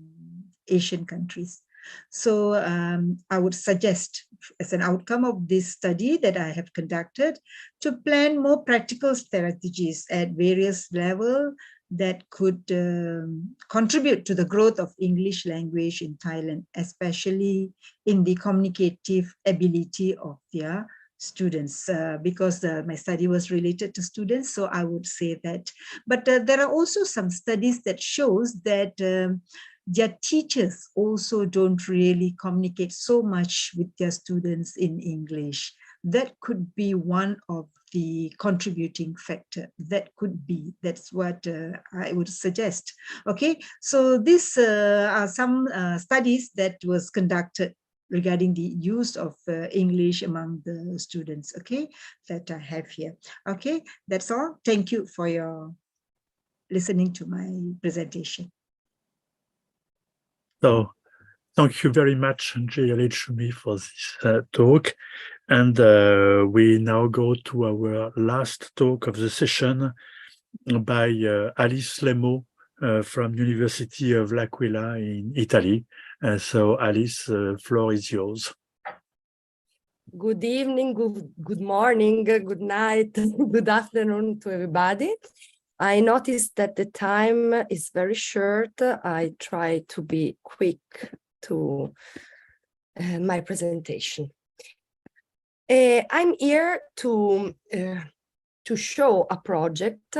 Asian countries. So I would suggest, as an outcome of this study that I have conducted, to plan more practical strategies at various levels that could contribute to the growth of English language in Thailand, especially in the communicative ability of their students, because my study was related to students, so I would say that. But there are also some studies that shows that their teachers also don't really communicate so much with their students in English. That could be one of the contributing factor. That's what I would suggest. Okay, so these are some studies that was conducted regarding the use of English among the students, okay, that I have here. Okay, that's all. Thank you for your listening to my presentation. So thank you very much, Jayalechumi, for this talk. And we now go to our last talk of the session by Alice Lemo from University of L'Aquila in Italy. So Alice, the floor is yours. Good evening, good morning, good night, good afternoon to everybody. I noticed that the time is very short. I try to be quick to my presentation. I'm here to show a project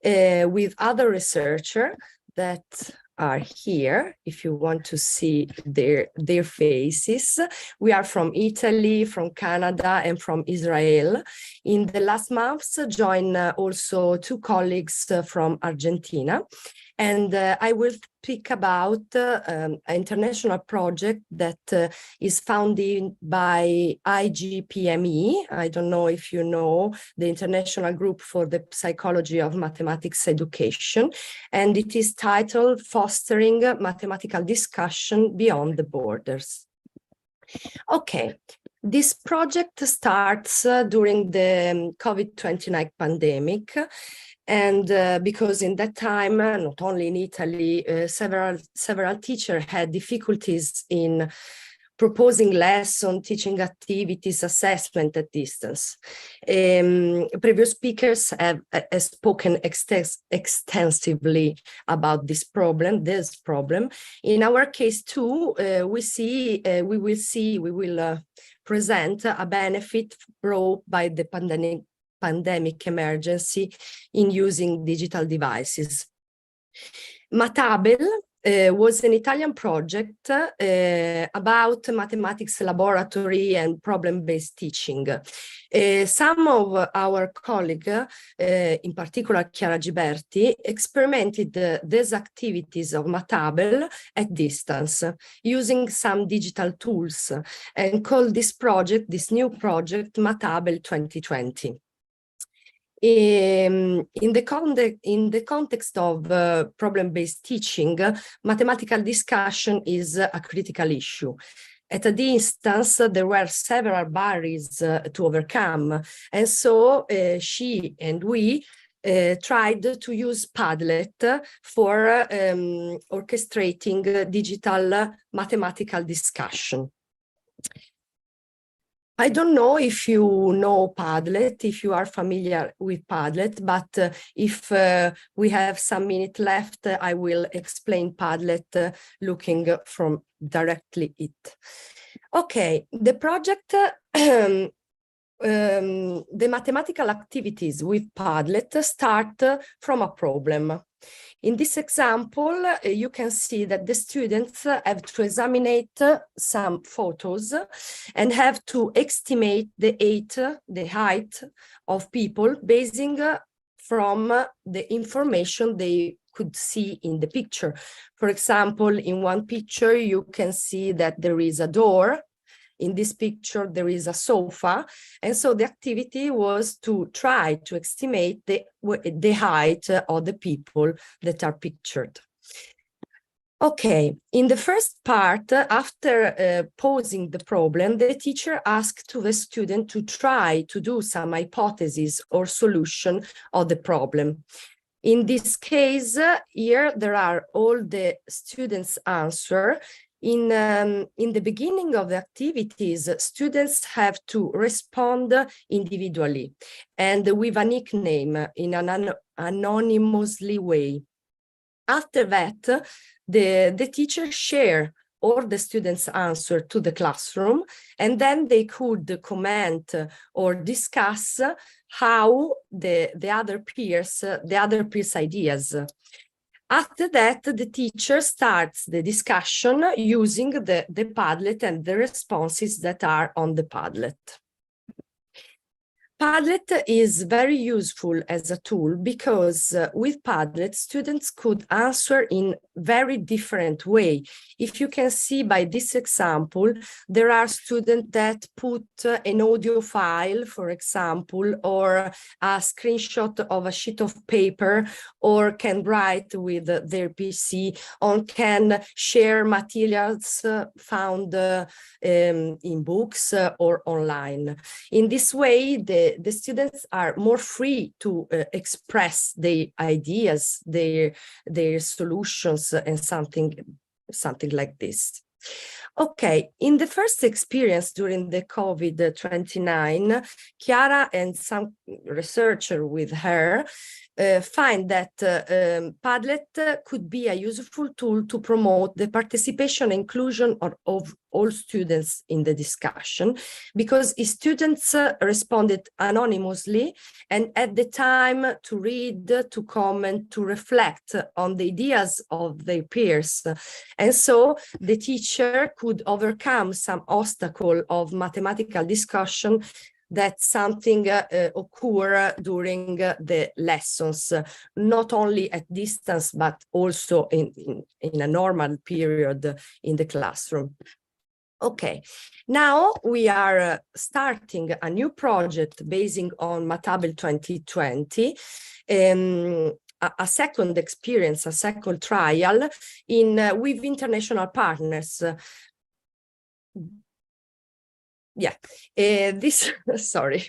with other researchers that are here, if you want to see their faces. We are from Italy, from Canada, and from Israel. In the last months, joined also 2 colleagues from Argentina. And I will speak about an international project that is founded by ICDME. I don't know if you know the International Group for the Psychology of Mathematics Education. And it is titled Fostering Mathematical Discussion Beyond the Borders. Okay. This project starts during the COVID-19 pandemic. And because in that time, not only in Italy, several teachers had difficulties in proposing lessons, teaching activities, assessment at distance. Previous speakers have spoken extensively about this problem. In our case too, we will present a benefit brought by the pandemic emergency in using digital devices. Matabel was an Italian project about mathematics laboratory and problem-based teaching. Some of our colleagues, in particular Chiara Giberti, experimented these activities of Matabel at distance using some digital tools and called this new project, Matabel 2020. In the context of problem-based teaching, mathematical discussion is a critical issue. At a distance, there were several barriers to overcome, and so she and we tried to use Padlet for orchestrating digital mathematical discussion. I don't know if you know Padlet, if you are familiar with Padlet, but if we have some minutes left, I will explain Padlet looking from directly it. Okay, the project, the mathematical activities with Padlet start from a problem. In this example, you can see that the students have to examine some photos and have to estimate the height of people basing from the information they could see in the picture. For example, in one picture, you can see that there is a door. In this picture, there is a sofa. And so the activity was to try to estimate the height of the people that are pictured. Okay, in the first part, after posing the problem, the teacher asked to the student to try to do some hypothesis or solution of the problem. In this case, here there are all the students' answer. In the beginning of the activities, students have to respond individually and with a nickname in an anonymously way. After that, the teacher share all the students' answer to the classroom, and then they could comment or discuss how the other peers' ideas. After that, the teacher starts the discussion using the Padlet and the responses that are on the Padlet. Padlet is very useful as a tool because with Padlet, students could answer in very different way. If you can see by this example, there are students that put an audio file, for example, or a screenshot of a sheet of paper, or can write with their PC, or can share materials found in books or online. In this way, the students are more free to express their ideas, their solutions, and something like this. Okay, in the first experience during the COVID-19, Chiara and some researcher with her find that Padlet could be a useful tool to promote the participation and inclusion of all students in the discussion, because students responded anonymously and had the time to read, to comment, to reflect on the ideas of their peers. And so the teacher could overcome some obstacle of mathematical discussion that something occur during the lessons, not only at distance, but also in a normal period in the classroom. Okay, now we are starting a new project basing on Mathable 2020, a second experience, a second trial with international partners. Yeah, sorry,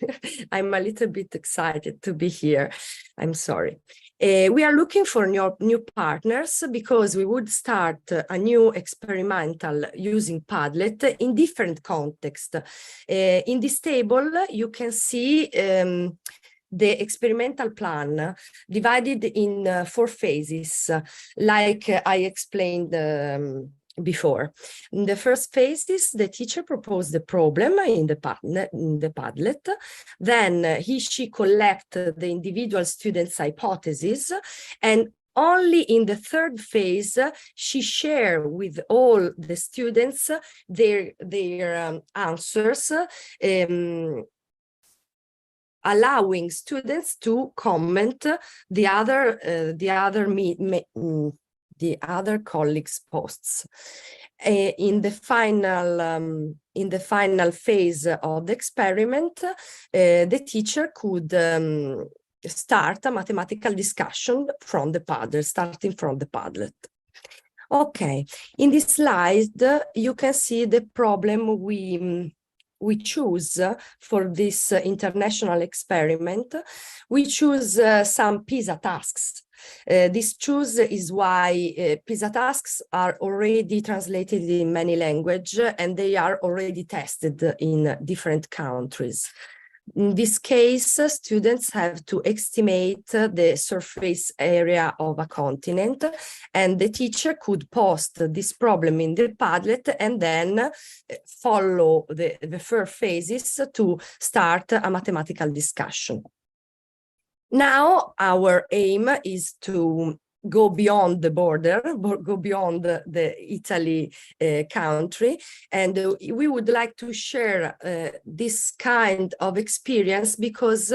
I'm a little bit excited to be here. I'm sorry. We are looking for new partners because we would start a new experimental using Padlet in different contexts. In this table, you can see the experimental plan divided in 4 phases, like I explained before. In the first phase, the teacher proposed the problem in the Padlet. Then she collected the individual student's hypothesis, and only in the third phase, she shared with all the students their answers, allowing students to comment the other colleagues' posts. In the final phase of the experiment, the teacher could start a mathematical discussion from the Padlet, starting from the Padlet. Okay, in this slide, you can see the problem we choose for this international experiment. We choose some PISA tasks. This choose is why PISA tasks are already translated in many languages and they are already tested in different countries. In this case, students have to estimate the surface area of a continent, and the teacher could post this problem in the Padlet and then follow the 4 phases to start a mathematical discussion. Now, our aim is to go beyond the border, go beyond the Italy country, and we would like to share this kind of experience because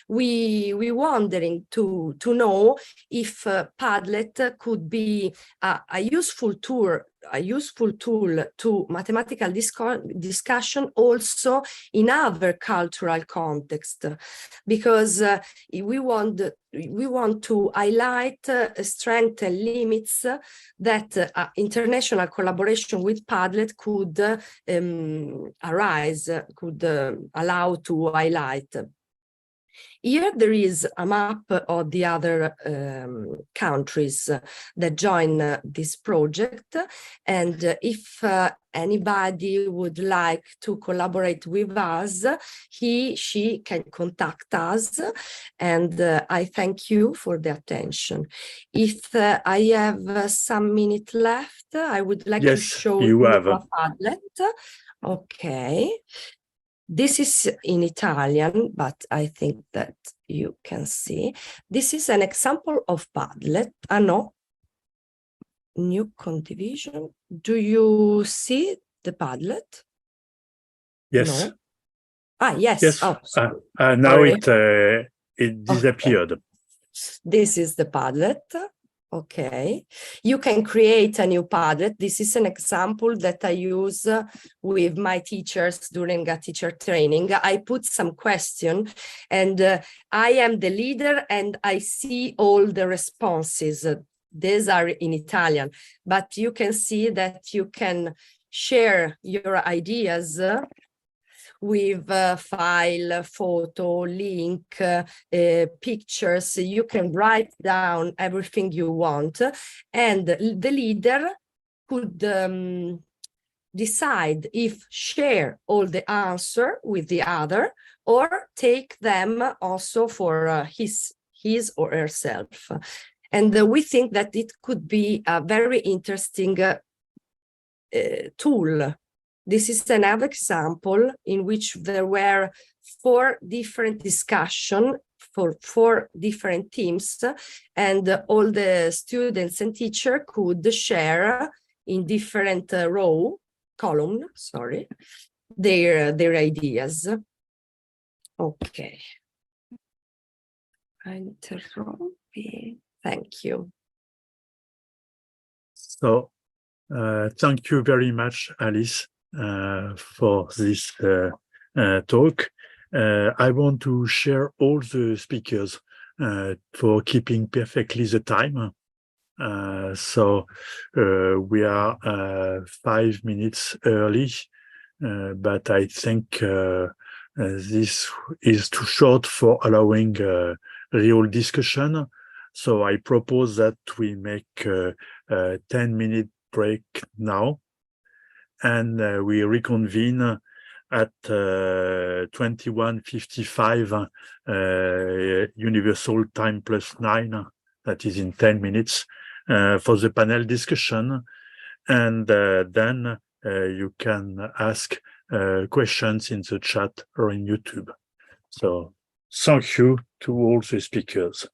we wondering to know if Padlet could be a useful tool to mathematical discussion also in other cultural context, because we want to highlight strengths and limits that international collaboration with Padlet could allow to highlight. Here there is a map of the other countries that join this project, and if anybody would like to collaborate with us, she can contact us, and I thank you for the attention. If I have some minute left, I would like to show you a Padlet. Okay. This is in Italian, but I think that you can see. This is an example of Padlet. No, new condivision. Do you see the Padlet? Yes. Yes. Yes. Oh, now sorry. it disappeared. This is the Padlet. Okay. You can create a new Padlet. This is an example that I use with my teachers during a teacher training. I put some question and I am the leader and I see all the responses. These are in Italian, but you can see that you can share your ideas with file, photo, link, pictures. You can write down everything you want, and the leader could decide if share all the answer with the other or take them also for his or herself. And we think that it could be a very interesting tool. This is another example in which there were 4 different discussions for 4 different teams, and all the students and teachers could share in different column, their ideas. Okay. Thank you. So, thank you very much, Alice, for this talk. I want to share all the speakers for keeping perfectly the time. So we are 5 minutes early, but I think this is too short for allowing real discussion. So I propose that we make a 10-minute break now, and we reconvene at 21:55 Universal Time +9, that is in 10 minutes, for the panel discussion. And then you can ask questions in the chat or in YouTube. So thank you to all the speakers.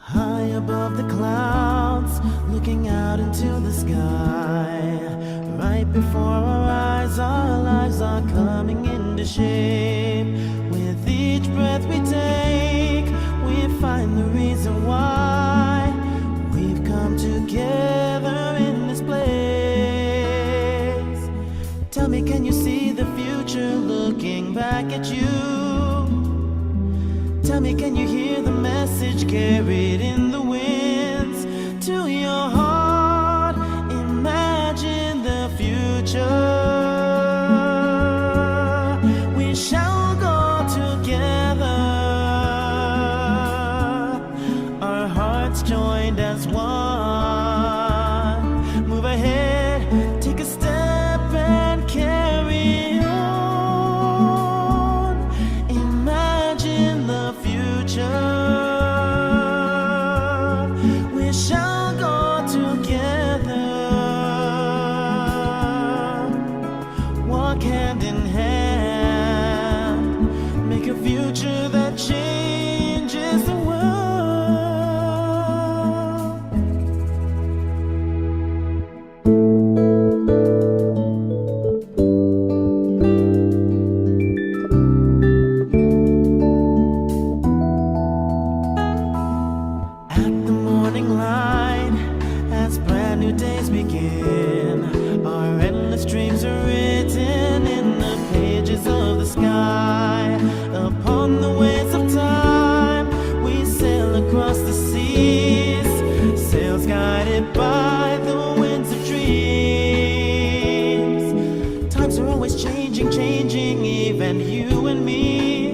High above the clouds, looking out into the sky. Right before our eyes, our lives are coming into shape. With each breath we take, we find the reason why we've come together in this place. Tell me, can you see the future looking back at you? Tell me, can you hear the message carried in the winds to your heart? Imagine the future. We shall go together, our hearts joined as one. Move ahead, take a step and carry on. Imagine the future. We shall go together, walk hand in hand, make a future that changes the world. At the morning light, as brand new days begin, our endless dreams are written in the pages of the sky. Upon the waves of time, we sail across the seas, sails guided by the winds of dreams. Times are always changing, changing, even you and me.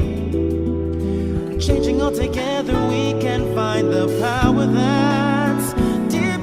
Changing all together, we can find the power that's deep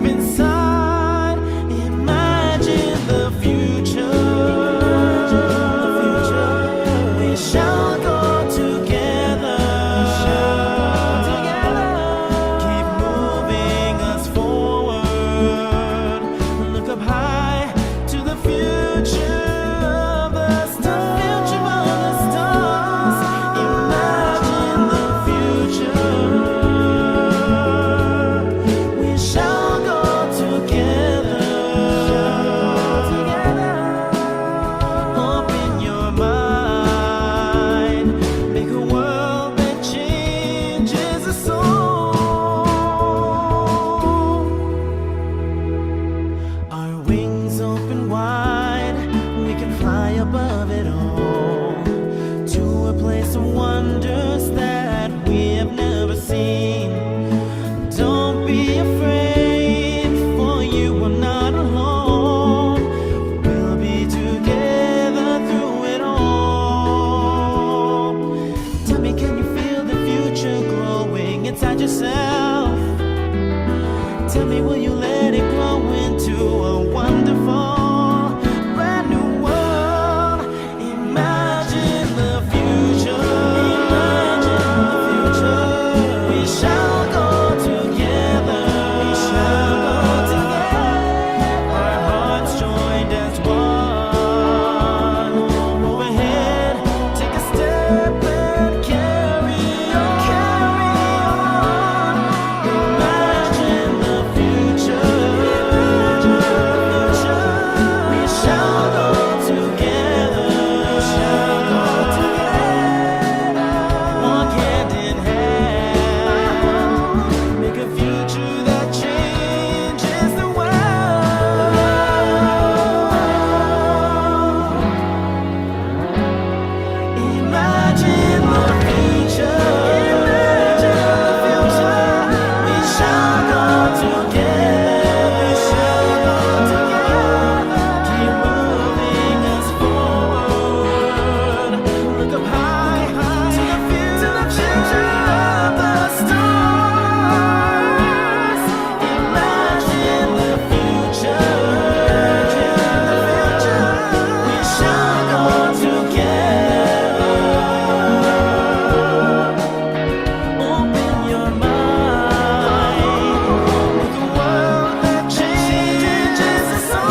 above it all, to a place of wonders that we have never seen. Don't be afraid, for you are not alone. We'll be together through it all. Tell me, can you feel the future growing inside yourself? Tell me, will you let it grow into a wonderful, brand new world? Imagine the future. Imagine the future. We shall go together. We shall go together. Our hearts joined as one. Move ahead, take a step and carry on. Carry on. Imagine the future. We shall go together. We shall go together. Walk hand in hand. Make a future that changes the world. Imagine the future. Imagine the future. We shall go together. We shall go together. Keep moving us forward. Look up high to the future of the stars. Imagine the future. Imagine the future. We shall go together. Open your mind. Make a world that changes us all.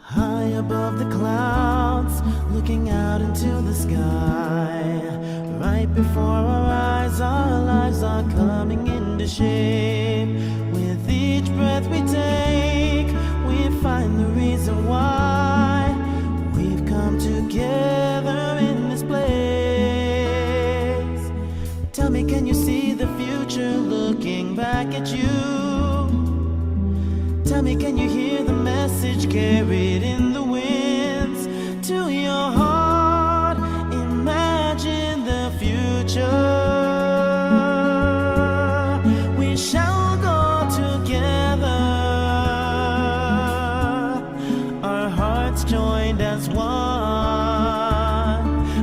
High above the clouds, looking out into the sky. Right before our eyes, our lives are coming into shape. With each breath we take, we find the reason why we've come together in this place. Tell me, can you see the future looking back at you? Tell me, can you hear the message carried in the winds to your heart? Imagine the future. We shall go together. Our hearts joined as one.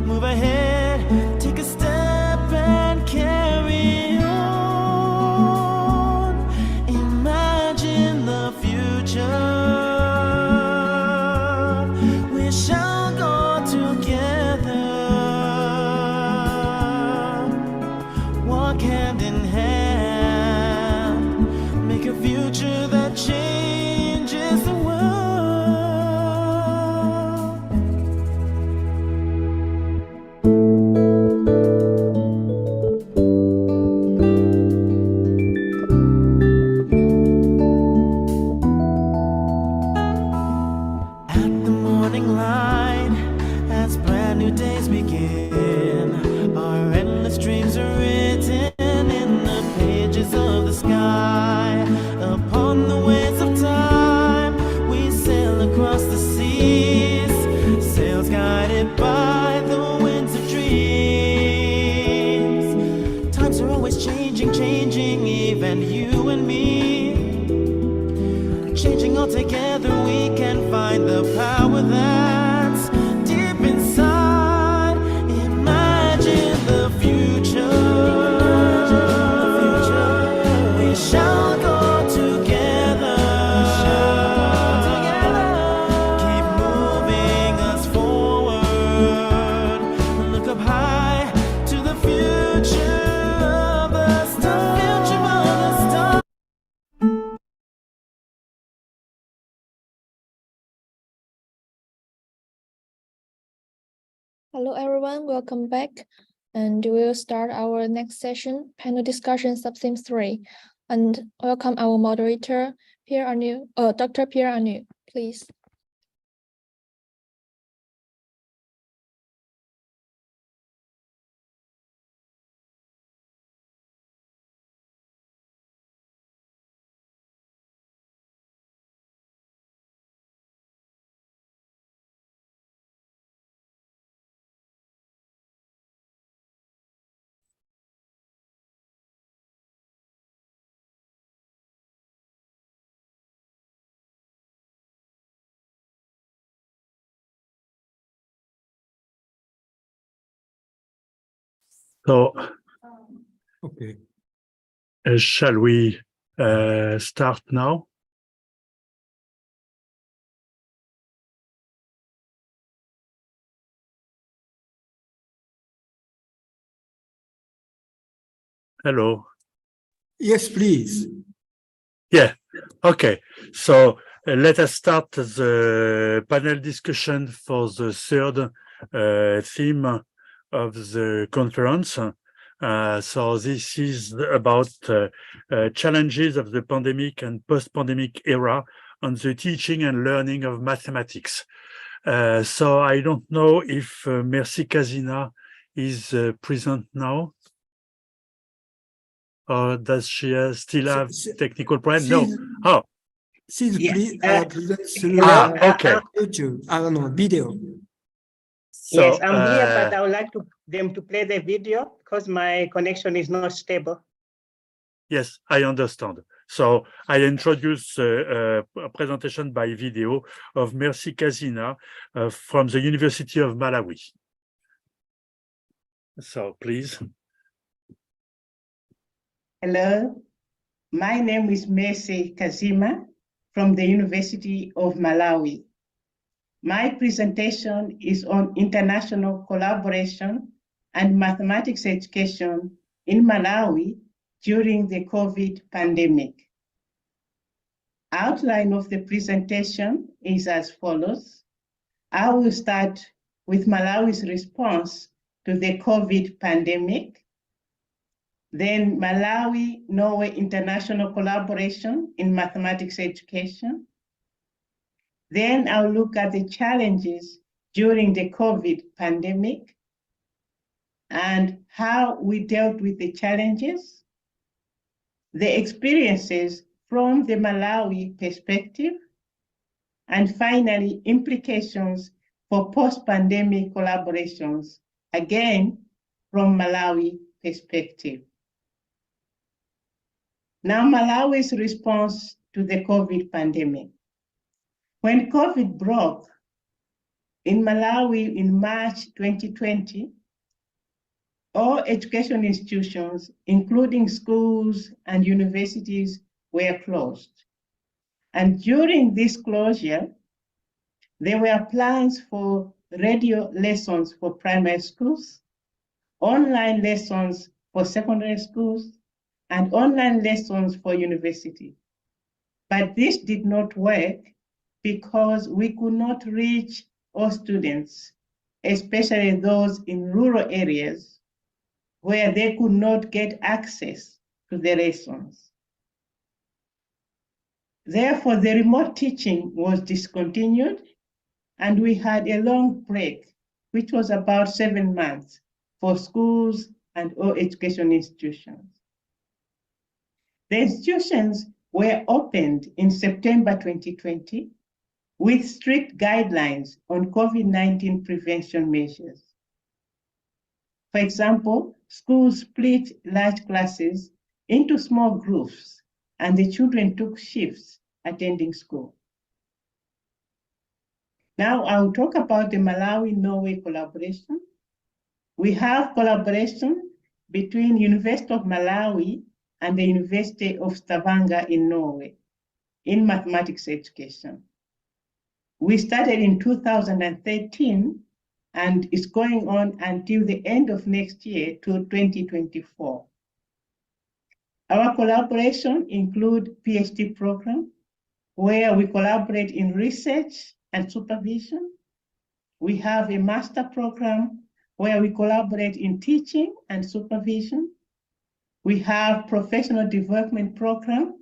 Move ahead, take a step and carry on. Imagine the future. We shall go together. Walk hand in hand. Make a future that changes the world. At the morning light, as brand new days begin, our endless dreams are written in the pages of the sky. Upon the waves of time, we sail across the seas, sails guided by the winds of dreams. Times are always changing, changing, even you and me. Changing all together, we can find the power that's deep inside. Imagine the future. We shall go together. Keep moving us forward. Look up high to the future of the stars. Future of the stars. Hello everyone, welcome back. And we'll start our next session, panel discussion sub-theme 3. And welcome our moderator, Dr. Pierre Anu, please. So, Okay. shall we start now? Hello. Yes, please. Yeah, okay. So let us start the panel discussion for the third theme of the conference. So this is about challenges of the pandemic and post-pandemic era on the teaching and learning of mathematics. So I don't know if Merci Kazina is present now. Or does she still have technical problem? No. Oh. She's present through okay. YouTube. I don't know, video. So, yes, I'm here, but I would like them to play the video because my connection is not stable. Yes, I understand. So I introduce a presentation by video of Merci Kazina from the University of Malawi. So please. Hello, my name is Merci Kazima from the University of Malawi. My presentation is on international collaboration and mathematics education in Malawi during the COVID pandemic. Outline of the presentation is as follows. I will start with Malawi's response to the COVID pandemic, then Malawi-Norway international collaboration in mathematics education. Then I'll look at the challenges during the COVID pandemic and how we dealt with the challenges, the experiences from the Malawi perspective, and finally, implications for post-pandemic collaborations, again, from Malawi perspective. Now, Malawi's response to the COVID pandemic. When COVID broke in Malawi in March 2020, all education institutions, including schools and universities, were closed. And during this closure, there were plans for radio lessons for primary schools, online lessons for secondary schools, and online lessons for university. But this did not work because we could not reach all students, especially those in rural areas where they could not get access to the lessons. Therefore, the remote teaching was discontinued and we had a long break, which was about 7 months for schools and all education institutions. The institutions were opened in September 2020 with strict guidelines on COVID-19 prevention measures. For example, schools split large classes into small groups and the children took shifts attending school. Now I'll talk about the Malawi-Norway collaboration. We have collaboration between University of Malawi and the University of Stavanger in Norway in mathematics education. We started in 2013 and it's going on until the end of next year to 2024. Our collaboration includes PhD program where we collaborate in research and supervision. We have a master program where we collaborate in teaching and supervision. We have professional development program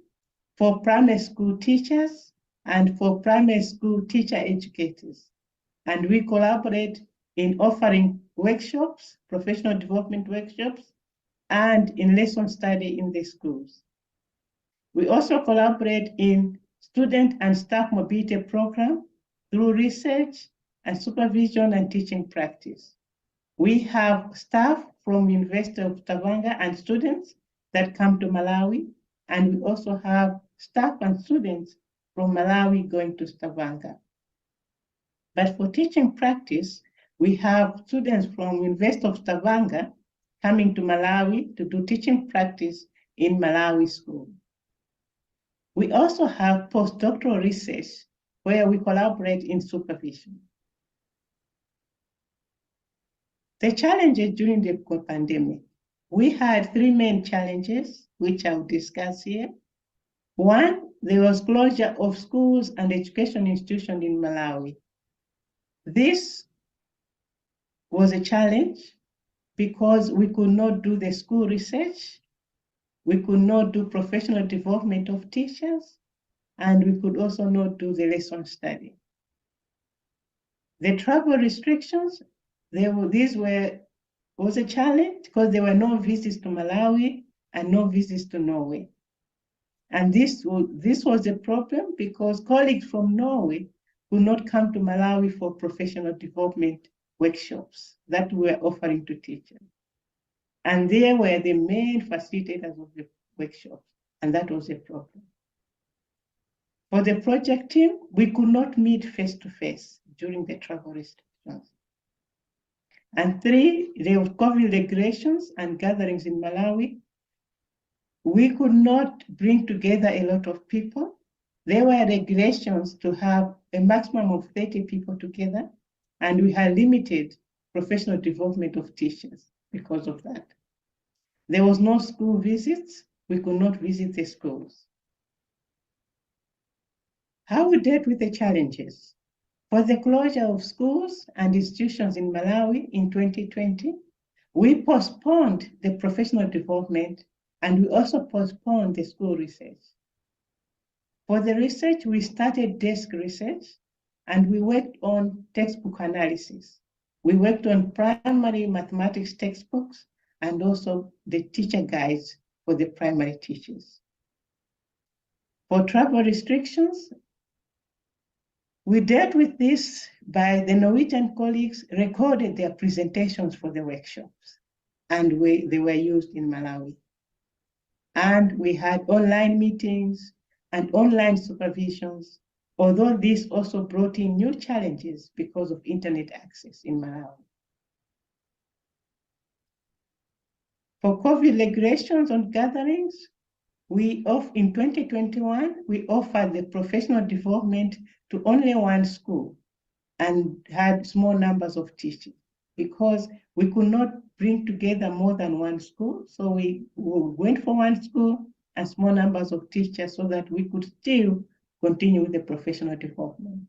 for primary school teachers and for primary school teacher educators. And we collaborate in offering workshops, professional development workshops, and in lesson study in the schools. We also collaborate in student and staff mobility program through research and supervision and teaching practice. We have staff from University of Stavanger and students that come to Malawi, and we also have staff and students from Malawi going to Stavanger. But for teaching practice, we have students from University of Stavanger coming to Malawi to do teaching practice in Malawi school. We also have postdoctoral research where we collaborate in supervision. The challenges during the pandemic. We had three main challenges, which I'll discuss here. One, there was closure of schools and education institutions in Malawi. This was a challenge because we could not do the school research, we could not do professional development of teachers, and we could also not do the lesson study. The travel restrictions, was a challenge because there were no visits to Malawi and no visits to Norway. And this was a problem because colleagues from Norway could not come to Malawi for professional development workshops that we were offering to teachers. And they were the main facilitators of the workshops, and that was a problem. For the project team, we could not meet face-to-face during the travel restrictions. And three, there were COVID regulations and gatherings in Malawi. We could not bring together a lot of people. There were regulations to have a maximum of 30 people together, and we had limited professional development of teachers because of that. There was no school visits. We could not visit the schools. How we dealt with the challenges? For the closure of schools and institutions in Malawi in 2020, we postponed the professional development and we also postponed the school research. For the research, we started desk research and we worked on textbook analysis. We worked on primary mathematics textbooks and also the teacher guides for the primary teachers. For travel restrictions, we dealt with this by the Norwegian colleagues recorded their presentations for the workshops, and they were used in Malawi. And we had online meetings and online supervisions, although this also brought in new challenges because of internet access in Malawi. For COVID regulations on gatherings, in 2021, we offered the professional development to only one school and had small numbers of teachers because we could not bring together more than one school. So we went for one school and small numbers of teachers so that we could still continue with the professional development.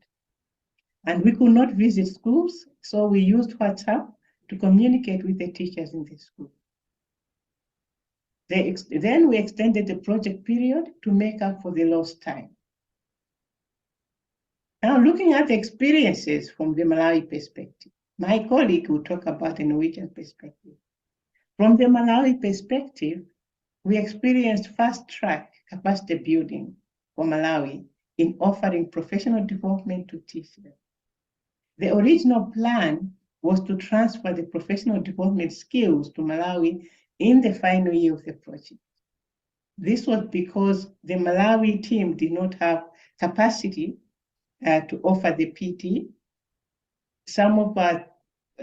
And we could not visit schools, so we used WhatsApp to communicate with the teachers in the school. Then we extended the project period to make up for the lost time. Now, looking at the experiences from the Malawi perspective, my colleague will talk about the Norwegian perspective. From the Malawi perspective, we experienced fast-track capacity building for Malawi in offering professional development to teachers. The original plan was to transfer the professional development skills to Malawi in the final year of the project. This was because the Malawi team did not have capacity to offer the PT. Some of our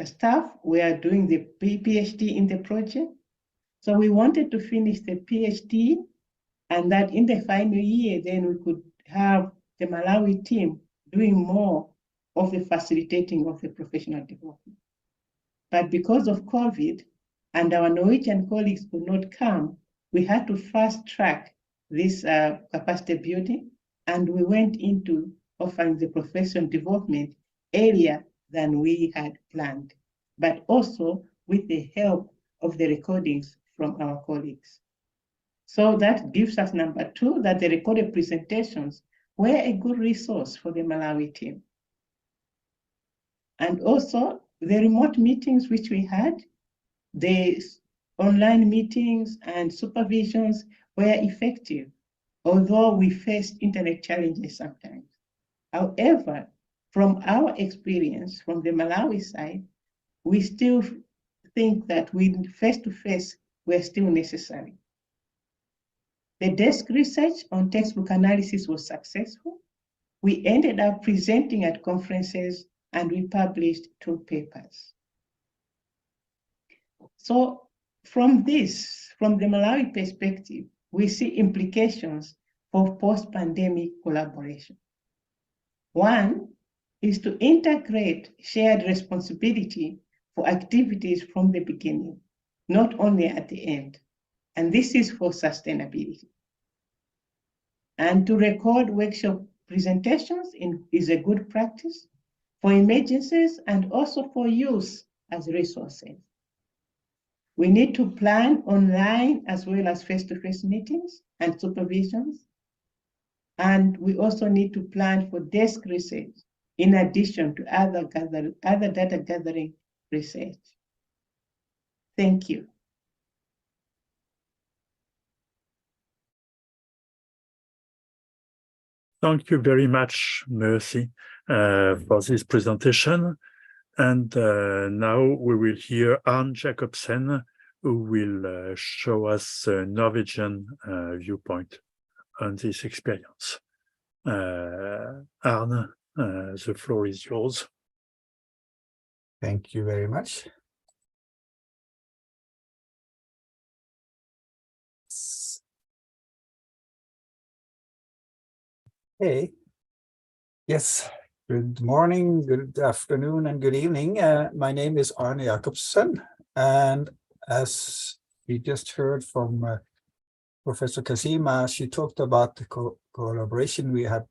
staff were doing the PhD in the project. So we wanted to finish the PhD and that in the final year, then we could have the Malawi team doing more of the facilitating of the professional development. But because of COVID, and our Norwegian colleagues could not come, we had to fast track this capacity building, and we went into offering the professional development earlier than we had planned. but also with the help of the recordings from our colleagues. So that gives us number 2, that the recorded presentations were a good resource for the Malawi team. And also the remote meetings which we had, the online meetings and supervisions were effective, although we faced internet challenges sometimes. However, from our experience from the Malawi side, we still think that face-to-face were still necessary. The desk research on textbook analysis was successful. We ended up presenting at conferences and we published 2 papers. So from the Malawi perspective, we see implications for post-pandemic collaboration. One is to integrate shared responsibility for activities from the beginning, not only at the end. And this is for sustainability. And to record workshop presentations is a good practice for emergencies and also for use as resources. We need to plan online as well as face-to-face meetings and supervisions. And we also need to plan for desk research in addition to other data gathering research. Thank you. Thank you very much, Mercy, for this presentation. And now we will hear Arne Jacobsen, who will show us a Norwegian viewpoint on this experience. Arne, the floor is yours. Thank you very much. Hey, yes, good morning, good afternoon, and good evening. My name is Arne Jacobsen, and as we just heard from Professor Kasima, she talked about the collaboration we had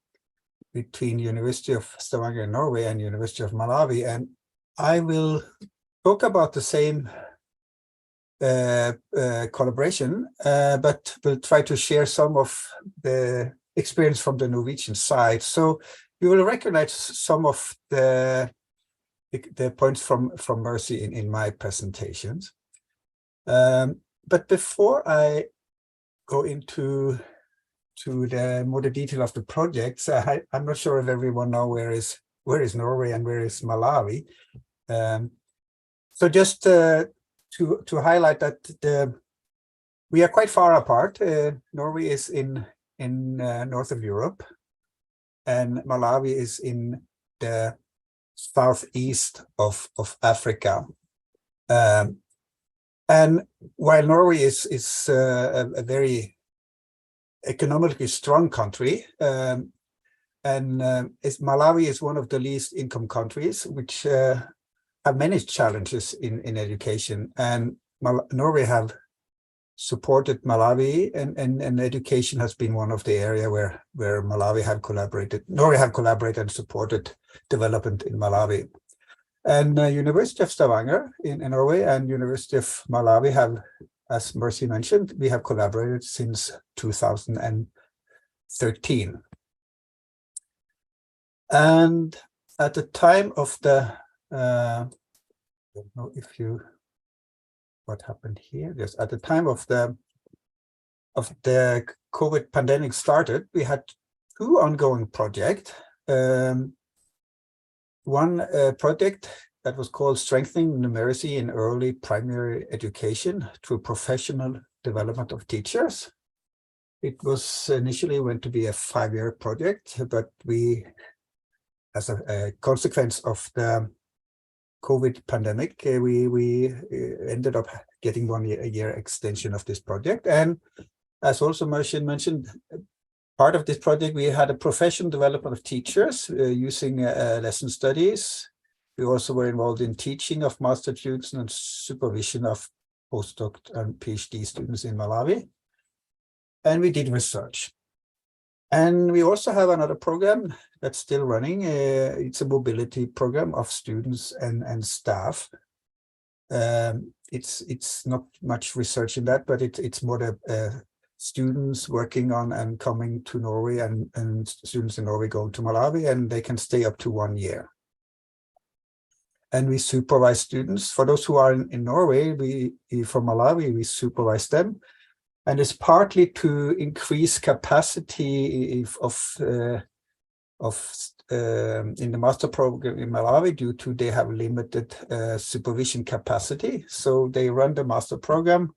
between University of Stavanger in Norway and University of Malawi, and I will talk about the same collaboration, but we'll try to share some of the experience from the Norwegian side. So you will recognize some of the points from Mercy in my presentations. But before I go into the more the detail of the projects, I'm not sure if everyone knows where is Norway and where is Malawi. So just to highlight that we are quite far apart. Norway is in north of Europe, and Malawi is in the southeast of Africa. And while Norway is a very economically strong country, Malawi is one of the least income countries, which have many challenges in education, and Norway have supported Malawi, and education has been one of the area where Malawi have collaborated. Norway have collaborated and supported development in Malawi. And University of Stavanger in Norway and University of Malawi have, as Mercy mentioned, we have collaborated since 2013. And at the time of the, I don't know if you, what happened here? Yes, at the time of the COVID pandemic started, we had 2 ongoing projects. One project that was called Strengthening Numeracy in Early Primary Education through Professional Development of Teachers. It was initially went to be a 5-year project, but we, as a consequence of the COVID pandemic, we ended up getting 1 year extension of this project. And as also Mercy mentioned, part of this project, we had a professional development of teachers using lesson studies. We also were involved in teaching of master students and supervision of postdoc and PhD students in Malawi. And we did research. And we also have another program that's still running. It's a mobility program of students and staff It's not much research in that, but it's more the students working on and coming to Norway, and students in Norway going to Malawi, and they can stay up to 1 year. And we supervise students. For those who are in Norway, from Malawi, we supervise them. And it's partly to increase capacity in the master program in Malawi, due to they have limited supervision capacity. So they run the master program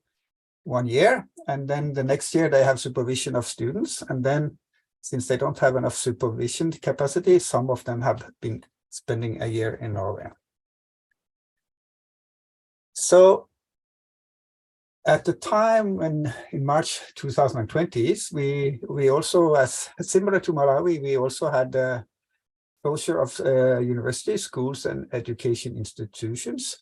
1 year, and then the next year they have supervision of students. And then, since they don't have enough supervision capacity, some of them have been spending a year in Norway. So at the time when in March 2020, we also, as similar to Malawi, we also had the closure of university schools and education institutions.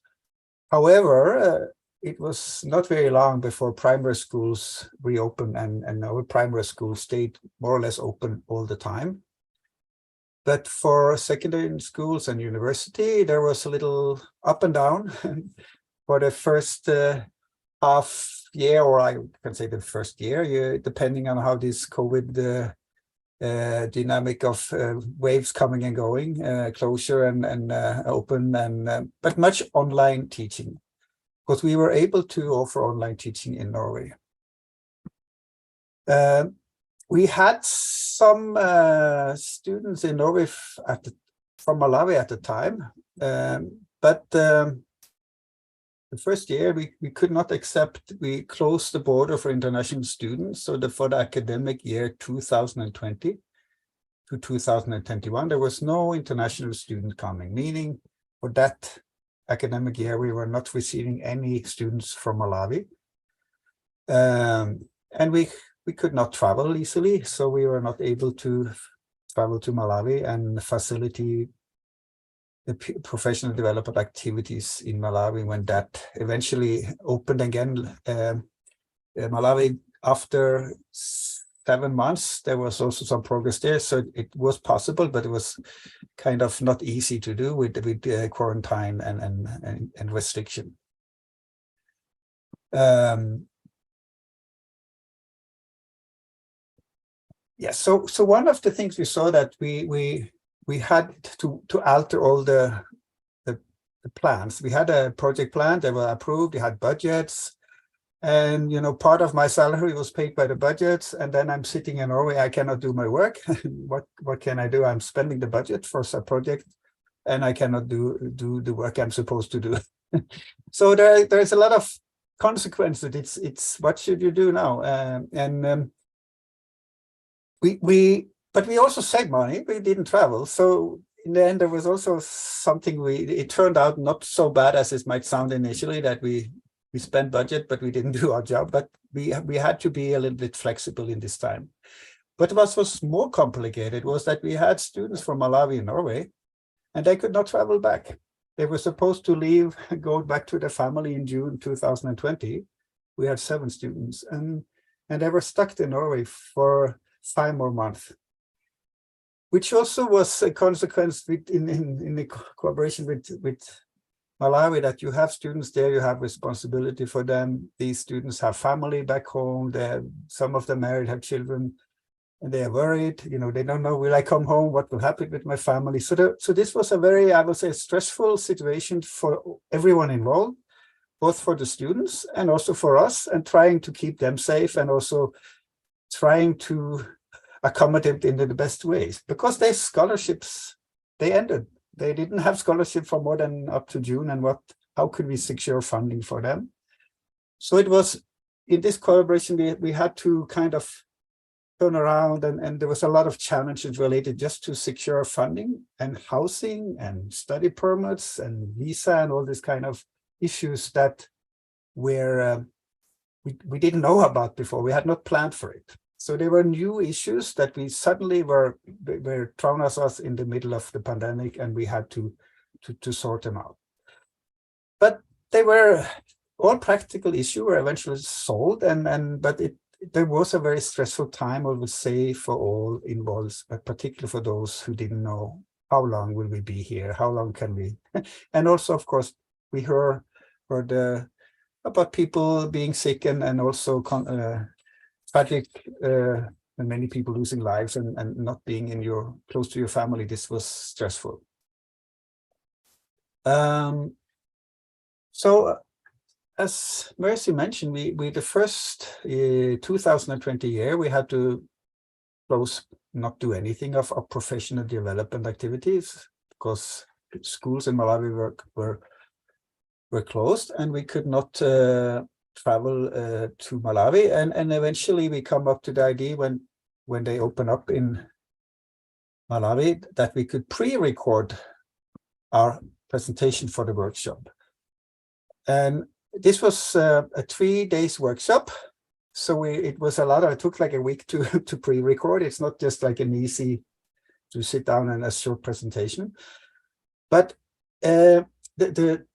However, it was not very long before primary schools reopened, and our primary schools stayed more or less open all the time. But for secondary schools and university, there was a little up and down. For the first half year, or I can say the first year, depending on how this COVID dynamic of waves coming and going, closure and open, but much online teaching, because we were able to offer online teaching in Norway. We had some students in Norway from Malawi at the time, but the first year we could not accept, we closed the border for international students. So for the academic year 2020 to 2021, there was no international student coming, meaning for that academic year, we were not receiving any students from Malawi. And we could not travel easily, so we were not able to travel to Malawi and facilitate the professional development activities in Malawi when that eventually opened again. Malawi, after 7 months, there was also some progress there, so it was possible, but it was kind of not easy to do with quarantine and restriction. Yeah, so one of the things we saw that we had to alter all the plans. We had a project plan, they were approved, we had budgets, and part of my salary was paid by the budgets, and then I'm sitting in Norway, I cannot do my work. What can I do? I'm spending the budget for a project, and I cannot do the work I'm supposed to do. So there's a lot of consequences. It's what should you do now? But we also saved money. We didn't travel. So in the end, there was also something it turned out not so bad as it might sound initially, that we spent budget, but we didn't do our job. But we had to be a little bit flexible in this time. But what was more complicated was that we had students from Malawi and Norway, and they could not travel back. They were supposed to leave, go back to their family in June 2020. We had 7 students, and they were stuck in Norway for 5 more months, which also was a consequence in the collaboration with Malawi, that you have students there, you have responsibility for them. These students have family back home. Some of them married, have children, and they are worried. They don't know, will I come home? What will happen with my family? So this was a very, I would say, stressful situation for everyone involved, both for the students and also for us, and trying to keep them safe, and also trying to accommodate in the best ways, because their scholarships, they ended. They didn't have scholarship for more than up to June, and how could we secure funding for them? So it was, in this collaboration, we had to kind of turn around, and there was a lot of challenges related just to secure funding and housing and study permits and visa and all this kind of issues that were we didn't know about before. We had not planned for it. So there were new issues that we suddenly were thrown at us in the middle of the pandemic, and we had to sort them out. But they were all practical issues were eventually solved, but there was a very stressful time, I would say, for all involved, but particularly for those who didn't know how long will we be here, how long can we, and also, of course, we were about people being sick and also tragic and many people losing lives and not being close to your family. This was stressful. So as Mercy mentioned, we the first 2020 year, we had to not do anything of professional development activities because schools in Malawi were closed and we could not travel to Malawi. And eventually we come up to the idea when they open up in Malawi that we could pre-record our presentation for the workshop. And this was a 3 days workshop. So it was a lot. It took like a week to pre-record. It's not just like an easy to sit down and a short presentation. But the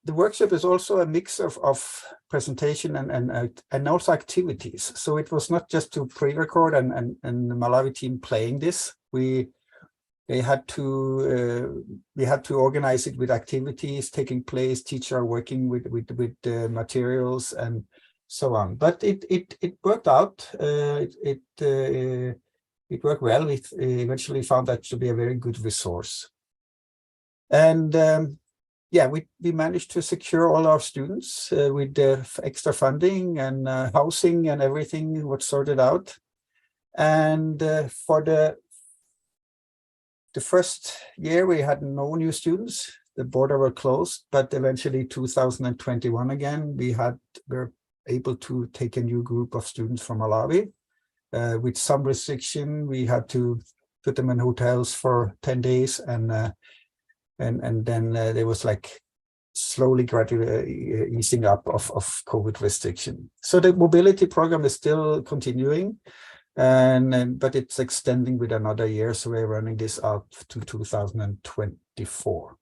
workshop is also a mix of presentation and also activities. So it was not just to pre-record and the Malawi team playing this. We had to organize it with activities taking place, teacher working with materials and so on. But it worked out. It worked well. We eventually found that to be a very good resource. And yeah, we managed to secure all our students with the extra funding and housing and everything was sorted out. And for the first year, we had no new students. The border were closed, but eventually 2021 again, we were able to take a new group of students from Malawi. With some restriction, we had to put them in hotels for 10 days and then there was like slowly gradually easing up of COVID restriction. So the mobility program is still continuing, but it's extending with another year. So we're running this out to 2024.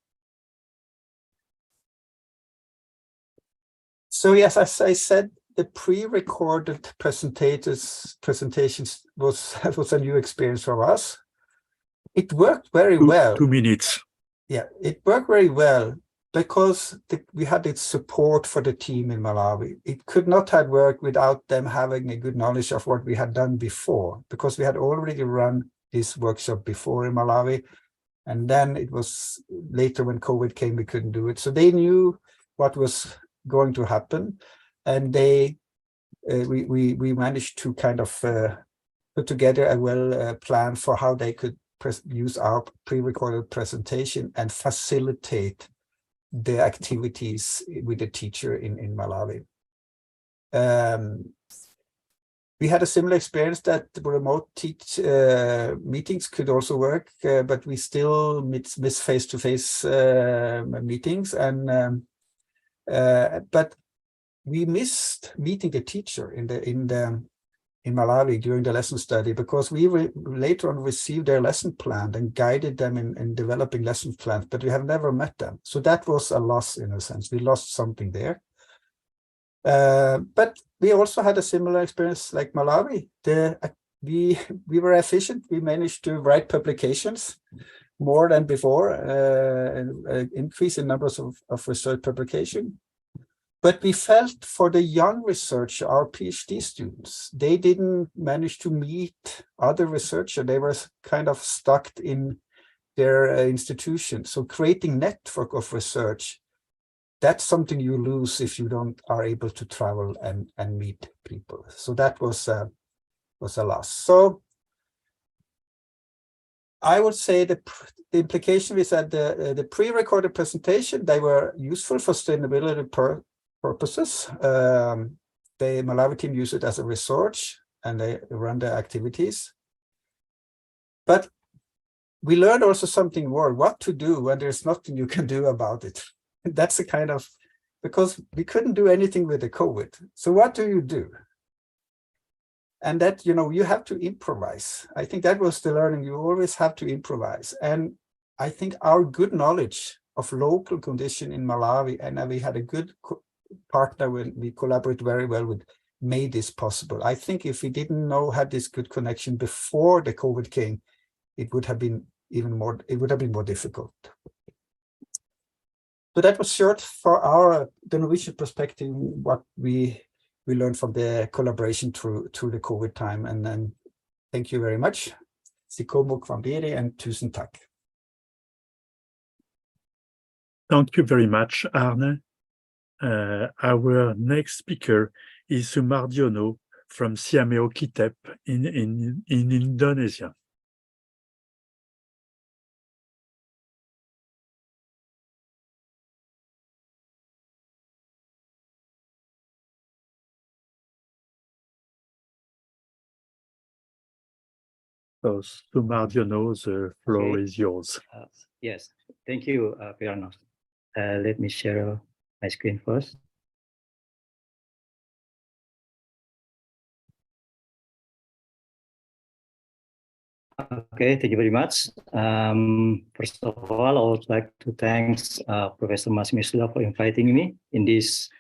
So yes, as I said, the pre-recorded presentations was a new experience for us. It worked very well. 2 minutes. Yeah, it worked very well because we had its support for the team in Malawi. It could not have worked without them having a good knowledge of what we had done before, because we had already run this workshop before in Malawi. And then it was later when COVID came, we couldn't do it. So they knew what was going to happen. And we managed to kind of put together a well plan for how they could use our pre-recorded presentation and facilitate the activities with the teacher in Malawi. We had a similar experience that the remote meetings could also work, but we still miss face-to-face meetings. But we missed meeting the teacher in Malawi during the lesson study, because we later on received their lesson plan and guided them in developing lesson plans, but we have never met them. So that was a loss in a sense. We lost something there. But we also had a similar experience like Malawi. We were efficient. We managed to write publications more than before, and increase in numbers of research publication. But we felt for the young researcher, our PhD students, they didn't manage to meet other researchers. They were kind of stuck in their institution. So creating network of research, that's something you lose if you are able to travel and meet people. So that was a loss. So I would say the implication is that the pre-recorded presentation, they were useful for sustainability purposes. The Malawi team use it as a resource and they run their activities. But we learned also something more, what to do when there's nothing you can do about it. That's a kind of, because we couldn't do anything with the COVID. So what do you do? And that, you have to improvise. I think that was the learning. You always have to improvise. And I think our good knowledge of local condition in Malawi, and we had a good partner when we collaborate very well with, made this possible. I think if we didn't had this good connection before the COVID came, it would have been more difficult. So that was short for the Norwegian perspective, what we learned from the collaboration through the COVID time. And then thank you very much. Sikomo Kwambiri and tusen takk. Thank you very much, Arne. Our next speaker is Sumardiono from Siameo Kitep in Indonesia. So Sumardiono, the floor is yours. Yes, thank you, Piano. Let me share my screen first. Okay, thank you very much. First of all, I would like to thank Professor Masmisula for inviting me in this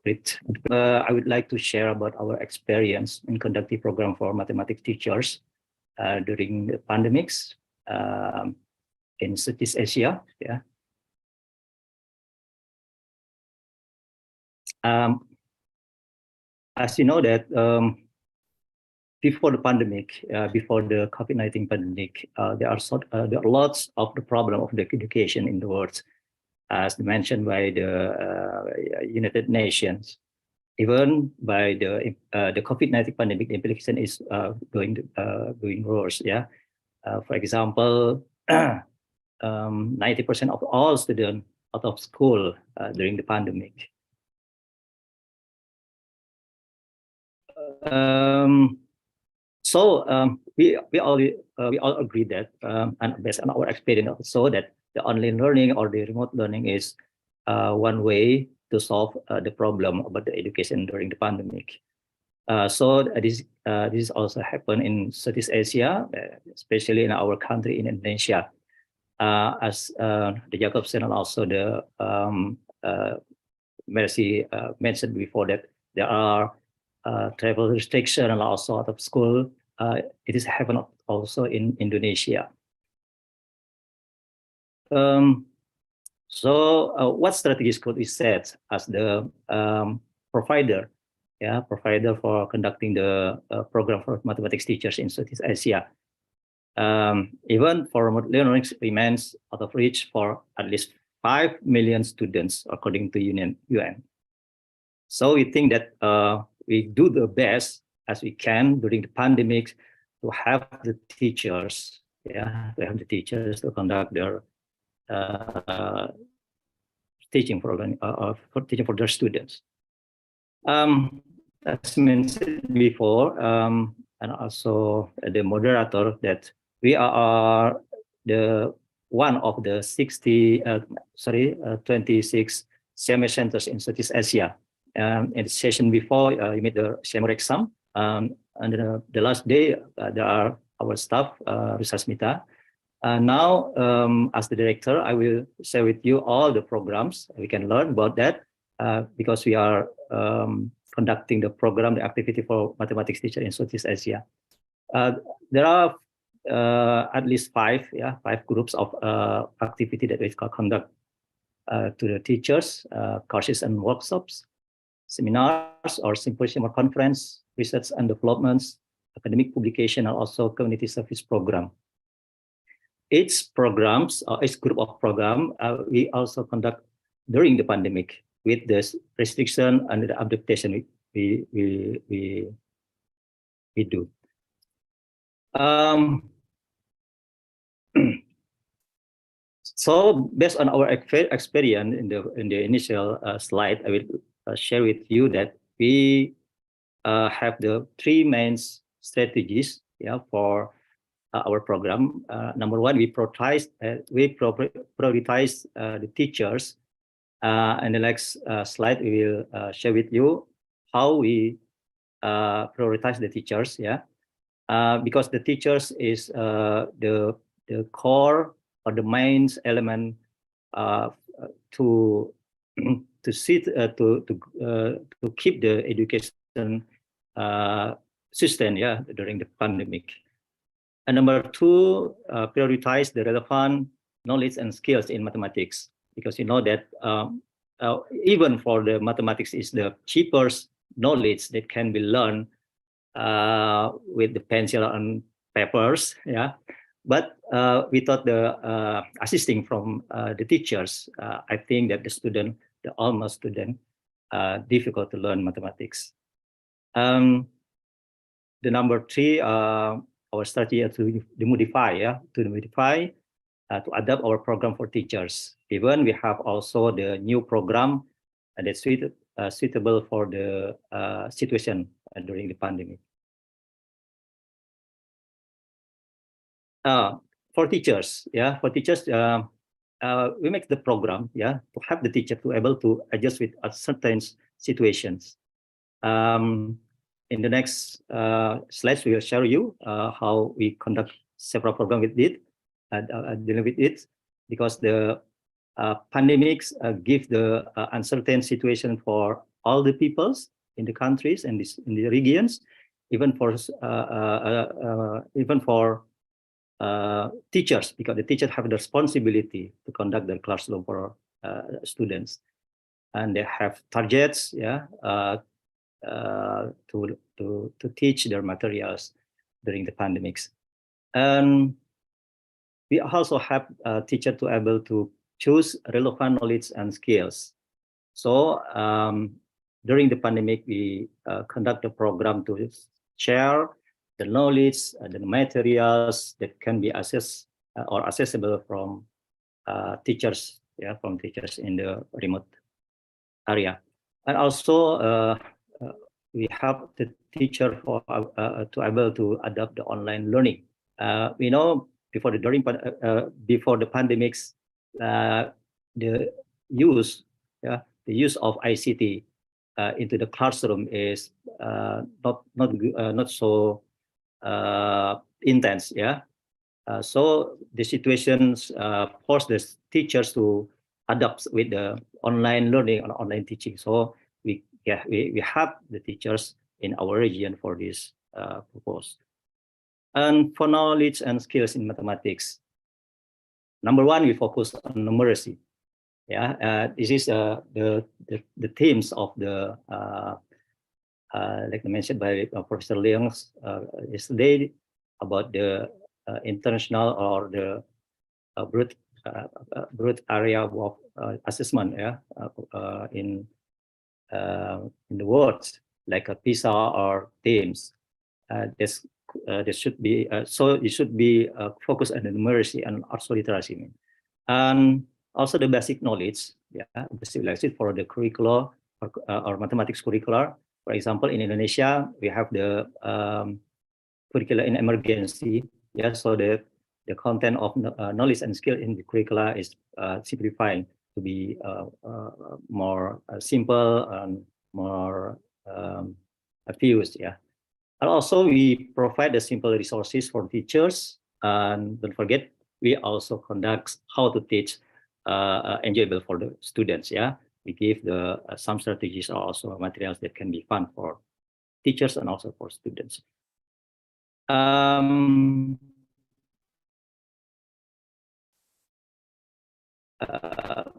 great. I would like to share about our experience in conducting program for mathematics teachers during the pandemics in Southeast Asia. Yeah. As you know that before the pandemic, before the COVID-19 pandemic, there are lots of the problem of the education in the world, as mentioned by the United Nations. Even by the COVID-19 pandemic, the implication is going worse. Yeah, for example, 90% of all students out of school during the pandemic. We all agree that, and based on our experience also, that the online learning or the remote learning is one way to solve the problem about the education during the pandemic. This also happened in Southeast Asia, especially in our country, in Indonesia. As the Jacobson and also the Mercy mentioned before, that there are travel restriction and also out of school. It is happening also in Indonesia. What strategies could we set as the provider for conducting the program for mathematics teachers in Southeast Asia? Even for remote learning remains out of reach for at least 5 million students, according to UN. So we think that we do the best as we can during the pandemic to have the teachers, to conduct their teaching for their students. As mentioned before, and also the moderator, that we are the one of the 26 CMA centers in Southeast Asia. In the session before, you made the CMA exam, and the last day there are our staff, Rusasmita. Now, as the director, I will share with you all the programs we can learn about that, because we are conducting the program, the activity for mathematics teacher in Southeast Asia. There are at least five groups of activity that we conduct to the teachers, courses and workshops, seminars or symposium or conference, research and developments, academic publication, and also community service program. Each group of program we also conduct during the pandemic with this restriction and the adaptation we do. So based on our experience in the initial slide, I will share with you that we have the three main strategies for our program. Number one, we prioritize the teachers. And the next slide, we will share with you how we prioritize the teachers. Because the teachers is the core or the main element to keep the education system during the pandemic. And number two, prioritize the relevant knowledge and skills in mathematics because you know that even for the mathematics is the cheapest knowledge that can be learned with the pencil and papers, yeah. But without the assisting from the teachers, I think that the almost student, difficult to learn mathematics. The number 3, our strategy to modify, to adapt our program for teachers. Even we have also the new program that's suitable for the situation during the pandemic. For teachers, we make the program, to help the teacher to able to adjust with certain situations. In the next slides, we will show you how we conduct several programs with it, dealing with it, because the pandemics give the uncertain situation for all the peoples in the countries and in the regions, even for teachers, because the teachers have the responsibility to conduct their classroom for students, and they have targets, to teach their materials during the pandemics. And we also have a teacher to able to choose relevant knowledge and skills. So during the pandemic, we conduct a program to share the knowledge, the materials that can be accessed or accessible from teachers, from teachers in the remote area. And also we have the teacher for to able to adapt the online learning. We know before the pandemics, the use of ICT into the classroom is not so intense, so the situations force the teachers to adapt with the online learning and online teaching. So we have the teachers in our region for this purpose. And for knowledge and skills in mathematics, number 1, we focus on numeracy. This is the themes of the like mentioned by Professor Leong yesterday about the international or the broad area of assessment in the world, like a PISA or TAMES. There should be so it should be focused on the numeracy and also literacy, and also the basic knowledge, basic knowledge for the curricula or mathematics curricula. For example, in Indonesia, we have the curricula in emergency. So the content of knowledge and skill in the curricula is simplifying to be more simple and more fused. And also we provide the simple resources for teachers. And don't forget, we also conduct how to teach enjoyable for the students. We give the some strategies or also materials that can be fun for teachers and also for students.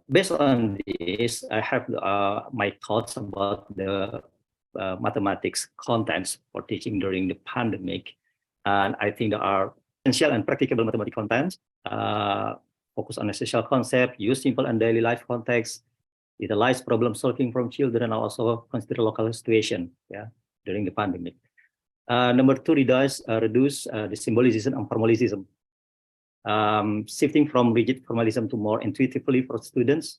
Based on this, I have my thoughts about the mathematics contents for teaching during the pandemic. And I think there are essential and practicable mathematics contents, focus on essential concept, use simple and daily life context, utilize problem solving from children, and also consider local situation during the pandemic. Number 2, reduce the symbolism and formalism, shifting from rigid formalism to more intuitively for students,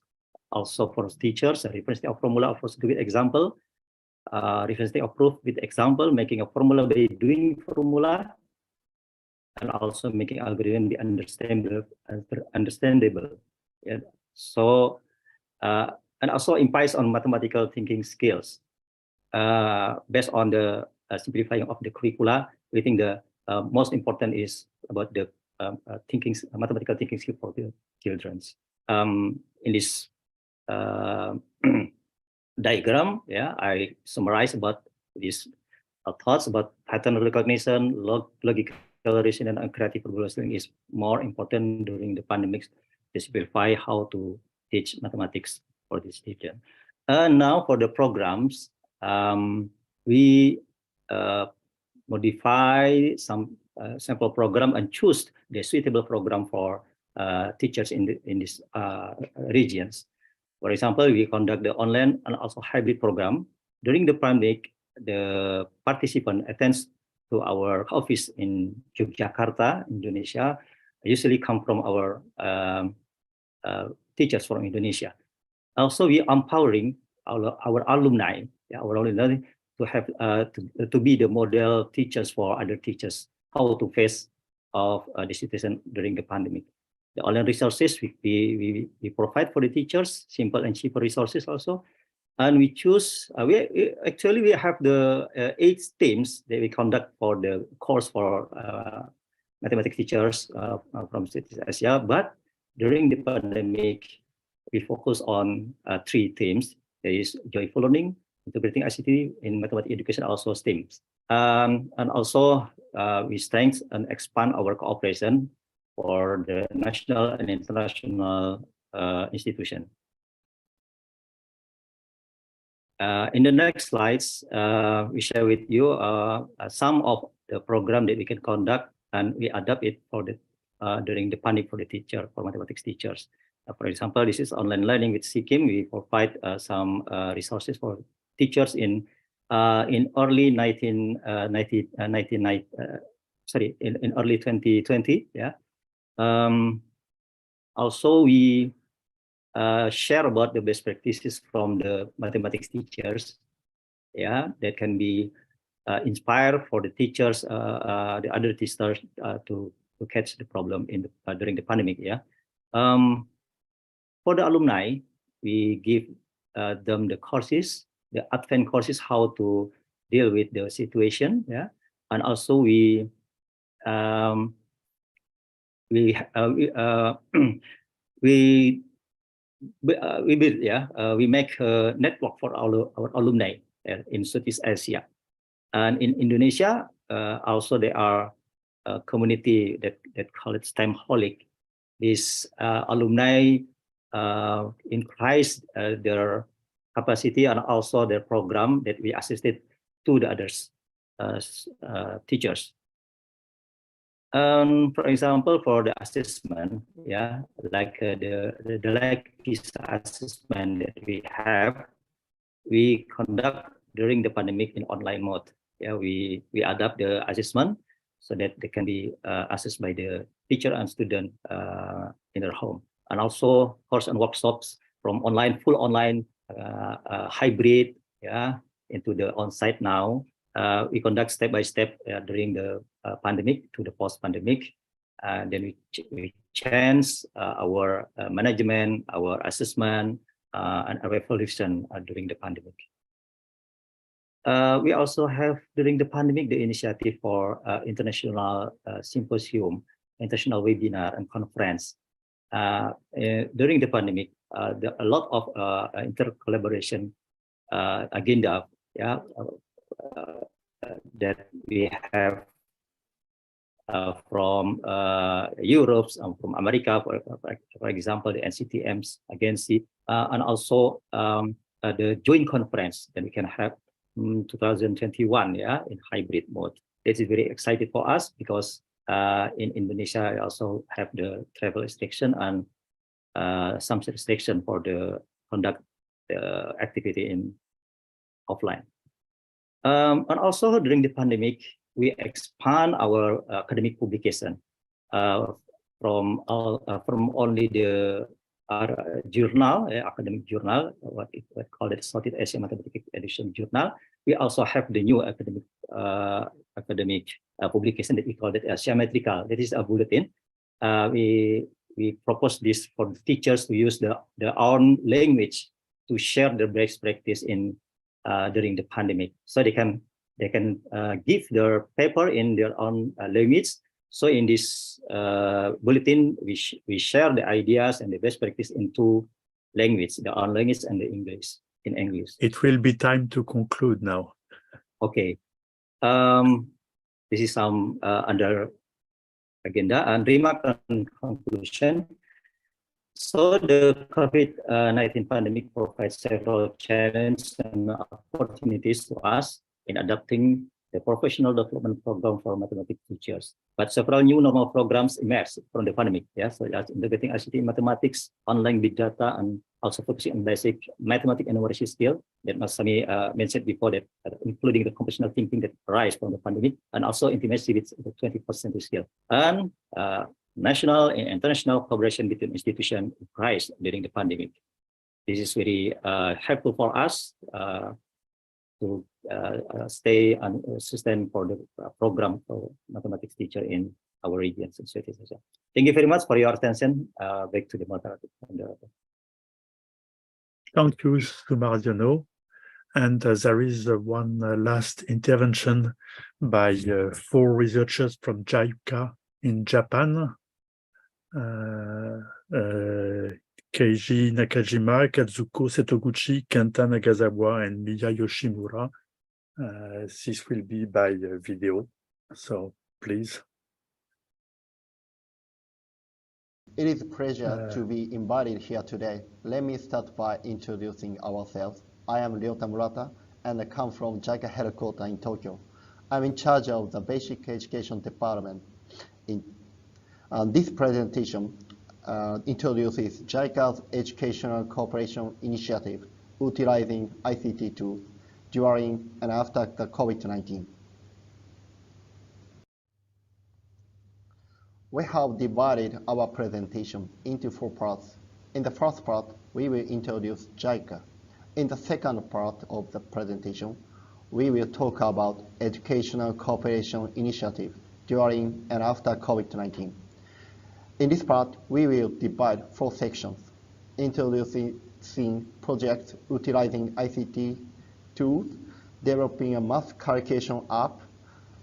also for teachers, referencing a formula for with example, referencing a proof with example, making a formula by doing formula, and also making algorithm be understandable. So and also emphasis on mathematical thinking skills. Based on the simplifying of the curricula, we think the most important is about the mathematical thinking skill for the children. In this diagram, I summarize about these thoughts about pattern recognition, logical reasoning, and creative problem solving is more important during the pandemic to simplify how to teach mathematics for this teacher. And now for the programs, we modify some sample program and choose the suitable program for teachers in these regions. For example, we conduct the online and also hybrid program. During the pandemic, the participant attends to our office in Yogyakarta, Indonesia, usually come from our teachers from Indonesia. Also, we are empowering our alumni, to have to be the model teachers for other teachers, how to face of the situation during the pandemic. The online resources we provide for the teachers, simple and cheaper resources also. And we choose, we have the 8 themes that we conduct for the course for mathematics teachers from Southeast Asia. But during the pandemic, we focus on 3 themes. There is joyful learning, integrating ICT in mathematics education, also STEAMs. And also we strengthen and expand our cooperation for the national and international institution. In the next slides, we share with you some of the program that we can conduct, and we adapt it for the during the pandemic for the teacher, for mathematics teachers. For example, this is online learning with CKIM. We provide some resources for teachers in early in early 2020. Yeah. Also, we share about the best practices from the mathematics teachers, yeah, that can be inspired for the teachers, the other teachers to catch the problem in the during the pandemic. Yeah. For the alumni, we give them the courses, the advanced courses, how to deal with the situation. Yeah, and also we make a network for our alumni in Southeast Asia, and in Indonesia also there are a community that call it STEMholic. These alumni increase their capacity and also their program that we assisted to the others teachers. For example, for the assessment, yeah, like the assessment that we conduct during the pandemic in online mode. Yeah, we adapt the assessment so that they can be assessed by the teacher and student in their home, and also course and workshops from online, full online, hybrid, yeah, into the on-site now. We conduct step by step during the pandemic to the post-pandemic. Then we change our management, our assessment, and our evolution during the pandemic. We also have during the pandemic the initiative for international symposium, international webinar and conference. During the pandemic, there are a lot of inter-collaboration agenda, yeah, that we have from Europe and from America, for example, the NCTMs against it, and also the joint conference that we can have in 2021, yeah, in hybrid mode. This is very exciting for us because in Indonesia, I also have the travel restriction and some restriction for the conduct activity in offline. And also during the pandemic, we expand our academic publication from only the journal, academic journal, what called it Southeast Asia Mathematics Edition Journal. We also have the new academic publication that we call it symmetrical. That is a bulletin. We propose this for the teachers to use their own language to share their best practice in during the pandemic, so they can give their paper in their own language. So in this bulletin, we share the ideas and the best practice in 2 languages, the own language and the English, in English. It will be time to conclude now. Okay. This is some under agenda and remark and conclusion. So the COVID-19 pandemic provides several challenges and opportunities to us in adapting the professional development program for mathematics teachers. But several new normal programs emerged from the pandemic, such as integrating ICT in mathematics, online big data, and also focusing on basic mathematics and numeracy skills that Masami mentioned before, that including the computational thinking that arise from the pandemic, and also intimacy with the 21st century skill. And national and international collaboration between institutions rise during the pandemic. This is very helpful for us to stay and sustain for the program for mathematics teacher in our regions in Southeast Asia. Thank you very much for your attention. Back to the moderator. Thank you, Sumardiano. And there is one last intervention by 4 researchers from JICA in Japan. Keiji Nakajima, Kazuko Setoguchi, Kenta Nagasawa, and Miya Yoshimura. This will be by video, so please. It is a pleasure to be invited here today. Let me start by introducing ourselves. I am Ryota Murata, and I come from JICA headquarters in Tokyo. I'm in charge of the Basic Education Department. This presentation introduces JICA's Educational Cooperation Initiative, utilizing ICT tools during and after the COVID-19. We have divided our presentation into 4 parts. In the first part, we will introduce JICA. In the second part of the presentation, we will talk about Educational Cooperation Initiative during and after COVID-19. In this part, we will divide 4 sections, introducing projects utilizing ICT tools, developing a math calculation app,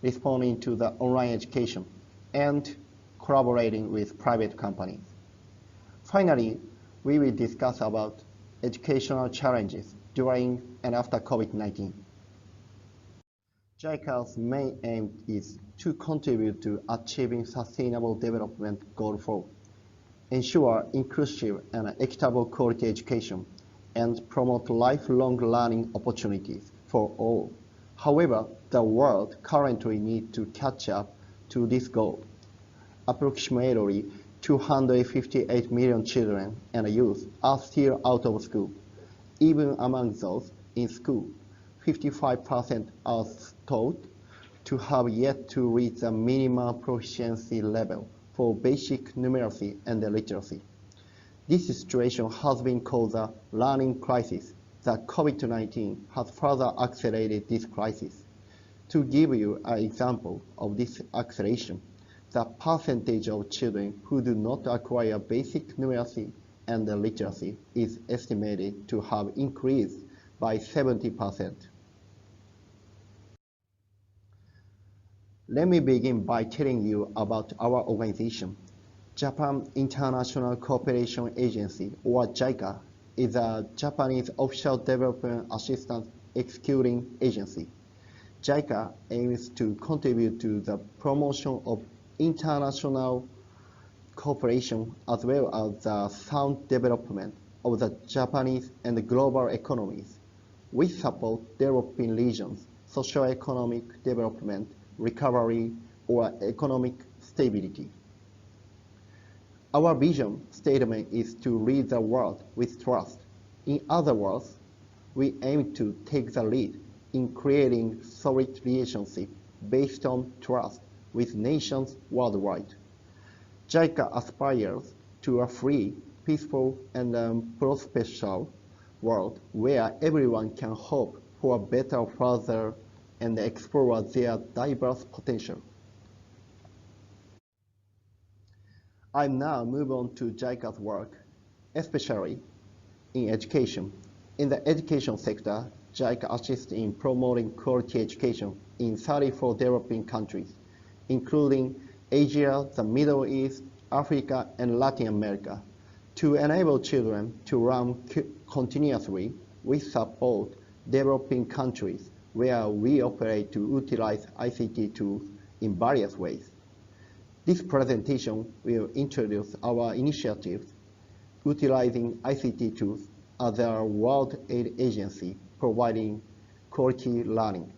responding to the online education, and collaborating with private companies. Finally, we will discuss about educational challenges during and after COVID-19. JICA's main aim is to contribute to achieving Sustainable Development Goal 4, ensure inclusive and equitable quality education, and promote lifelong learning opportunities for all. However, the world currently needs to catch up to this goal. Approximately 258 million children and youth are still out of school. Even among those in school, 55% are thought to have yet to reach the minimum proficiency level for basic numeracy and literacy. This situation has been called the learning crisis. The COVID-19 has further accelerated this crisis. To give you an example of this acceleration, the percentage of children who do not acquire basic numeracy and literacy is estimated to have increased by 70%. Let me begin by telling you about our organization. Japan International Cooperation Agency, or JICA, is a Japanese official development assistance executing agency. JICA aims to contribute to the promotion of international cooperation as well as the sound development of the Japanese and global economies. We support developing regions, socio-economic development, recovery, or economic stability. Our vision statement is to lead the world with trust. In other words, we aim to take the lead in creating solid relationships based on trust with nations worldwide. JICA aspires to a free, peaceful, and prosperous world where everyone can hope for a better future and explore their diverse potential. I now move on to JICA's work, especially in education. In the education sector, JICA assists in promoting quality education in 34 developing countries, including Asia, the Middle East, Africa, and Latin America. To enable children to learn continuously, we support developing countries where we operate to utilize ICT tools in various ways. This presentation will introduce our initiatives utilizing ICT tools as a world aid agency providing quality learning.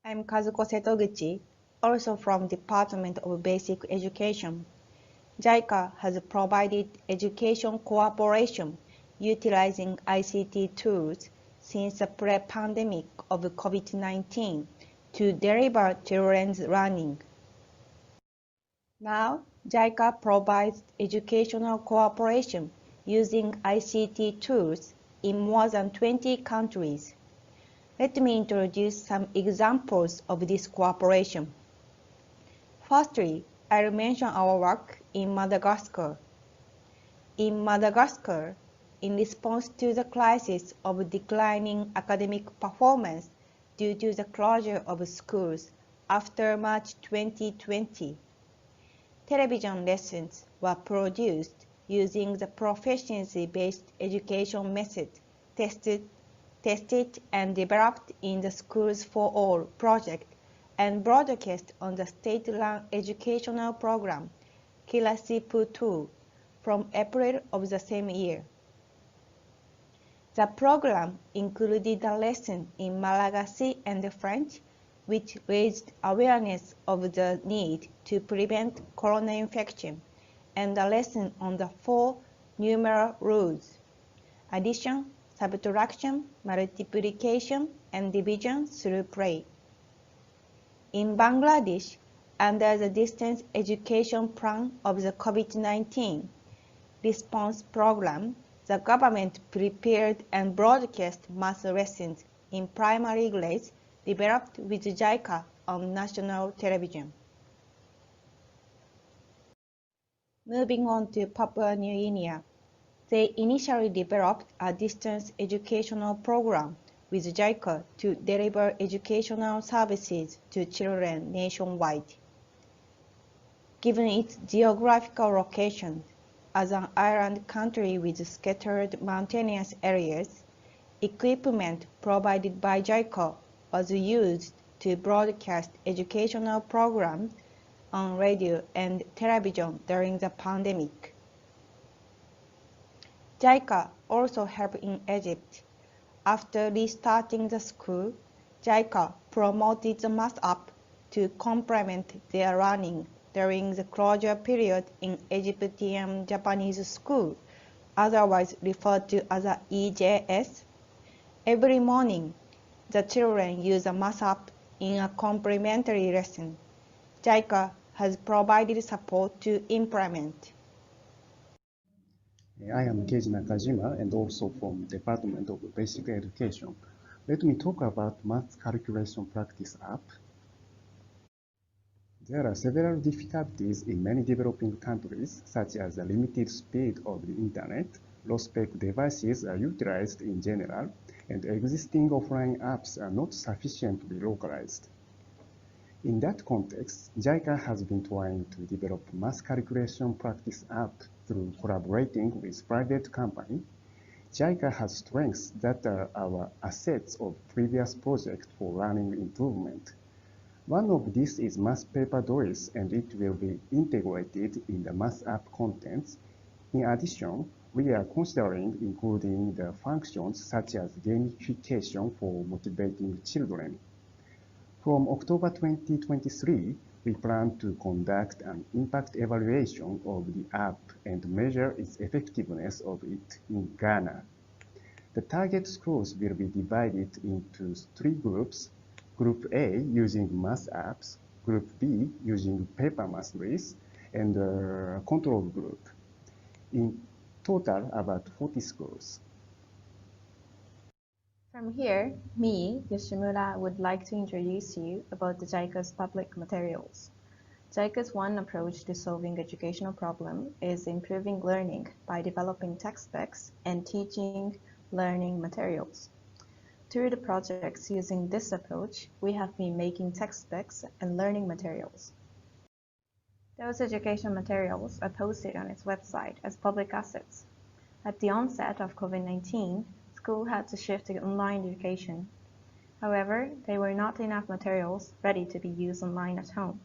I'm Kazuko Setoguchi, also from Department of Basic Education. JICA has provided education cooperation utilizing ICT tools since the pre-pandemic of COVID-19 to deliver children's learning. Now, JICA provides educational cooperation using ICT tools in more than 20 countries. Let me introduce some examples of this cooperation. Firstly, I'll mention our work in Madagascar. In Madagascar, in response to the crisis of declining academic performance due to the closure of schools after March 2020, television lessons were produced using the proficiency-based education method tested and developed in the Schools for All project and broadcast on the state-run educational program, CRICED-UT, from April of the same year. The program included a lesson in Malagasy and French, which raised awareness of the need to prevent corona infection, and a lesson on the 4 numeral rules: addition, subtraction, multiplication, and division through play. In Bangladesh, under the distance education plan of the COVID-19 response program, the government prepared and broadcast math lessons in primary grades developed with JICA on national television. Moving on to Papua New Guinea, they initially developed a distance educational program with JICA to deliver educational services to children nationwide. Given its geographical location, as an island country with scattered mountainous areas, equipment provided by JICA was used to broadcast educational programs on radio and television during the pandemic. JICA also helped in Egypt. After restarting the school, JICA promoted the math app to complement their learning during the closure period in Egyptian Japanese school, otherwise referred to as a EJS. Every morning, the children use a math app in a complementary lesson. JICA has provided support to implement. I am Keiji Nakajima and also from Department of Basic Education. Let me talk about Math Calculation Practice app. There are several difficulties in many developing countries, such as the limited speed of the internet, low-spec devices are utilized in general, and existing offline apps are not sufficiently localized. In that context, JICA has been trying to develop Math Calculation Practice app through collaborating with private company. JICA has strengths that are our assets of previous projects for learning improvement. One of these is Math Paper Doris, and it will be integrated in the Math app contents. In addition, we are considering including the functions such as gamification for motivating children. From October 2023, we plan to conduct an impact evaluation of the app and measure its effectiveness of it in Ghana. The target schools will be divided into 3 groups: Group A using math apps, Group B using paper math lists, and a control group. In total, about 40 schools. From here, me, Yoshimura, would like to introduce you about the JICA's public materials. JICA's one approach to solving educational problem is improving learning by developing textbooks and teaching learning materials. Through the projects using this approach, we have been making textbooks and learning materials. Those education materials are posted on its website as public assets. At the onset of COVID-19, school had to shift to online education. However, there were not enough materials ready to be used online at home.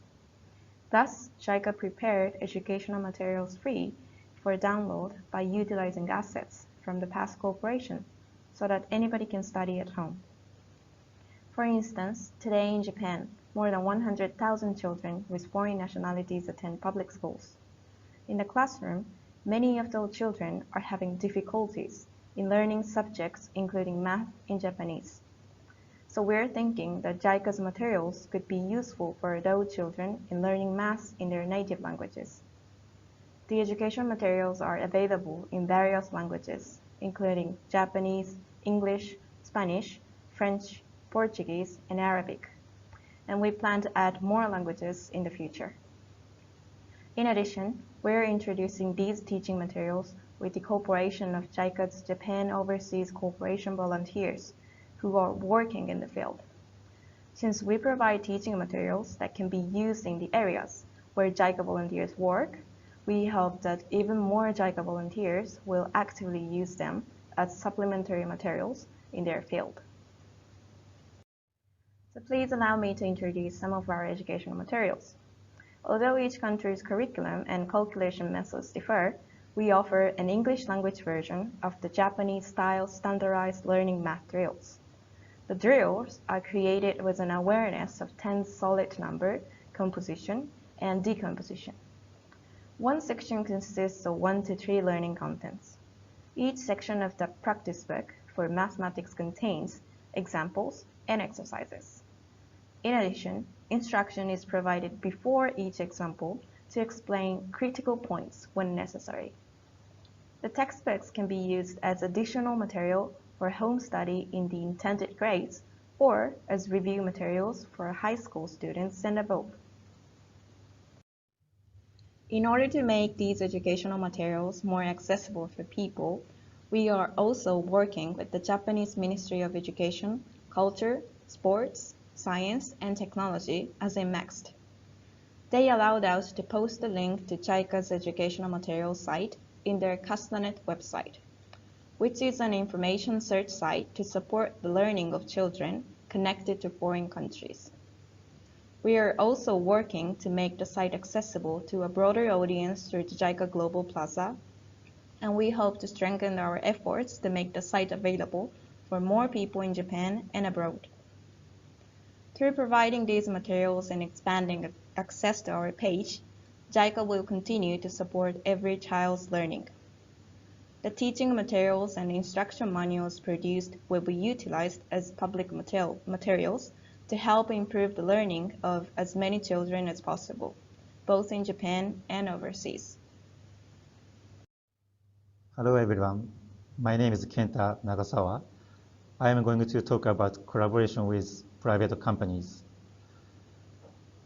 Thus, JICA prepared educational materials free for download by utilizing assets from the past cooperation so that anybody can study at home. For instance, today in Japan, more than 100,000 children with foreign nationalities attend public schools. In the classroom, many of those children are having difficulties in learning subjects including math in Japanese. So we're thinking that JICA's materials could be useful for those children in learning math in their native languages. The education materials are available in various languages, including Japanese, English, Spanish, French, Portuguese, and Arabic. And we plan to add more languages in the future. In addition, we're introducing these teaching materials with the cooperation of JICA's Japan Overseas Cooperation volunteers who are working in the field. Since we provide teaching materials that can be used in the areas where JICA volunteers work, we hope that even more JICA volunteers will actively use them as supplementary materials in their field. So please allow me to introduce some of our educational materials. Although each country's curriculum and calculation methods differ, we offer an English language version of the Japanese-style standardized learning math drills. The drills are created with an awareness of 10 solid number, composition, and decomposition. One section consists of 1 to 3 learning contents. Each section of the practice book for mathematics contains examples and exercises. In addition, instruction is provided before each example to explain critical points when necessary. The textbooks can be used as additional material for home study in the intended grades or as review materials for high school students and above. In order to make these educational materials more accessible for people, we are also working with the Japanese Ministry of Education, Culture, Sports, Science, and Technology as a MEXT. They allowed us to post the link to JICA's educational materials site in their Castanet website, which is an information search site to support the learning of children connected to foreign countries. We are also working to make the site accessible to a broader audience through the JICA Global Plaza, and we hope to strengthen our efforts to make the site available for more people in Japan and abroad. Through providing these materials and expanding access to our page, JICA will continue to support every child's learning. The teaching materials and instruction manuals produced will be utilized as public materials to help improve the learning of as many children as possible, both in Japan and overseas. Hello everyone, my name is Kenta Nagasawa. I am going to talk about collaboration with private companies.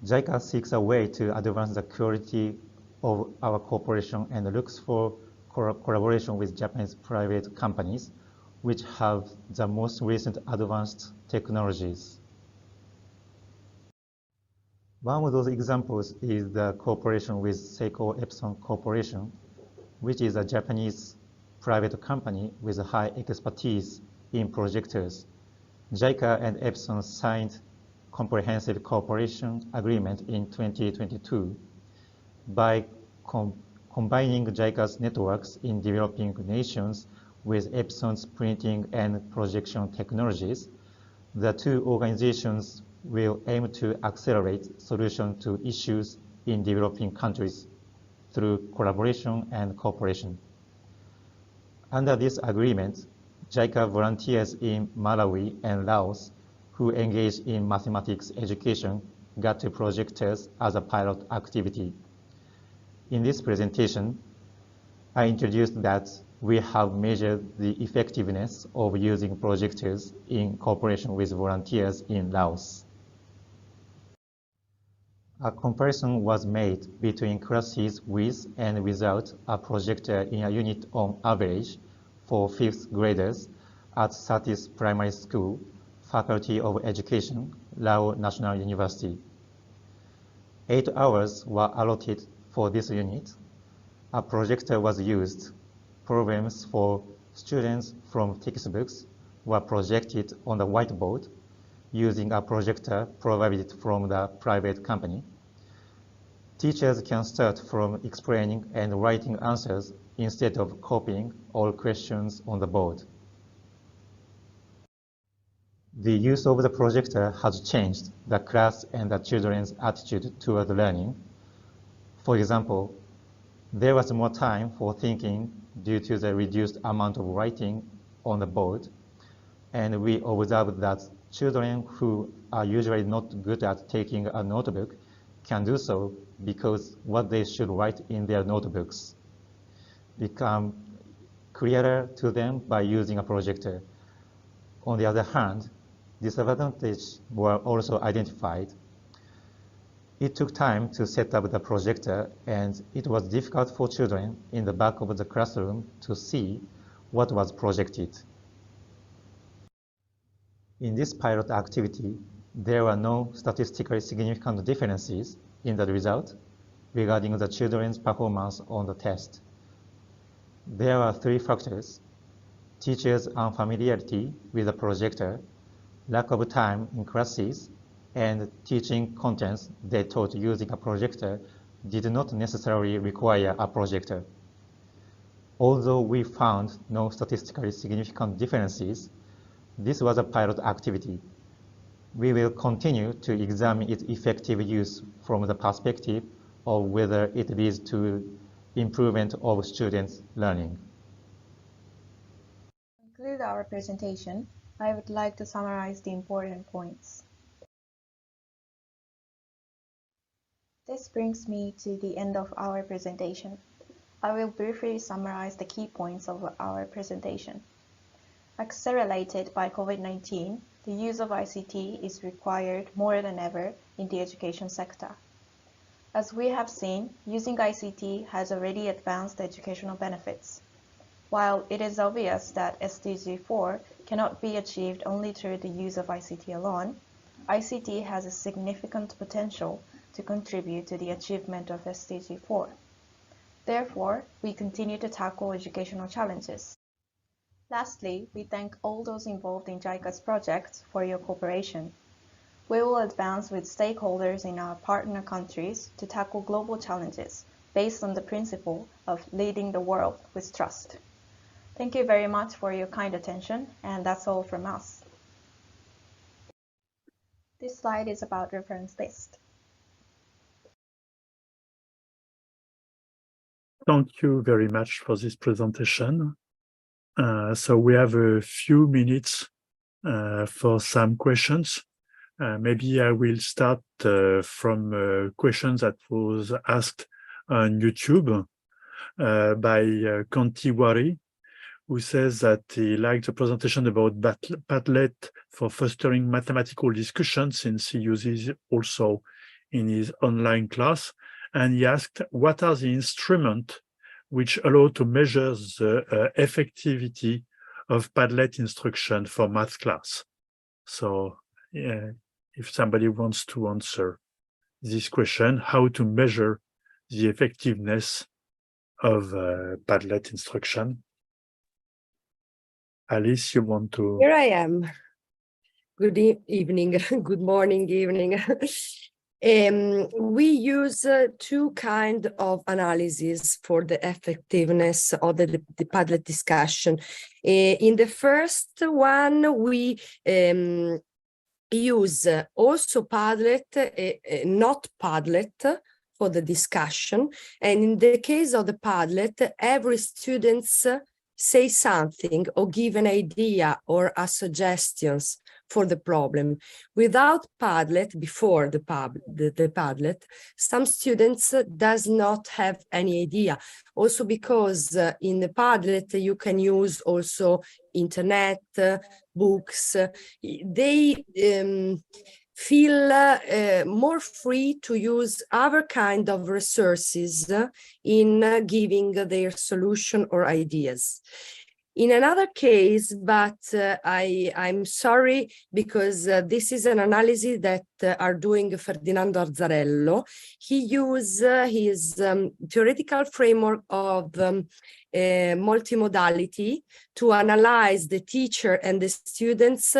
JICA seeks a way to advance the quality of our cooperation and looks for collaboration with Japanese private companies, which have the most recent advanced technologies. One of those examples is the cooperation with Seiko Epson Corporation, which is a Japanese private company with high expertise in projectors. JICA and Epson signed comprehensive cooperation agreement in 2022. By combining JICA's networks in developing nations with Epson's printing and projection technologies, the two organizations will aim to accelerate solutions to issues in developing countries through collaboration and cooperation. Under this agreement, JICA volunteers in Malawi and Laos who engage in mathematics education got to projectors as a pilot activity. In this presentation, I introduced that we have measured the effectiveness of using projectors in cooperation with volunteers in Laos. A comparison was made between classes with and without a projector in a unit on average for 5th graders at Satis Primary School, Faculty of Education, Lao National University. 8 hours were allotted for this unit. A projector was used. Problems for students from textbooks were projected on the whiteboard using a projector provided from the private company. Teachers can start from explaining and writing answers instead of copying all questions on the board. The use of the projector has changed the class and the children's attitude toward learning. For example, there was more time for thinking due to the reduced amount of writing on the board, and we observed that children who are usually not good at taking a notebook can do so because what they should write in their notebooks become clearer to them by using a projector. On the other hand, disadvantages were also identified. It took time to set up the projector, and it was difficult for children in the back of the classroom to see what was projected. In this pilot activity, there were no statistically significant differences in the result regarding the children's performance on the test. There are 3 factors: teachers' unfamiliarity with the projector, lack of time in classes, and teaching contents they taught using a projector did not necessarily require a projector. Although we found no statistically significant differences, this was a pilot activity. We will continue to examine its effective use from the perspective of whether it leads to improvement of students' learning. To conclude our presentation, I would like to summarize the important points. This brings me to the end of our presentation. I will briefly summarize the key points of our presentation. Accelerated by COVID-19, the use of ICT is required more than ever in the education sector. As we have seen, using ICT has already advanced educational benefits. While it is obvious that SDG 4 cannot be achieved only through the use of ICT alone, ICT has a significant potential to contribute to the achievement of SDG 4. Therefore, we continue to tackle educational challenges. Lastly, we thank all those involved in JICA's project for your cooperation. We will advance with stakeholders in our partner countries to tackle global challenges based on the principle of leading the world with trust. Thank you very much for your kind attention, and that's all from us. This slide is about reference list. Thank you very much for this presentation. So we have a few minutes for some questions. Maybe I will start from questions that was asked on YouTube by Kantiwari, who says that he liked the presentation about Padlet for fostering mathematical discussion, since he uses also in his online class. And he asked, what are the instruments which allow to measure the effectivity of Padlet instruction for math class? So if somebody wants to answer this question, how to measure the effectiveness of Padlet instruction? Alice, you want to? Here I am. Good evening, good morning, evening. We use 2 kinds of analysis for the effectiveness of the Padlet discussion. In the first one, we use also Padlet, not Padlet, for the discussion. And in the case of the Padlet, every student say something or give an idea or a suggestions for the problem. Without Padlet, before the Padlet, some students does not have any idea. Also because in the Padlet you can use also internet, books. They feel more free to use other kind of resources in giving their solution or ideas. In another case, but I'm sorry, because this is an analysis that are doing Ferdinando Arzarello. He used his theoretical framework of multimodality to analyze the teacher and the students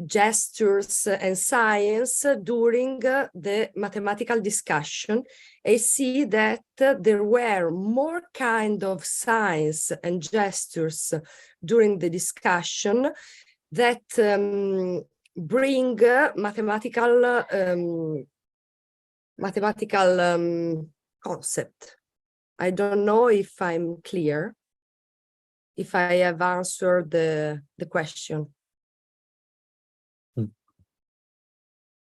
gestures and science during the mathematical discussion. I see that there were more kind of science and gestures during the discussion that bring mathematical concept. I don't know if I'm clear, if I have answered the question.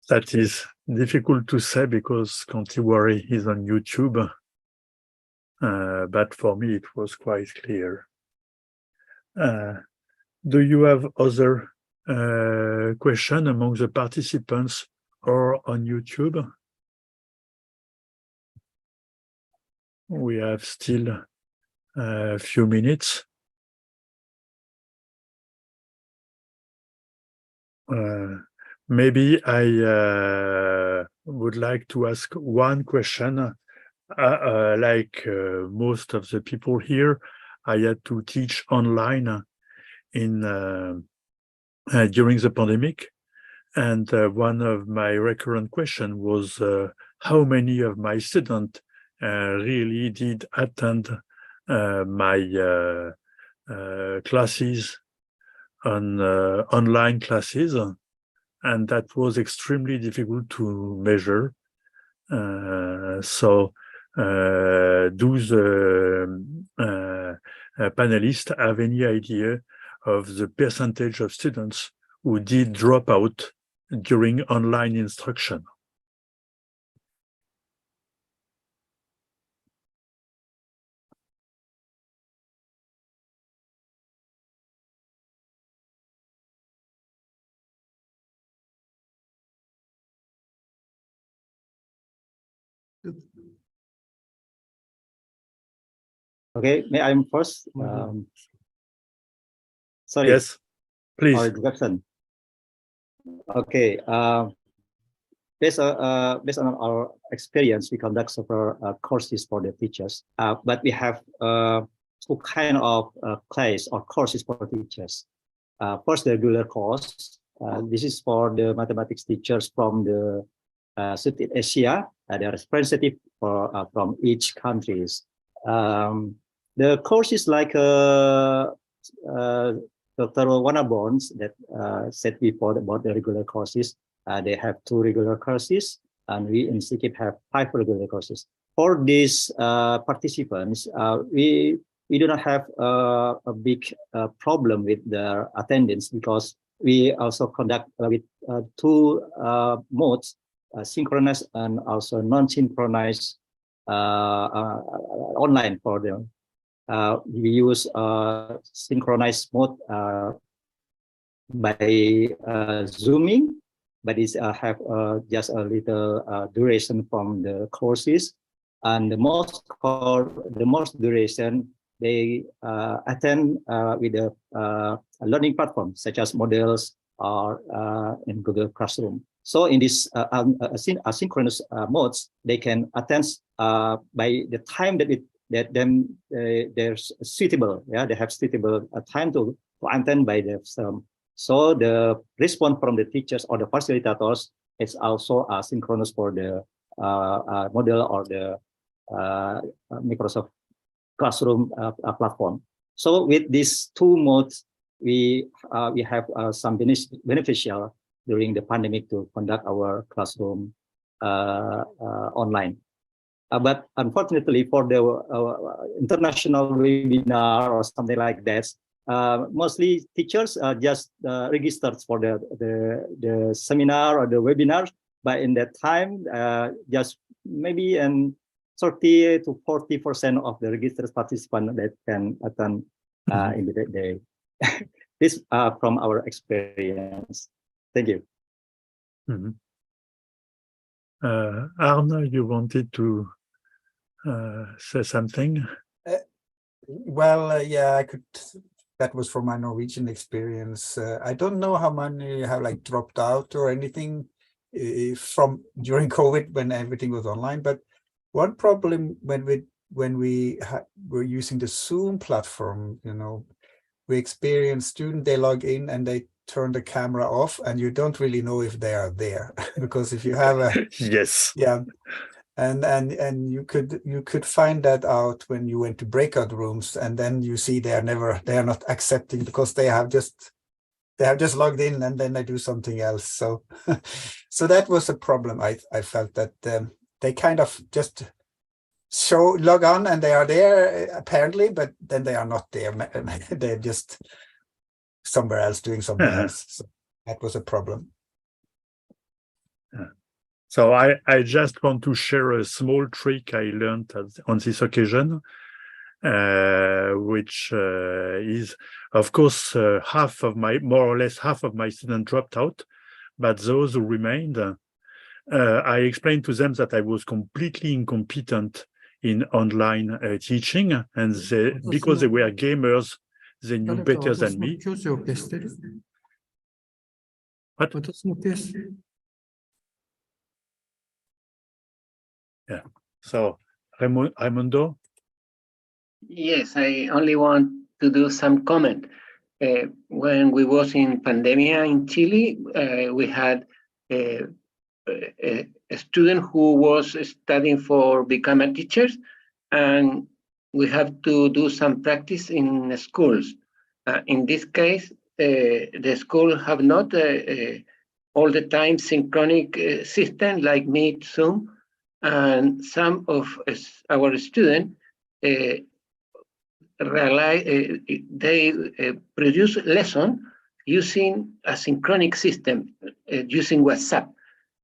That is difficult to say because Contiwari is on YouTube, but for me it was quite clear. Do you have other question among the participants or on YouTube? We have still a few minutes. Maybe I would like to ask one question. Like most of the people here, I had to teach online in during the pandemic, and one of my recurrent question was how many of my students really did attend my classes on online classes, and that was extremely difficult to measure. So do the panelists have any idea of the percentage of students who did drop out during online instruction? Okay, may I first? Sorry. Yes, please. Or introduction. Okay. Based on our experience, we conduct several courses for the teachers. But we have two kind of class or courses for teachers. First, the regular course. This is for the mathematics teachers from the Southeast Asia. They are representative from each countries. The course is like Dr. Wanabons that said before about the regular courses. They have 2 regular courses, and we in CKIP have 5 regular courses. For these participants, we do not have a big problem with their attendance because we also conduct with 2 modes, synchronous and also non-synchronized online for them. We use synchronized mode by Zooming, but it's have just a little duration from the courses, and the most duration they attend with a learning platform such as Models or in Google Classroom. So in this asynchronous modes, they can attend by the time that they're suitable. Yeah, they have suitable time to attend by themselves. So the response from the teachers or the facilitators is also synchronous for the model or the Microsoft Classroom platform. So with these 2 modes, we have some beneficial during the pandemic to conduct our classroom online. But unfortunately, for the international webinar or something like that, mostly teachers just registered for the seminar or the webinar, but in that time, just maybe 30 to 40% of the registered participants that can attend in the day. This from our experience. Thank you. Arne, you wanted to say something? Yeah, I could. That was from my Norwegian experience. I don't know how many have like dropped out or anything from during COVID when everything was online. But one problem when we were using the Zoom platform, you know, we experienced students, they log in and they turn the camera off, and you don't really know if they are there because if you have a yes, yeah, and you could find that out when you went to breakout rooms, and then you see they are not accepting because they have just logged in and then they do something else. So so that was a problem. I felt that they kind of just log on and they are there apparently, but then they are not there. They're just somewhere else doing something else. So that was a problem. So I just want to share a small trick I learned on this occasion, which is, of course, more or less half of my students dropped out, but those who remained, I explained to them that I was completely incompetent in online teaching, and because they were gamers, they knew better than me. What? Yeah. So, Raimundo? Yes, I only want to do some comment. When we was in pandemia in Chile, we had a student who was studying for become a teacher, and we have to do some practice in schools. In this case, the school have not all the time synchronic system like Meet, Zoom, and some of our students realize they produce lesson using a synchronic system, using WhatsApp.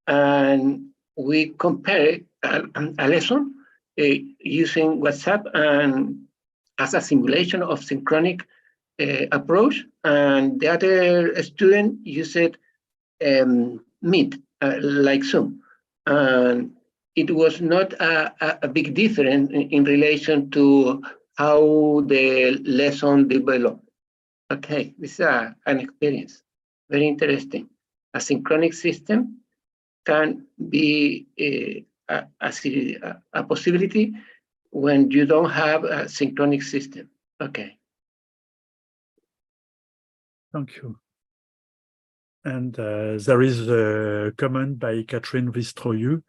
And we compare a lesson using WhatsApp and as a simulation of synchronic approach, and the other student used Meet, like Zoom. And it was not a big difference in relation to how the lesson developed. Okay, this is an experience, very interesting. A synchronic system can be a possibility when you don't have a synchronic system. Okay. Thank you. And there is a comment by Catherine Ristroyu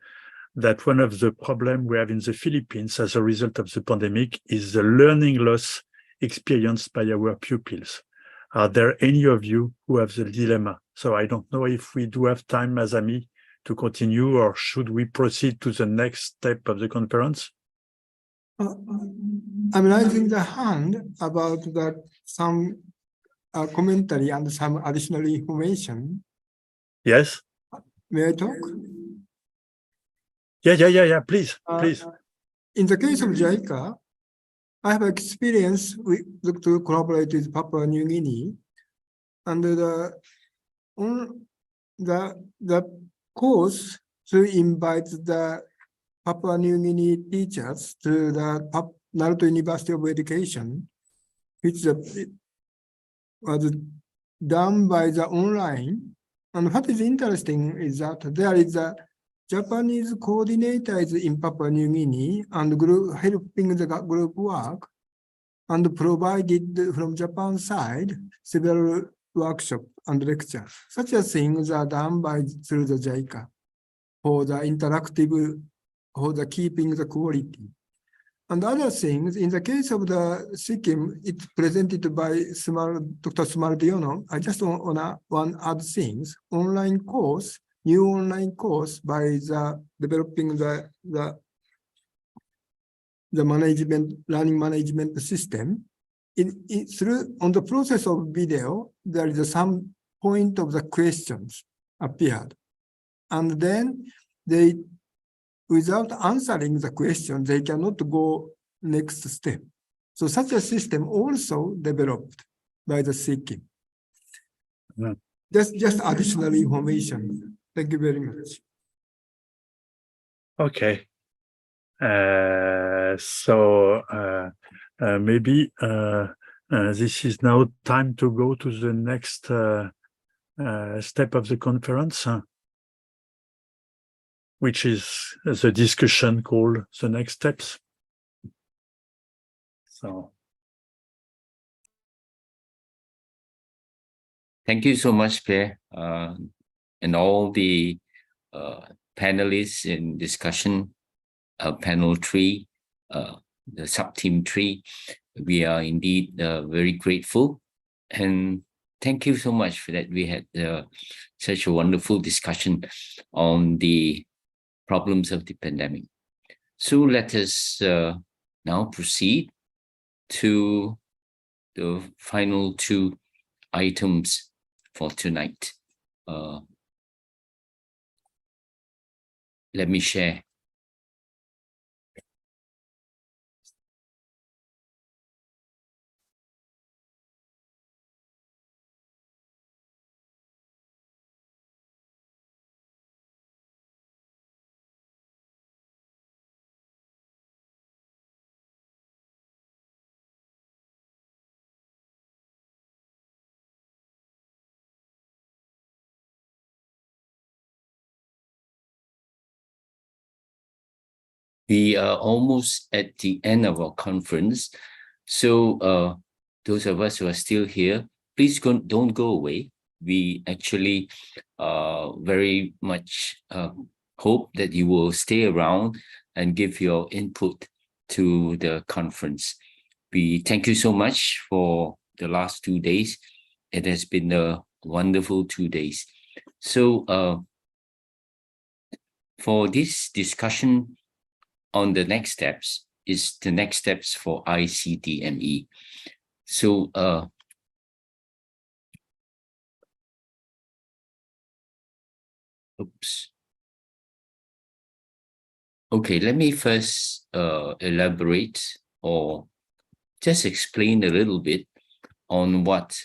that one of the problems we have in the Philippines as a result of the pandemic is the learning loss experienced by our pupils. Are there any of you who have the dilemma? So I don't know if we do have time, Masami, to continue, or should we proceed to the next step of the conference? I'm raising the hand about that some commentary and some additional information. Yes. May I talk? Yeah. Please, please. In the case of JICA, I have experience to collaborate with Papua New Guinea, and the course to invite the Papua New Guinea teachers to the Naruto University of Education, which was done by the online. And what is interesting is that there is a Japanese coordinators in Papua New Guinea and helping the group work, and provided from Japan side several workshops and lectures. Such as things are done through the JICA for the interactive, for the keeping the quality. And other things, in the case of the Sikkim, it's presented by Dr. Smardiono. I just want to add things. New online course by the developing the learning management system. On the process of video, there is some point of the questions appeared. And then without answering the question, they cannot go next step. So such a system also developed by the Sikkim. Yeah. Just additional information. Thank you very much. Okay. So maybe this is now time to go to the next step of the conference, which is the discussion called the next steps. So. Thank you so much, Pierre, and all the panelists in discussion, panel 3, the sub-team 3. We are indeed very grateful, and thank you so much for that. We had such a wonderful discussion on the problems of the pandemic. So let us now proceed to the final 2 items for tonight. Let me share. We are almost at the end of our conference. So those of us who are still here, please don't go away. We actually very much hope that you will stay around and give your input to the conference. We thank you so much for the last 2 days. It has been a wonderful 2 days. So for this discussion on the next steps is the next steps for ICDME. So okay, let me first elaborate or just explain a little bit on what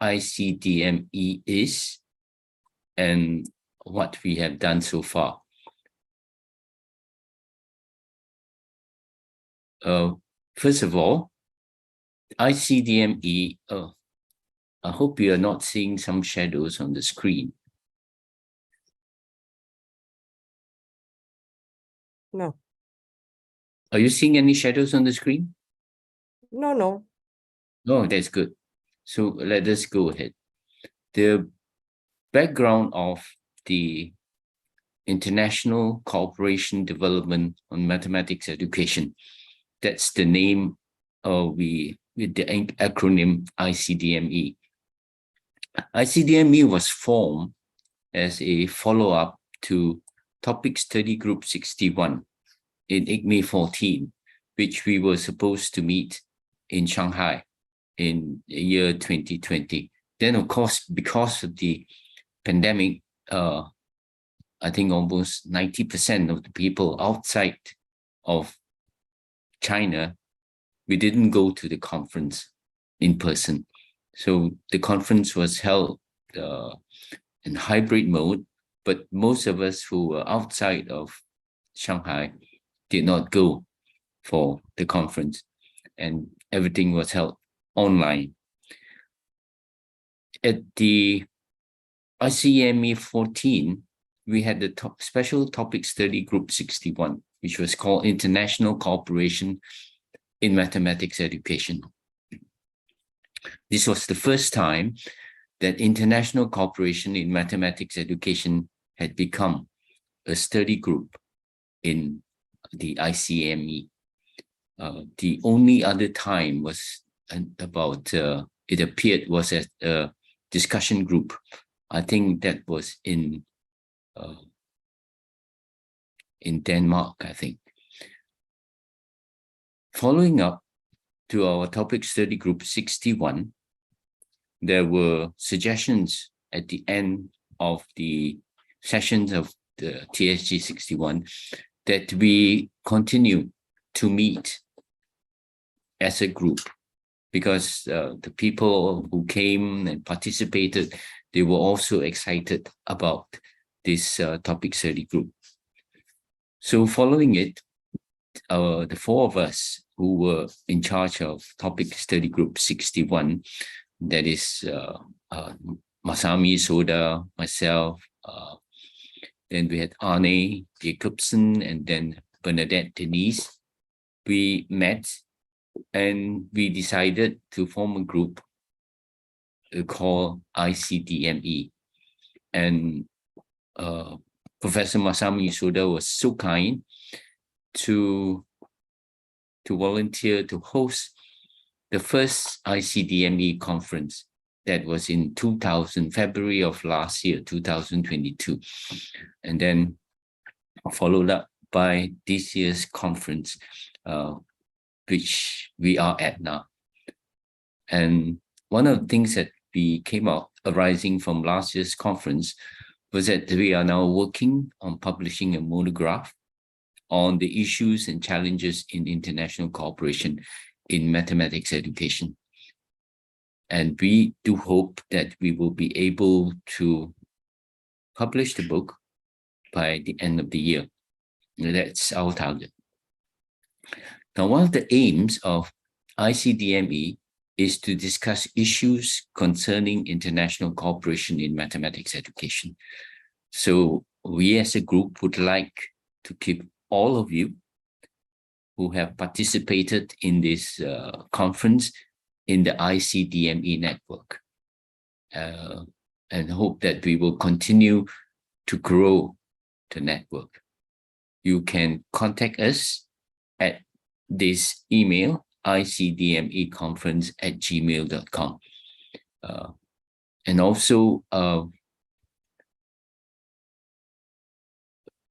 ICDME is and what we have done so far. First of all, ICDME, I hope you are not seeing some shadows on the screen. No. Are you seeing any shadows on the screen? No, no. Oh, that's good. So let us go ahead. The background of the International Cooperation Development on Mathematics Education, that's the name with the acronym ICDME. ICDME was formed as a follow-up to Topic Study Group 61 in ICME 14, which we were supposed to meet in Shanghai in the year 2020. Then, of course, because of the pandemic, I think almost 90% of the people outside of China, we didn't go to the conference in person. So the conference was held in hybrid mode, but most of us who were outside of Shanghai did not go for the conference, and everything was held online. At the ICDME 14, we had the special topic study group 61, which was called International Cooperation in Mathematics Education. This was the first time that international cooperation in mathematics education had become a study group in the ICDME. The only other time was about, it appeared was as a discussion group. I think that was in Denmark, I think. Following up to our topic study group 61, there were suggestions at the end of the sessions of the TSG 61 that we continue to meet as a group, because the people who came and participated, they were also excited about this topic study group. So following it, the 4 of us who were in charge of topic study group 61, that is Masami Soda, myself, then we had Arne Jacobsen, and then Bernadette Denise. We met and we decided to form a group called ICDME. And Professor Masami Soda was so kind to volunteer to host the first ICDME conference that was in February of last year, 2022. And then followed up by this year's conference, which we are at now. And one of the things that we came out arising from last year's conference was that we are now working on publishing a monograph on the issues and challenges in international cooperation in mathematics education. And we do hope that we will be able to publish the book by the end of the year. That's our target. Now, one of the aims of ICDME is to discuss issues concerning international cooperation in mathematics education. So we as a group would like to keep all of you who have participated in this conference in the ICDME network, and hope that we will continue to grow the network. You can contact us at this email, icdmeconference@gmail.com. And also,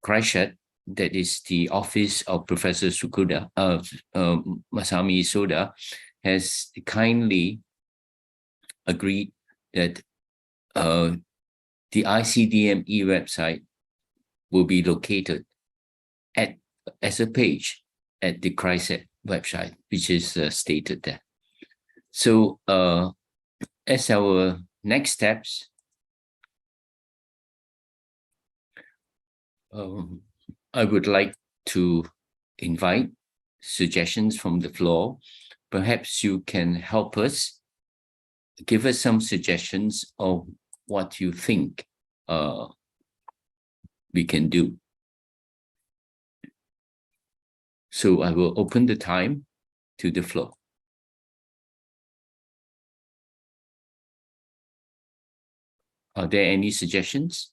CRICED-UT, that is the office of Professor Tsukuba, Masami Soda, has kindly agreed that the ICDME website will be located as a page at the CRICED website, which is stated there. So as our next steps, I would like to invite suggestions from the floor. Perhaps you can help us, give us some suggestions of what you think we can do. So I will open the time to the floor. Are there any suggestions?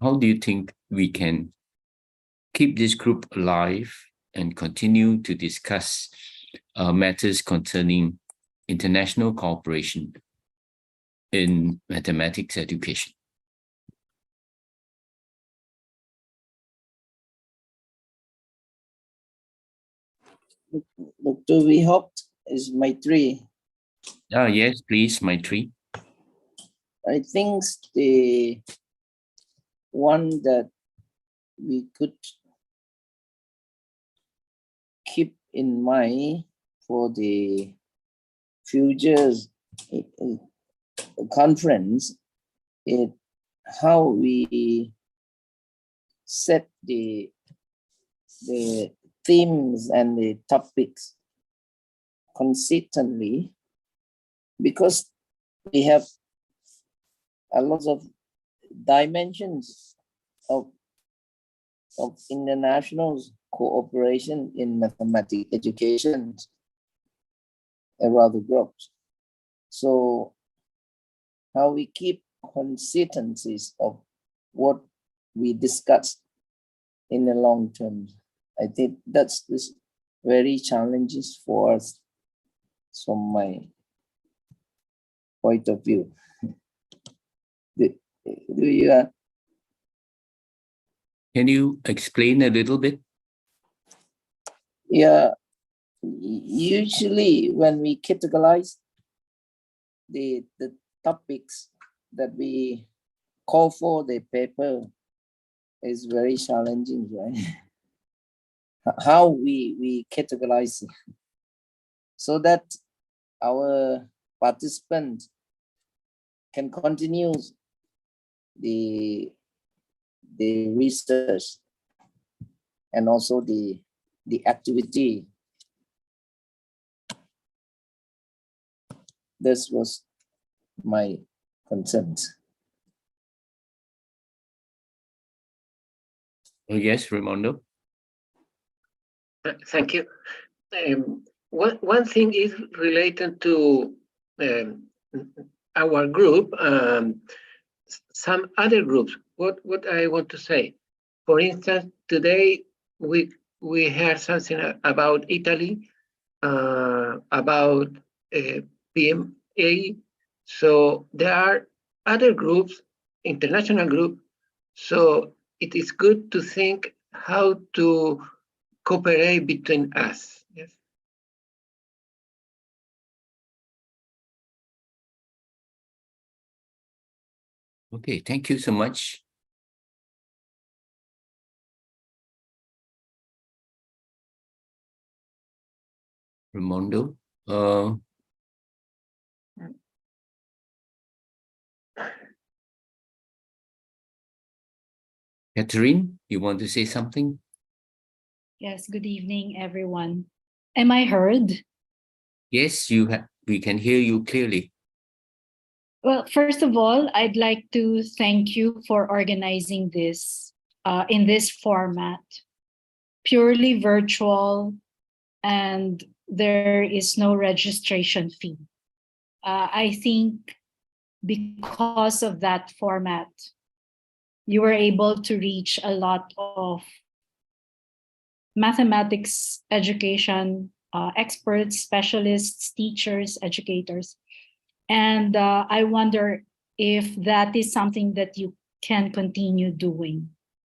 How do you think we can keep this group alive and continue to discuss matters concerning international cooperation in mathematics education? Dr. We hoped is Maitri. Yes, please, Maitri. I think the one that we could keep in mind for the future conference is how we set the themes and the topics consistently, because we have a lot of dimensions of international cooperation in mathematics education around the globe. So how we keep consistencies of what we discuss in the long term, I think that's this very challenges for us from my point of view. Do you Can you explain a little bit? Yeah, usually when we categorize the topics that we call for the paper is very challenging, right? How we categorize it, so that our participants can continue the research and also the activity. This was my concern. Yes, Raimondo. Thank you. One thing is related to our group. Some other groups. What I want to say. For instance, today we heard something about Italy, about PMA. So there are other groups, international groups. So it is good to think how to cooperate between us. Yes. Okay, thank you so much. Raimondo. Catherine, you want to say something? Yes, good evening, everyone. Am I heard? Yes, we can hear you clearly. Well, first of all, I'd like to thank you for organizing this in this format, purely virtual, and there is no registration fee. I think because of that format, you were able to reach a lot of mathematics education experts, specialists, teachers, educators. And I wonder if that is something that you can continue doing.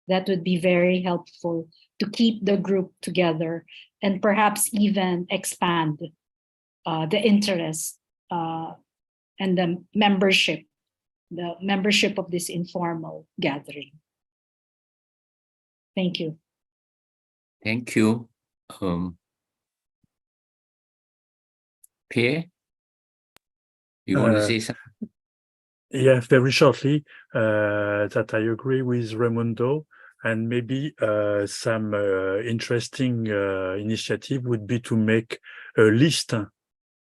That would be very helpful to keep the group together and perhaps even expand the interest and the membership of this informal gathering. Thank you. Thank you. Pierre, you want to say something? Yeah, very shortly, that I agree with Raimondo, and maybe some interesting initiative would be to make a list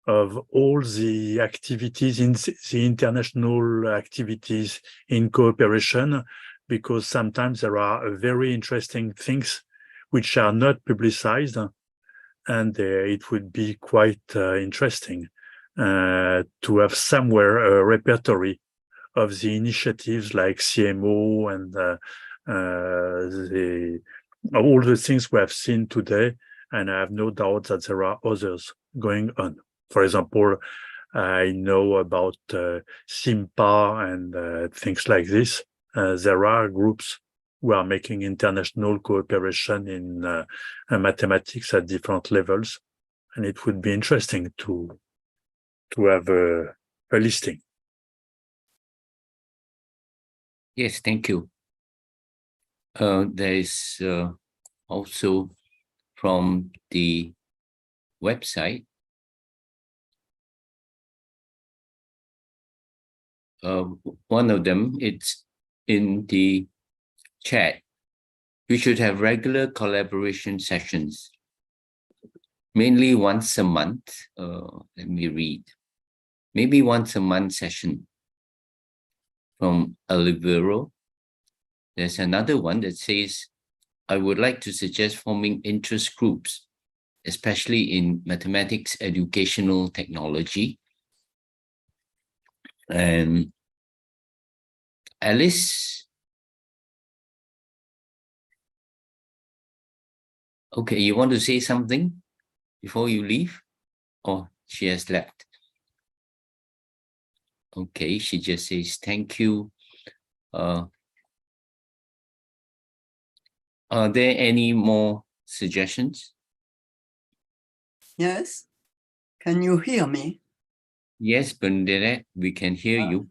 of all the activities in the international activities in cooperation, because sometimes there are very interesting things which are not publicized, and it would be quite interesting to have somewhere a repertory of the initiatives like CMO and all the things we have seen today, and I have no doubt that there are others going on. For example, I know about SIMPA and things like this. There are groups who are making international cooperation in mathematics at different levels, and it would be interesting to have a listing. Yes, thank you. There is also from the website, one of them, it's in the chat. We should have regular collaboration sessions, mainly once a month. Let me read. Maybe once a month session from Olivero. There's another one that says, I would like to suggest forming interest groups, especially in mathematics, educational technology. And Alice, okay, you want to say something before you leave? Oh, she has left. Okay, she just says, thank you. Are there any more suggestions? Yes. Can you hear me? Yes, Bernadette, we can hear you.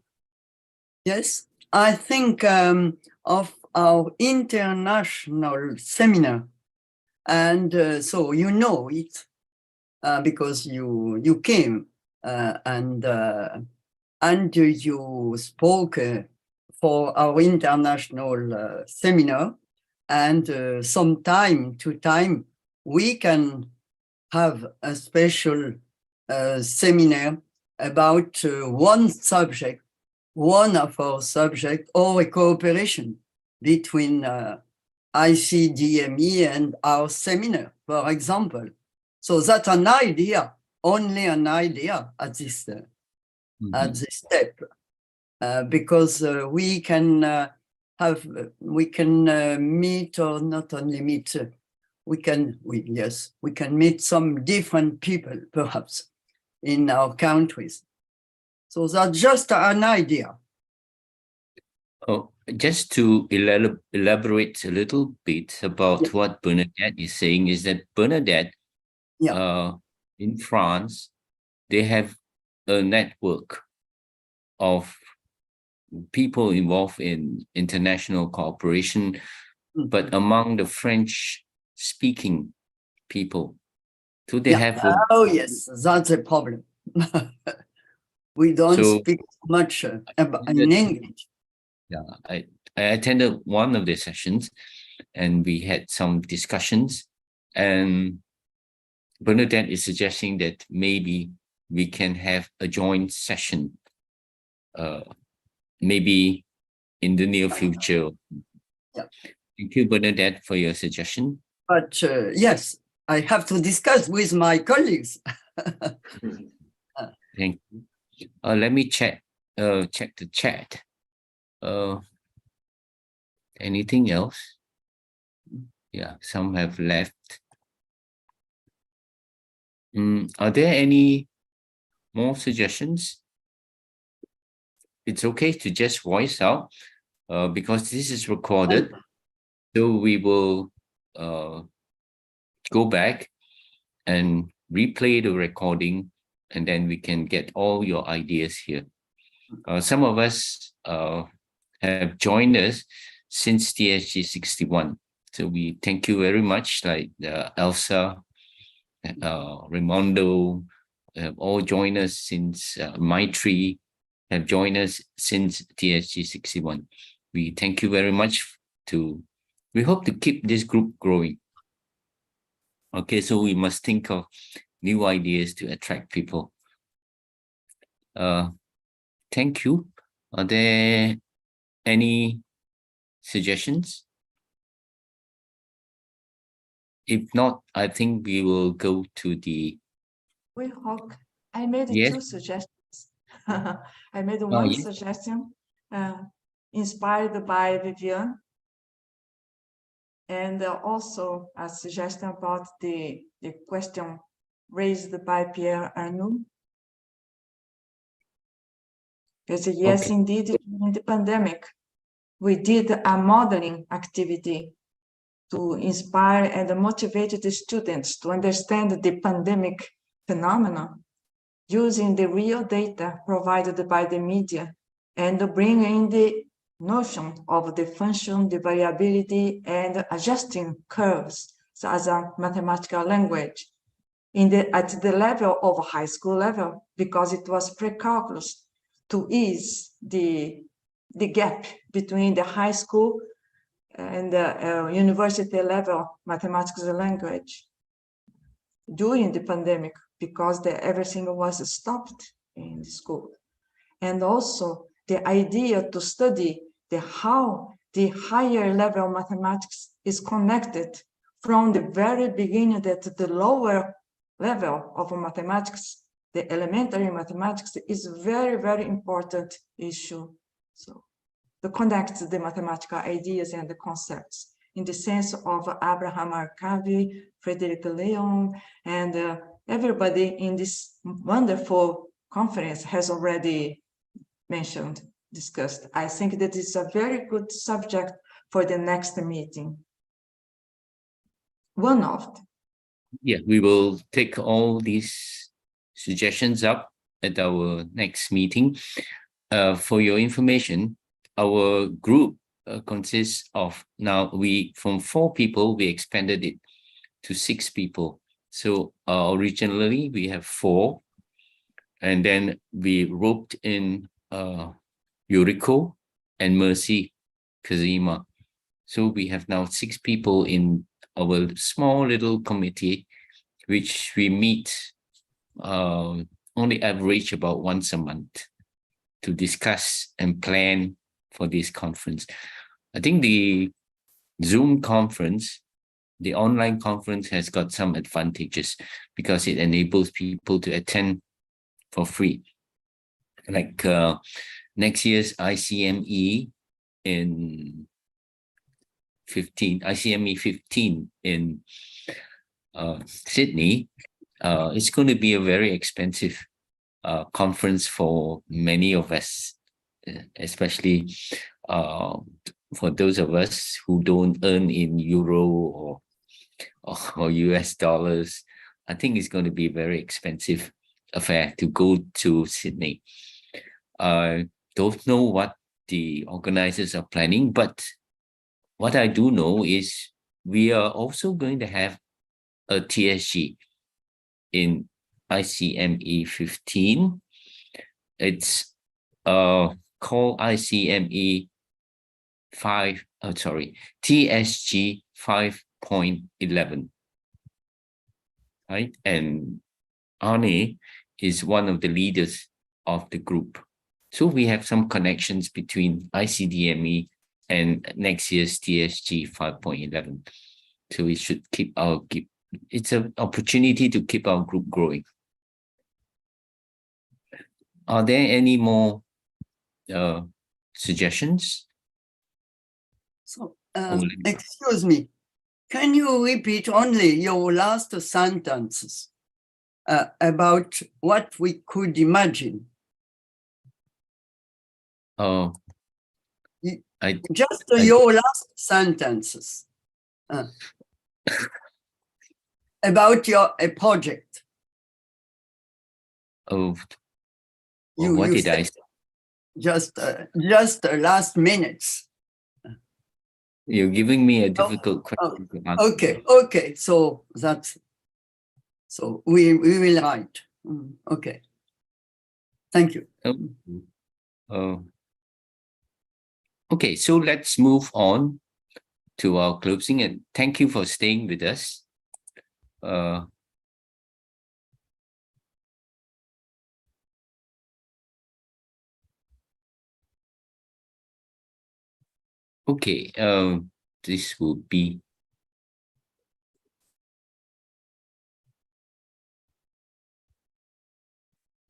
Yes. I think of our international seminar. And so you know it because you came and you spoke for our international seminar. And from time to time, we can have a special seminar about one subject, one of our subjects, or a cooperation between ICDME and our seminar, for example. So that's an idea, only an idea at this step, because we can meet, or not only meet, we can meet some different people perhaps in our countries. So that's just an idea. Oh, just to elaborate a little bit about what Bernadette is saying, is that Bernadette, in France, they have a network of people involved in international cooperation, but among the French-speaking people. So they have. Oh yes, that's a problem. We don't speak much in English. Yeah, I attended one of the sessions, and we had some discussions, and Bernadette is suggesting that maybe we can have a joint session, maybe in the near future. Thank you, Bernadette, for your suggestion. But yes, I have to discuss with my colleagues. Thank you. Let me check the chat. Anything else? Yeah, some have left. Are there any more suggestions? It's okay to just voice out, because this is recorded. So we will go back and replay the recording, and then we can get all your ideas here. Some of us have joined us since TSG 61. So we thank you very much, like Elsa, Raimondo, have all joined us since Maitri have joined us since TSG 61. We thank you very much. We hope to keep this group growing. Okay, so we must think of new ideas to attract people. Thank you. Are there any suggestions? If not, I think we will go to the... We hope. I made two suggestions. I made one suggestion inspired by Vivian, and also a suggestion about the question raised by Pierre Arnoux. Because yes, indeed, during the pandemic, we did a modeling activity to inspire and motivate the students to understand the pandemic phenomena using the real data provided by the media, and bring in the notion of the function, the variability, and adjusting curves as a mathematical language at the level of high school level, because it was pre-calculus to ease the gap between the high school and the university level mathematics language during the pandemic, because everything was stopped in the school. And also the idea to study how the higher level mathematics is connected from the very beginning, that the lower level of mathematics, the elementary mathematics, is very, very important issue. So to connect the mathematical ideas and the concepts in the sense of Abraham Arcavi, Frederick Leon, and everybody in this wonderful conference has already mentioned, discussed. I think that is a very good subject for the next meeting. Yeah, we will take all these suggestions up at our next meeting. For your information, our group consists of, now from 4 people, we expanded it to 6 people. So originally we have 4, and then we roped in Yuriko and Mercy Kazima. So we have now 6 people in our small little committee, which we meet on the average about once a month to discuss and plan for this conference. I think the Zoom conference, the online conference has got some advantages because it enables people to attend for free. Like next year's ICME in ICME 15 in Sydney, it's going to be a very expensive conference for many of us, especially for those of us who don't earn in euro or US dollars. I think it's going to be a very expensive affair to go to Sydney. I don't know what the organizers are planning, but what I do know is we are also going to have a TSG in ICME 15. It's called ICME TSG 5.11. Right? And Arne is one of the leaders of the group. So we have some connections between ICDME and next year's TSG 5.11. So we should it's an opportunity to keep our group growing. Are there any more suggestions? So, excuse me, can you repeat only your last sentences about what we could imagine? Your last sentences about your project. Oh, what did I say? Just the last minutes. You're giving me a difficult question to answer. Okay. So we will write. Okay. Thank you. Okay, so let's move on to our closing, and thank you for staying with us. Okay, this will be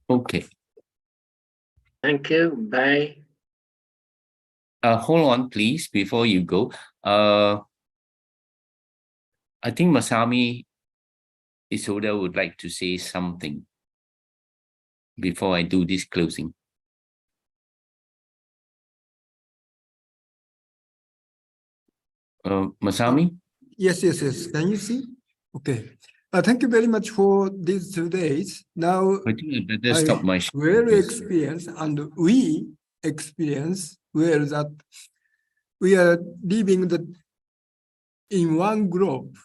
okay. Thank you. Bye. Hold on, please, before you go. I think Masami Isoda would like to say something before I do this closing. Masami? Yes. Can you see? Okay. Thank you very much for these 2 days. Now, I think I better stop my very experienced, and we experience where that we are living in one group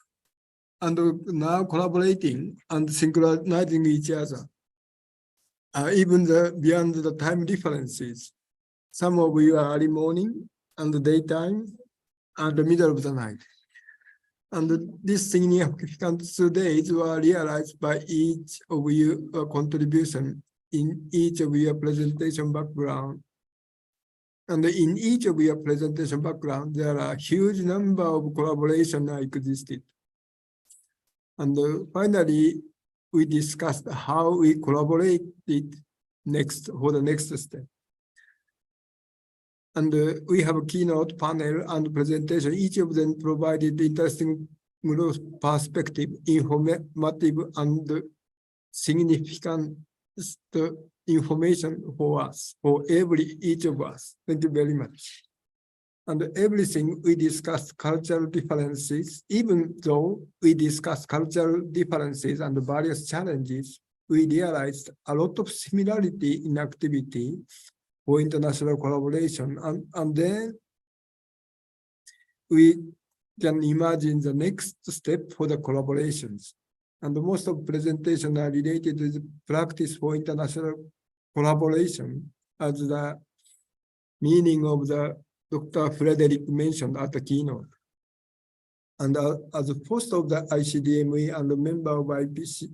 and now collaborating and synchronizing each other, even beyond the time differences. Some of you are early morning and the daytime and the middle of the night. And these significant 2 days were realized by each of your contribution in each of your presentation background. And in each of your presentation background, there are a huge number of collaboration that existed. And finally, we discussed how we collaborated for the next step. And we have a keynote panel and presentation. Each of them provided interesting perspective, informative and significant information for us, for each of us. Thank you very much. And everything we discussed cultural differences, even though we discussed cultural differences and various challenges, we realized a lot of similarity in activity for international collaboration. And then we can imagine the next step for the collaborations. And most of presentation are related to the practice for international collaboration as the meaning of the Dr. Frederick mentioned at the keynote. And as a host of the ICDME and a member of IPC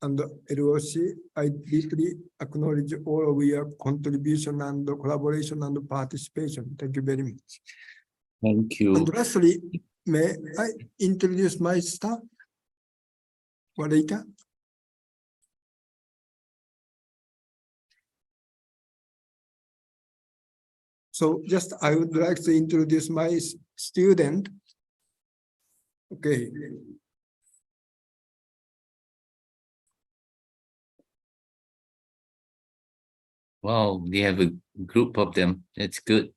and LOC, I deeply acknowledge all of your contribution and collaboration and participation. Thank you very much. Thank you. And lastly, may I introduce my staff later? So just I would like to introduce my student. Okay. Wow, they have a group of them. That's good.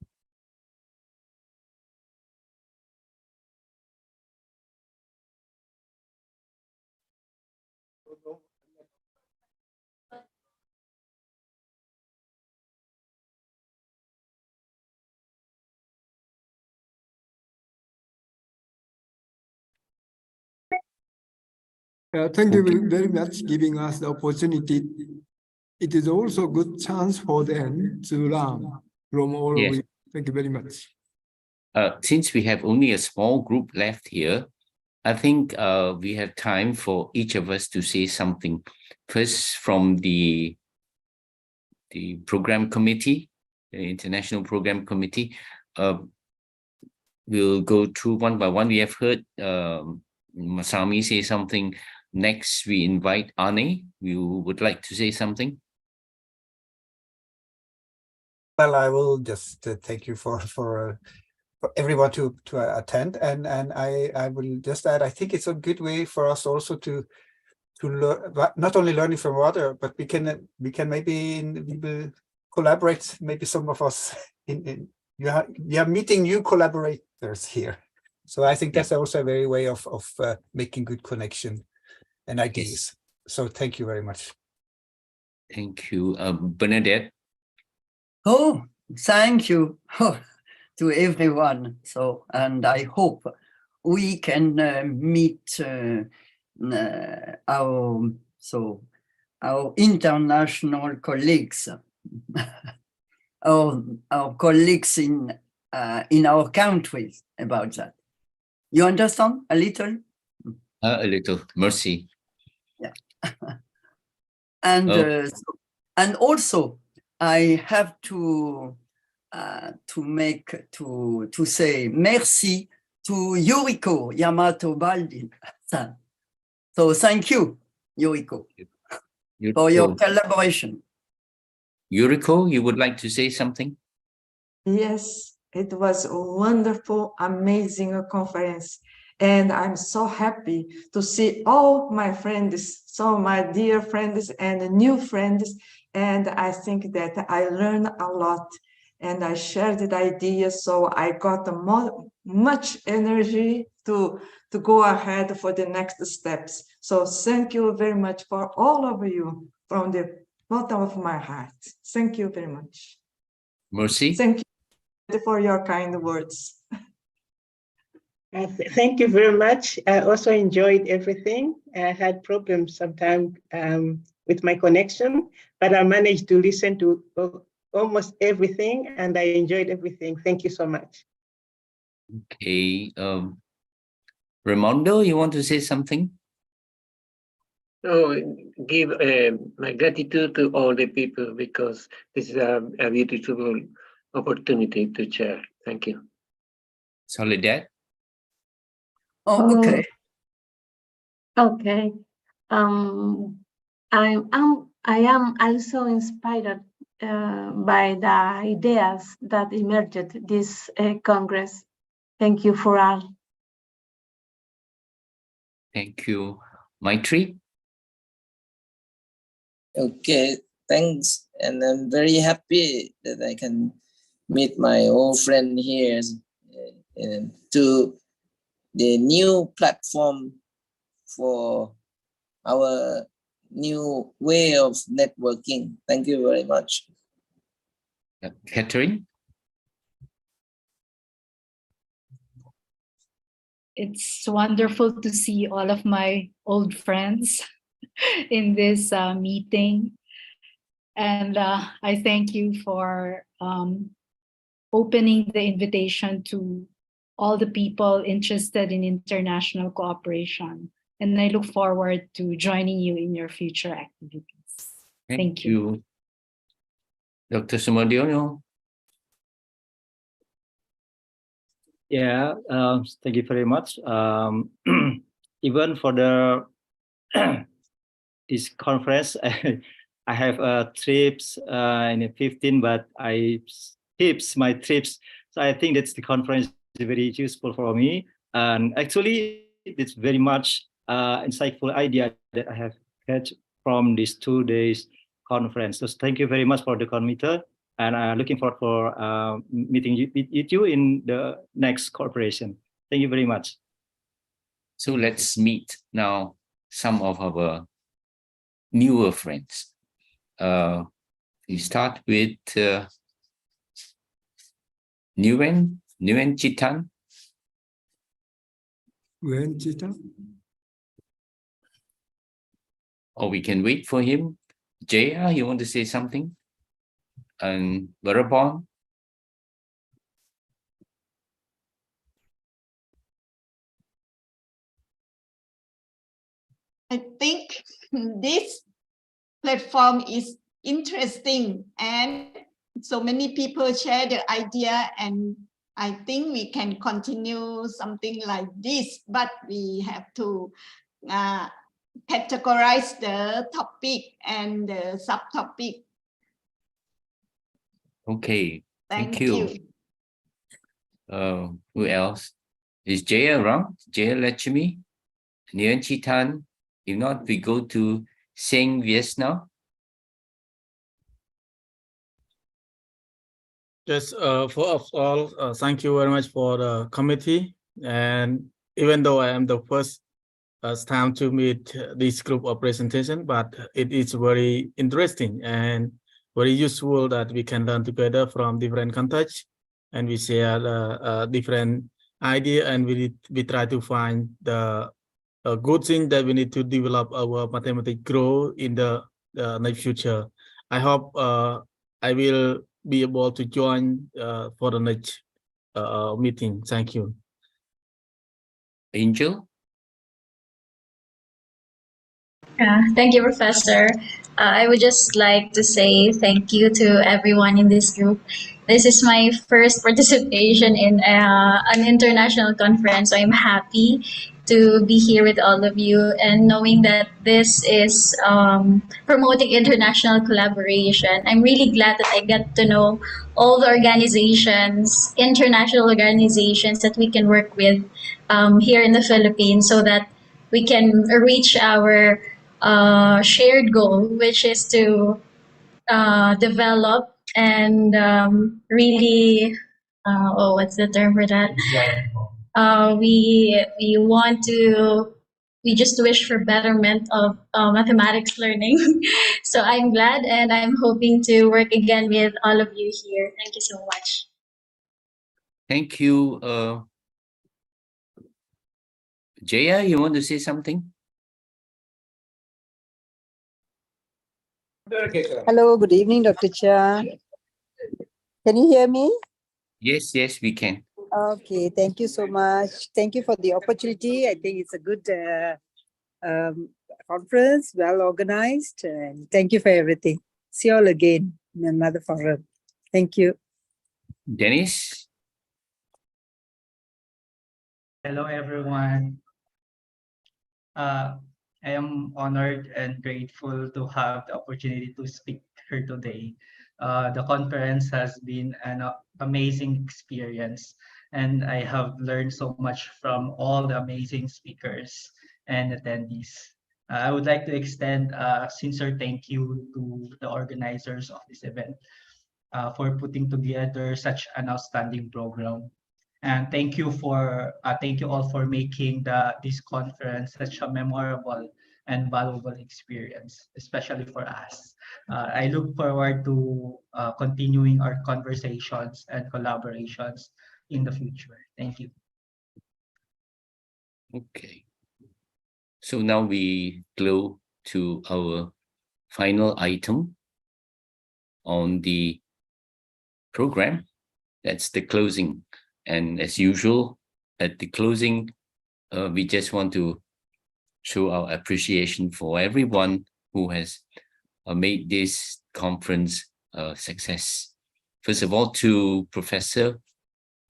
Thank you very much giving us the opportunity. It is also a good chance for them to learn from all of Yes. you. Thank you very much. Since we have only a small group left here, I think we have time for each of us to say something. First, from the program committee, the International Program Committee. We'll go through one by one. We have heard Masami say something. Next, we invite Arne. You would like to say something? Well, I will just thank you for everyone to attend, and I will just add, I think it's a good way for us also to learn, not only learning from other, but we can maybe we will collaborate. Maybe some of us you are meeting new collaborators here, so I think that's also a very way of making good connection and ideas. Yes. So thank you very much. Thank you, Bernadette. Oh, thank you to everyone. So, and I hope we can meet our international colleagues, our colleagues in our countries about that. You understand a little? A little, mercy. Yeah. And also I have to say merci to Yuriko Yamato Baldin. So thank you, Yuriko, for your collaboration. Yuriko, you would like to say something? Yes, it was a wonderful, amazing conference. And I'm so happy to see all my friends, so my dear friends and new friends. And I think that I learned a lot and I shared the ideas. So I got much energy to go ahead for the next steps. So thank you very much for all of you from the bottom of my heart. Thank you very much. Mercy. Thank you for your kind words. Thank you very much. I also enjoyed everything. I had problems sometimes with my connection, but I managed to listen to almost everything and I enjoyed everything. Thank you so much. Okay. Raimondo, you want to say something? No, give my gratitude to all the people because this is a beautiful opportunity to share. Thank you. Soledad? Oh, okay. Okay. I am also inspired by the ideas that emerged this Congress. Thank you for all. Thank you. Maitri? Okay, thanks. And I'm very happy that I can meet my old friend here to the new platform for our new way of networking. Thank you very much. Catherine? It's wonderful to see all of my old friends in this meeting. And I thank you for opening the invitation to all the people interested in international cooperation. And I look forward to joining you in your future activities. Thank you. Dr. Sumardiono? Yeah, thank you very much. Even for the this conference, I have trips in 15, but I skips my trips. So I think that's the conference is very useful for me. And actually, it's very much insightful idea that I have had from these 2 days conference. So thank you very much for the committee. And I'm looking forward for meeting you in the next cooperation. Thank you very much. So let's meet now some of our newer friends. We start with Nguyen Chitan. Nguyen Chitan. Or we can wait for him. Jaya, you want to say something? And Barabon? I think this platform is interesting and so many people share the idea, and I think we can continue something like this, but we have to categorize the topic and the subtopic. Okay, thank you. Who else? Is Jaya around? Jaya Lechimi? Nguyen Chitan? If not, we go to Seng Vies now. Yes, for all, thank you very much for the committee. And even though I am the first time to meet this group of presentation, but it is very interesting and very useful that we can learn together from different contexts, and we share different idea, and we try to find the good thing that we need to develop our mathematics growth in the near future. I hope I will be able to join for the next meeting. Thank you. Angel? Thank you, Professor. I would just like to say thank you to everyone in this group. This is my first participation in an international conference, so I'm happy to be here with all of you, and knowing that this is promoting international collaboration. I'm really glad that I get to know all the organizations, international organizations that we can work with here in the Philippines, so that we can reach our shared goal, which is to develop and really, what's the term for that? We want to, we just wish for betterment of mathematics learning. So I'm glad, and I'm hoping to work again with all of you here. Thank you so much. Thank you. Jaya, you want to say something? Hello, good evening, Dr. Cha. Can you hear me? Yes, we can. Okay, thank you so much. Thank you for the opportunity. I think it's a good conference, well organized, and thank you for everything. See you all again in another forum. Thank you. Dennis? Hello, everyone. I am honored and grateful to have the opportunity to speak here today. The conference has been an amazing experience, and I have learned so much from all the amazing speakers and attendees. I would like to extend a sincere thank you to the organizers of this event for putting together such an outstanding program. And thank you all for making this conference such a memorable and valuable experience, especially for us. I look forward to continuing our conversations and collaborations in the future. Thank you. Okay. So now we go to our final item on the program. That's the closing. And as usual, at the closing, we just want to show our appreciation for everyone who has made this conference a success. First of all, to Professor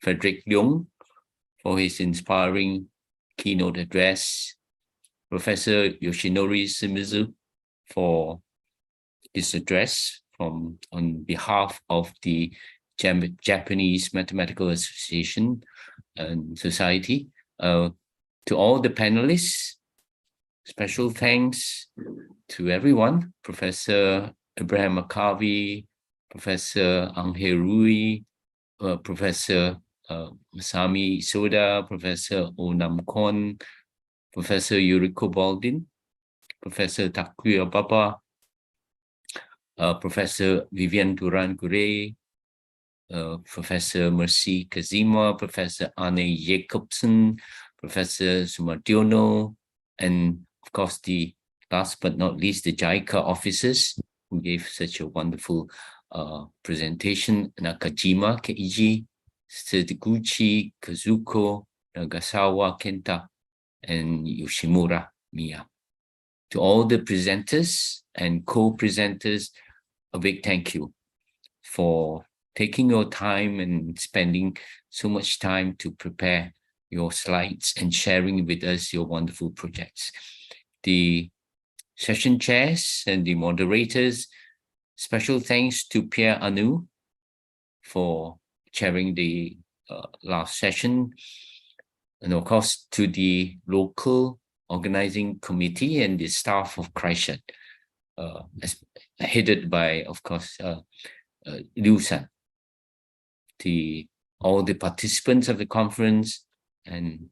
Frederick Leung, for his inspiring keynote address, Professor Yoshinori Shimizu for his address on behalf of the Japanese Mathematical Association and Society. To all the panelists, special thanks to everyone, Professor Abraham McCarvey, Professor Angel Rui, Professor Masami Soda, Professor Onam Kwon, Professor Yuriko Baldin, Professor Takuya Baba, Professor Vivian Duran-Gure, Professor Mercy Kazima, Professor Arne Jacobsen, Professor Sumartiono, and of course the last but not least, the JICA officers who gave such a wonderful presentation, Nakajima Keiji, Setoguchi Kazuko, Nagasawa Kenta, and Yoshimura Miya. To all the presenters and co-presenters, a big thank you for taking your time and spending so much time to prepare your slides and sharing with us your wonderful projects. The session chairs and the moderators, special thanks to Pierre Anu for chairing the last session, and of course to the local organizing committee and the staff of CRICED-UT, headed by, of course, Liu-san, all the participants of the conference, and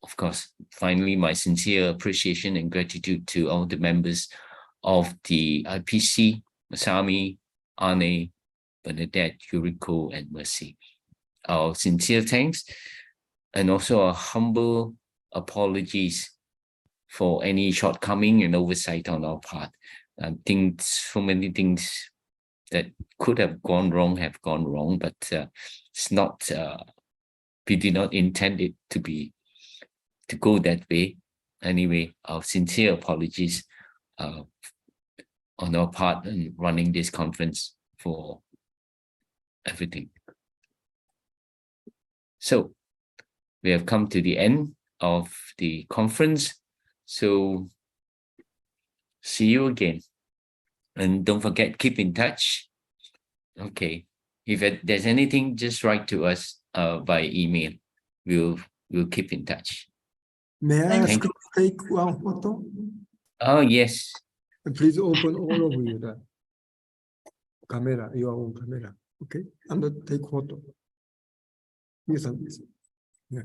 of course, finally, my sincere appreciation and gratitude to all the members of the IPC, Masami, Arne, Bernadette, Yuriko, and Mercy. Our sincere thanks and also our humble apologies for any shortcoming and oversight on our part. I think so many things that could have gone wrong have gone wrong, but it's not, we did not intend it to go that way. Anyway, our sincere apologies on our part in running this conference for everything. So we have come to the end of the conference. So see you again. And don't forget, keep in touch. Okay. If there's anything, just write to us by email. We'll keep in touch. May I ask to take one photo? Oh, yes. Please open all of you the camera, your own camera. Okay. And take photo. Yes, please. Yeah.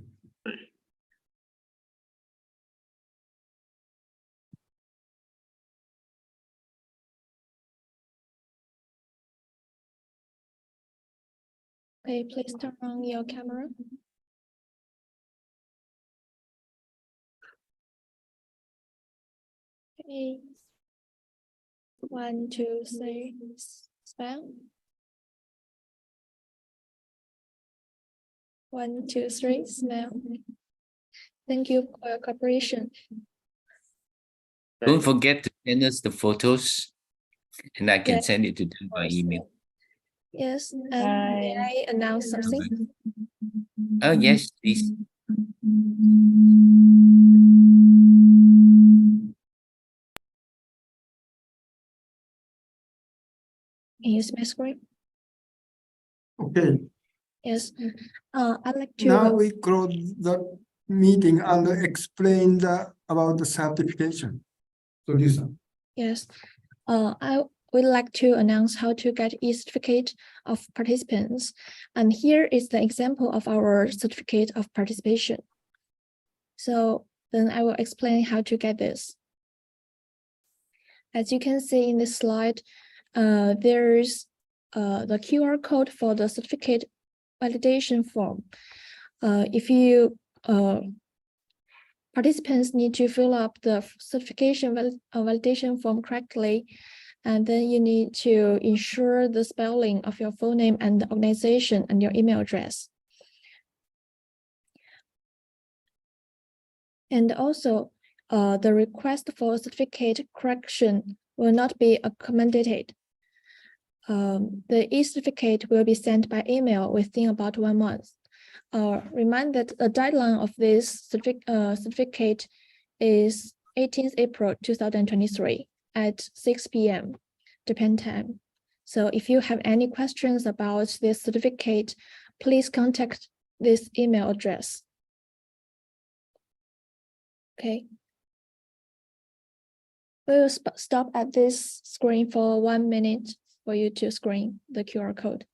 Okay, please turn on your camera. Okay. 1, 2, 3, smile. 1, 2, 3, smile. Thank you for your cooperation. Don't forget to send us the photos, and I can Yes, send it to them by email. Yes, and may I announce something? Oh, yes, please. Can you see my screen? Okay. Yes. I'd like to. Now we close the meeting and explain about the certification. So Lisa. Yes. I would like to announce how to get e-certificate of participants. And here is the example of our certificate of participation. So then I will explain how to get this. As you can see in this slide, there's the QR code for the certificate validation form. If you participants need to fill up the certification validation form correctly, and then you need to ensure the spelling of your full name and the organization and your email address. And also, the request for certificate correction will not be accommodated. The e-certificate will be sent by email within about 1 month. remind that the deadline of this certificate is 18th April 2023 at 6 p.m. Japan time. So if you have any questions about this certificate, please contact this email address. Okay. We will stop at this screen for 1 minute for you to screen the QR code.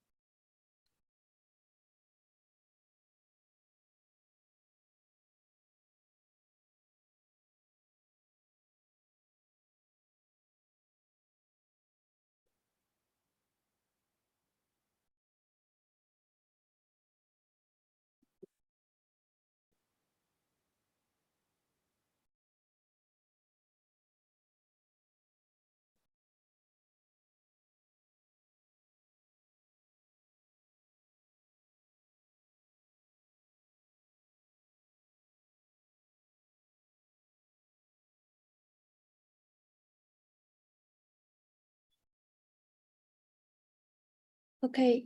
Okay,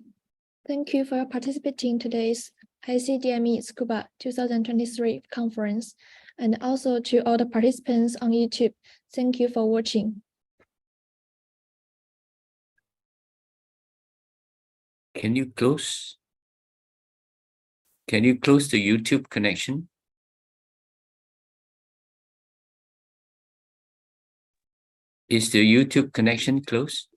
thank you for participating in today's ICDME Tsukuba 2023 conference, and also to all the participants on YouTube. Thank you for watching. Can you close? Can you close the YouTube connection? Is the YouTube connection closed?